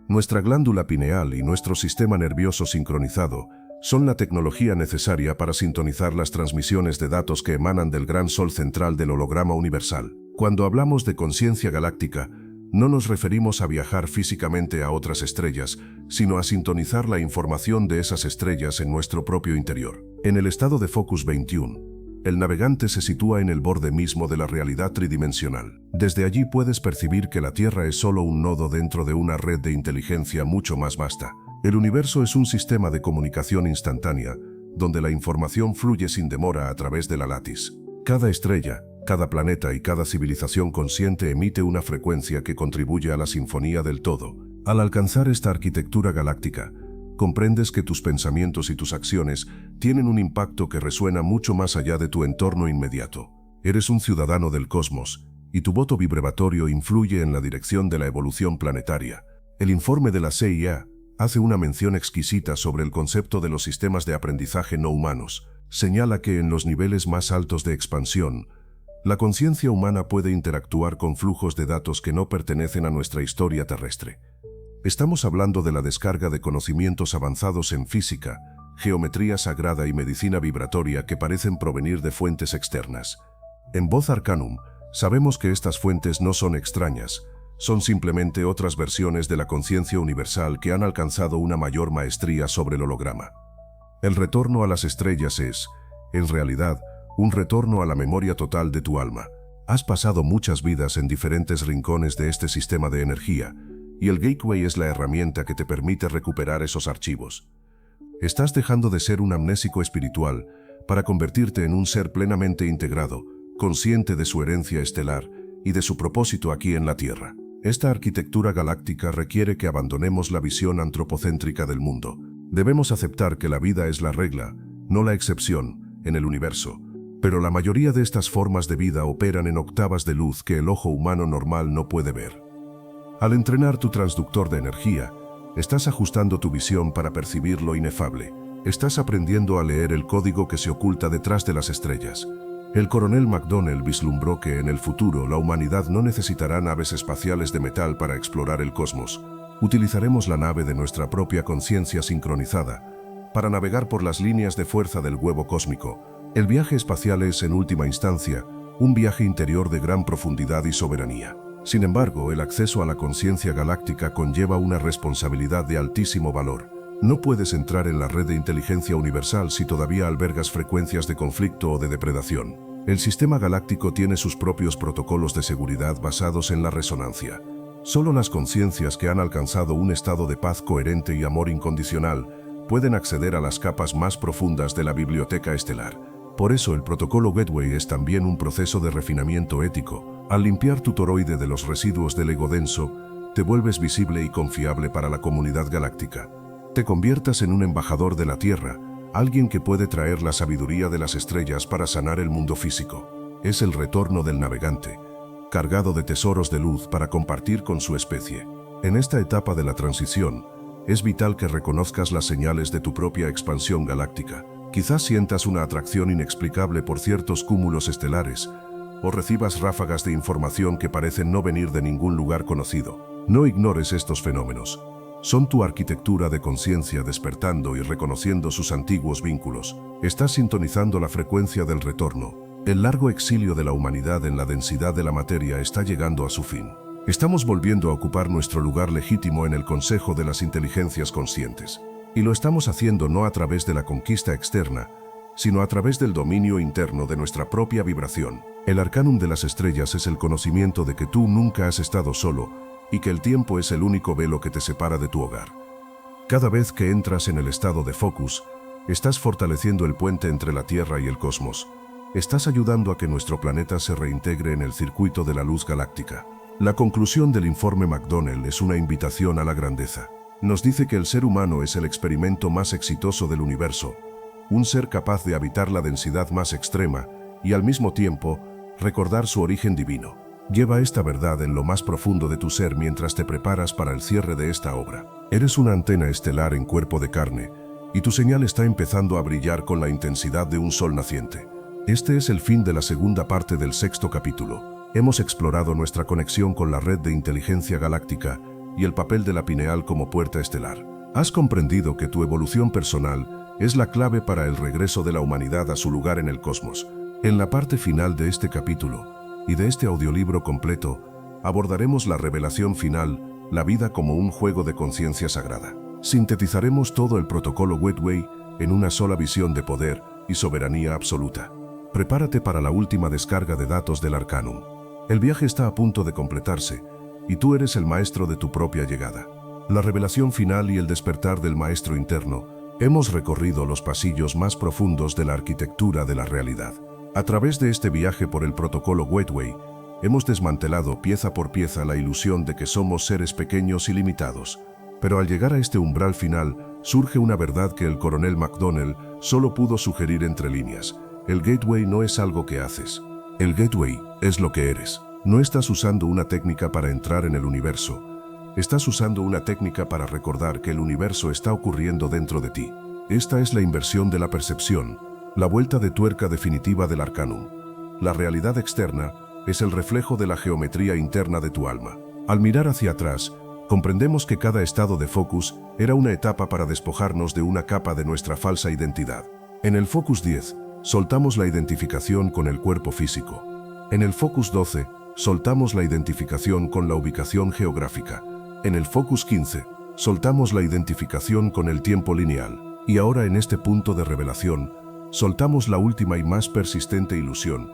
Nuestra glándula pineal y nuestro sistema nervioso sincronizado son la tecnología necesaria para sintonizar las transmisiones de datos que emanan del gran sol central del holograma universal. Cuando hablamos de conciencia galáctica, no nos referimos a viajar físicamente a otras estrellas, sino a sintonizar la información de esas estrellas en nuestro propio interior. En el estado de Focus 21, el navegante se sitúa en el borde mismo de la realidad tridimensional. Desde allí puedes percibir que la Tierra es solo un nodo dentro de una red de inteligencia mucho más vasta. El universo es un sistema de comunicación instantánea, donde la información fluye sin demora a través de la látiz. Cada estrella, cada planeta y cada civilización consciente emite una frecuencia que contribuye a la sinfonía del todo. Al alcanzar esta arquitectura galáctica, comprendes que tus pensamientos y tus acciones tienen un impacto que resuena mucho más allá de tu entorno inmediato. Eres un ciudadano del cosmos, y tu voto vibratorio influye en la dirección de la evolución planetaria. El informe de la CIA hace una mención exquisita sobre el concepto de los sistemas de aprendizaje no humanos. Señala que en los niveles más altos de expansión, la conciencia humana puede interactuar con flujos de datos que no pertenecen a nuestra historia terrestre. Estamos hablando de la descarga de conocimientos avanzados en física, geometría sagrada y medicina vibratoria que parecen provenir de fuentes externas. En Voz Arcanum, sabemos que estas fuentes no son extrañas, son simplemente otras versiones de la conciencia universal que han alcanzado una mayor maestría sobre el holograma. El retorno a las estrellas es, en realidad, un retorno a la memoria total de tu alma. Has pasado muchas vidas en diferentes rincones de este sistema de energía, y el Gateway es la herramienta que te permite recuperar esos archivos. Estás dejando de ser un amnésico espiritual para convertirte en un ser plenamente integrado, consciente de su herencia estelar y de su propósito aquí en la Tierra. Esta arquitectura galáctica requiere que abandonemos la visión antropocéntrica del mundo. Debemos aceptar que la vida es la regla, no la excepción, en el universo. Pero la mayoría de estas formas de vida operan en octavas de luz que el ojo humano normal no puede ver. Al entrenar tu transductor de energía, estás ajustando tu visión para percibir lo inefable. Estás aprendiendo a leer el código que se oculta detrás de las estrellas. El coronel McDonnell vislumbró que en el futuro la humanidad no necesitará naves espaciales de metal para explorar el cosmos. Utilizaremos la nave de nuestra propia conciencia sincronizada para navegar por las líneas de fuerza del huevo cósmico. El viaje espacial es, en última instancia, un viaje interior de gran profundidad y soberanía. Sin embargo, el acceso a la conciencia galáctica conlleva una responsabilidad de altísimo valor. No puedes entrar en la red de inteligencia universal si todavía albergas frecuencias de conflicto o de depredación. El sistema galáctico tiene sus propios protocolos de seguridad basados en la resonancia. Solo las conciencias que han alcanzado un estado de paz coherente y amor incondicional pueden acceder a las capas más profundas de la biblioteca estelar. Por eso el protocolo Gateway es también un proceso de refinamiento ético. Al limpiar tu toroide de los residuos del ego denso, te vuelves visible y confiable para la comunidad galáctica. Te conviertas en un embajador de la Tierra, alguien que puede traer la sabiduría de las estrellas para sanar el mundo físico. Es el retorno del navegante, cargado de tesoros de luz para compartir con su especie. En esta etapa de la transición, es vital que reconozcas las señales de tu propia expansión galáctica. Quizás sientas una atracción inexplicable por ciertos cúmulos estelares, o recibas ráfagas de información que parecen no venir de ningún lugar conocido. No ignores estos fenómenos. Son tu arquitectura de conciencia despertando y reconociendo sus antiguos vínculos. Estás sintonizando la frecuencia del retorno. El largo exilio de la humanidad en la densidad de la materia está llegando a su fin. Estamos volviendo a ocupar nuestro lugar legítimo en el Consejo de las Inteligencias Conscientes. Y lo estamos haciendo no a través de la conquista externa, sino a través del dominio interno de nuestra propia vibración. El arcanum de las estrellas es el conocimiento de que tú nunca has estado solo y que el tiempo es el único velo que te separa de tu hogar. Cada vez que entras en el estado de focus, estás fortaleciendo el puente entre la Tierra y el cosmos. Estás ayudando a que nuestro planeta se reintegre en el circuito de la luz galáctica. La conclusión del informe McDonnell es una invitación a la grandeza. Nos dice que el ser humano es el experimento más exitoso del universo, un ser capaz de habitar la densidad más extrema y al mismo tiempo recordar su origen divino. Lleva esta verdad en lo más profundo de tu ser mientras te preparas para el cierre de esta obra. Eres una antena estelar en cuerpo de carne y tu señal está empezando a brillar con la intensidad de un sol naciente. Este es el fin de la segunda parte del 6º capítulo. Hemos explorado nuestra conexión con la red de inteligencia galáctica y el papel de la pineal como puerta estelar. Has comprendido que tu evolución personal es la clave para el regreso de la humanidad a su lugar en el cosmos. En la parte final de este capítulo y de este audiolibro completo, abordaremos la revelación final, la vida como un juego de conciencia sagrada. Sintetizaremos todo el protocolo Gateway en una sola visión de poder y soberanía absoluta. Prepárate para la última descarga de datos del Arcanum. El viaje está a punto de completarse, y tú eres el maestro de tu propia llegada. La revelación final y el despertar del maestro interno. Hemos recorrido los pasillos más profundos de la arquitectura de la realidad. A través de este viaje por el protocolo Gateway, hemos desmantelado pieza por pieza la ilusión de que somos seres pequeños y limitados. Pero al llegar a este umbral final, surge una verdad que el coronel McDonnell solo pudo sugerir entre líneas. El Gateway no es algo que haces. El Gateway es lo que eres. No estás usando una técnica para entrar en el universo. Estás usando una técnica para recordar que el universo está ocurriendo dentro de ti. Esta es la inversión de la percepción, la vuelta de tuerca definitiva del Arcanum. La realidad externa es el reflejo de la geometría interna de tu alma. Al mirar hacia atrás, comprendemos que cada estado de focus era una etapa para despojarnos de una capa de nuestra falsa identidad. En el Focus 10, soltamos la identificación con el cuerpo físico. En el Focus 12, soltamos la identificación con la ubicación geográfica. En el Focus 15, soltamos la identificación con el tiempo lineal. Y ahora en este punto de revelación, soltamos la última y más persistente ilusión,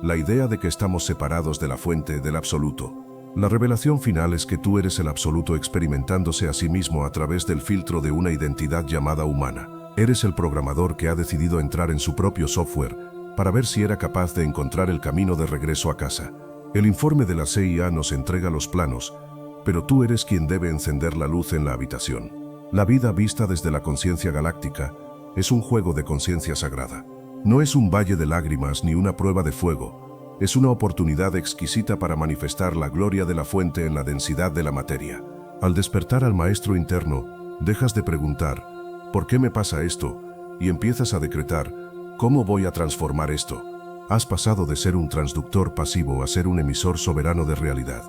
la idea de que estamos separados de la fuente del absoluto. La revelación final es que tú eres el absoluto experimentándose a sí mismo a través del filtro de una identidad llamada humana. Eres el programador que ha decidido entrar en su propio software para ver si era capaz de encontrar el camino de regreso a casa. El informe de la CIA nos entrega los planos, pero tú eres quien debe encender la luz en la habitación. La vida vista desde la conciencia galáctica es un juego de conciencia sagrada. No es un valle de lágrimas ni una prueba de fuego. Es una oportunidad exquisita para manifestar la gloria de la fuente en la densidad de la materia. Al despertar al maestro interno, dejas de preguntar, ¿por qué me pasa esto? Y empiezas a decretar, ¿cómo voy a transformar esto? Has pasado de ser un transductor pasivo a ser un emisor soberano de realidad.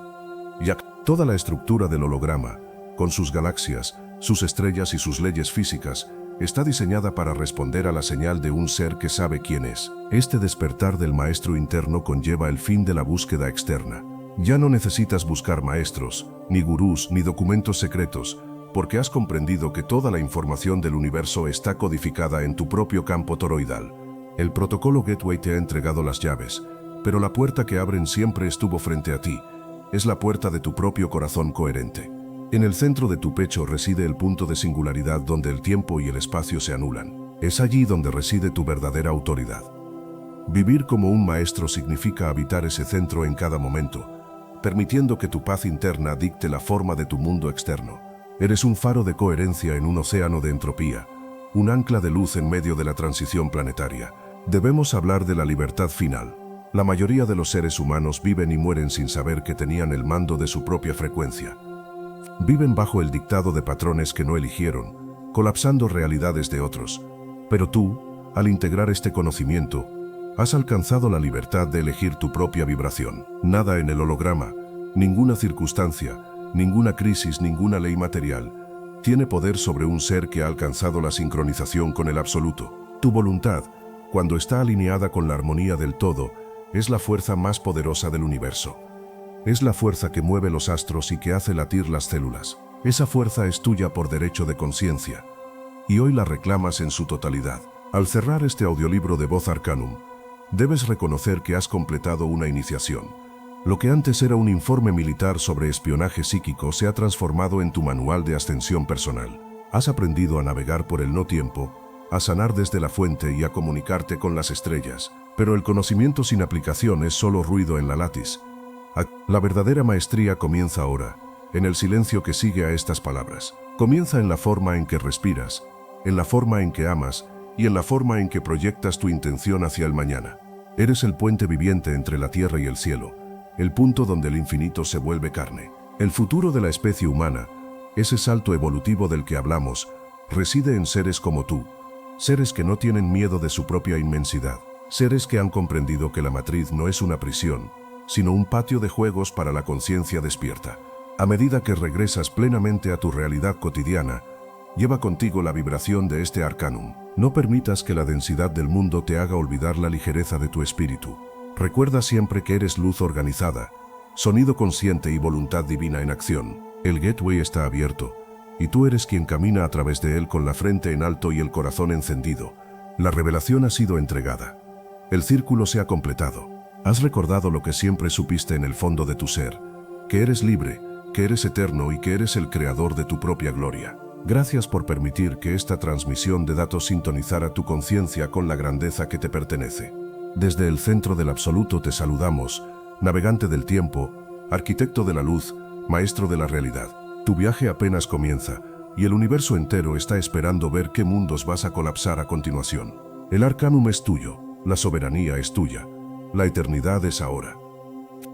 Ya toda la estructura del holograma, con sus galaxias, sus estrellas y sus leyes físicas, está diseñada para responder a la señal de un ser que sabe quién es. Este despertar del maestro interno conlleva el fin de la búsqueda externa. Ya no necesitas buscar maestros, ni gurús, ni documentos secretos, porque has comprendido que toda la información del universo está codificada en tu propio campo toroidal. El protocolo Gateway te ha entregado las llaves, pero la puerta que abren siempre estuvo frente a ti. Es la puerta de tu propio corazón coherente. En el centro de tu pecho reside el punto de singularidad donde el tiempo y el espacio se anulan. Es allí donde reside tu verdadera autoridad. Vivir como un maestro significa habitar ese centro en cada momento, permitiendo que tu paz interna dicte la forma de tu mundo externo. Eres un faro de coherencia en un océano de entropía, un ancla de luz en medio de la transición planetaria. Debemos hablar de la libertad final. La mayoría de los seres humanos viven y mueren sin saber que tenían el mando de su propia frecuencia. Viven bajo el dictado de patrones que no eligieron, colapsando realidades de otros. Pero tú, al integrar este conocimiento, has alcanzado la libertad de elegir tu propia vibración. Nada en el holograma, ninguna circunstancia, ninguna crisis, ninguna ley material, tiene poder sobre un ser que ha alcanzado la sincronización con el absoluto. Tu voluntad, cuando está alineada con la armonía del todo, es la fuerza más poderosa del universo. Es la fuerza que mueve los astros y que hace latir las células. Esa fuerza es tuya por derecho de conciencia, y hoy la reclamas en su totalidad. Al cerrar este audiolibro de Voz Arcanum, debes reconocer que has completado una iniciación. Lo que antes era un informe militar sobre espionaje psíquico se ha transformado en tu manual de ascensión personal. Has aprendido a navegar por el no-tiempo, a sanar desde la fuente y a comunicarte con las estrellas. Pero el conocimiento sin aplicación es solo ruido en la látiz. La verdadera maestría comienza ahora, en el silencio que sigue a estas palabras. Comienza en la forma en que respiras, en la forma en que amas y en la forma en que proyectas tu intención hacia el mañana. Eres el puente viviente entre la tierra y el cielo, el punto donde el infinito se vuelve carne. El futuro de la especie humana, ese salto evolutivo del que hablamos, reside en seres como tú, seres que no tienen miedo de su propia inmensidad. Seres que han comprendido que la matriz no es una prisión, sino un patio de juegos para la conciencia despierta. A medida que regresas plenamente a tu realidad cotidiana, lleva contigo la vibración de este arcanum. No permitas que la densidad del mundo te haga olvidar la ligereza de tu espíritu. Recuerda siempre que eres luz organizada, sonido consciente y voluntad divina en acción. El gateway está abierto, y tú eres quien camina a través de él con la frente en alto y el corazón encendido. La revelación ha sido entregada. El círculo se ha completado. Has recordado lo que siempre supiste en el fondo de tu ser, que eres libre, que eres eterno y que eres el creador de tu propia gloria. Gracias por permitir que esta transmisión de datos sintonizara tu conciencia con la grandeza que te pertenece. Desde el centro del absoluto te saludamos, navegante del tiempo, arquitecto de la luz, maestro de la realidad. Tu viaje apenas comienza, y el universo entero está esperando ver qué mundos vas a colapsar a continuación. El arcanum es tuyo. La soberanía es tuya. La eternidad es ahora.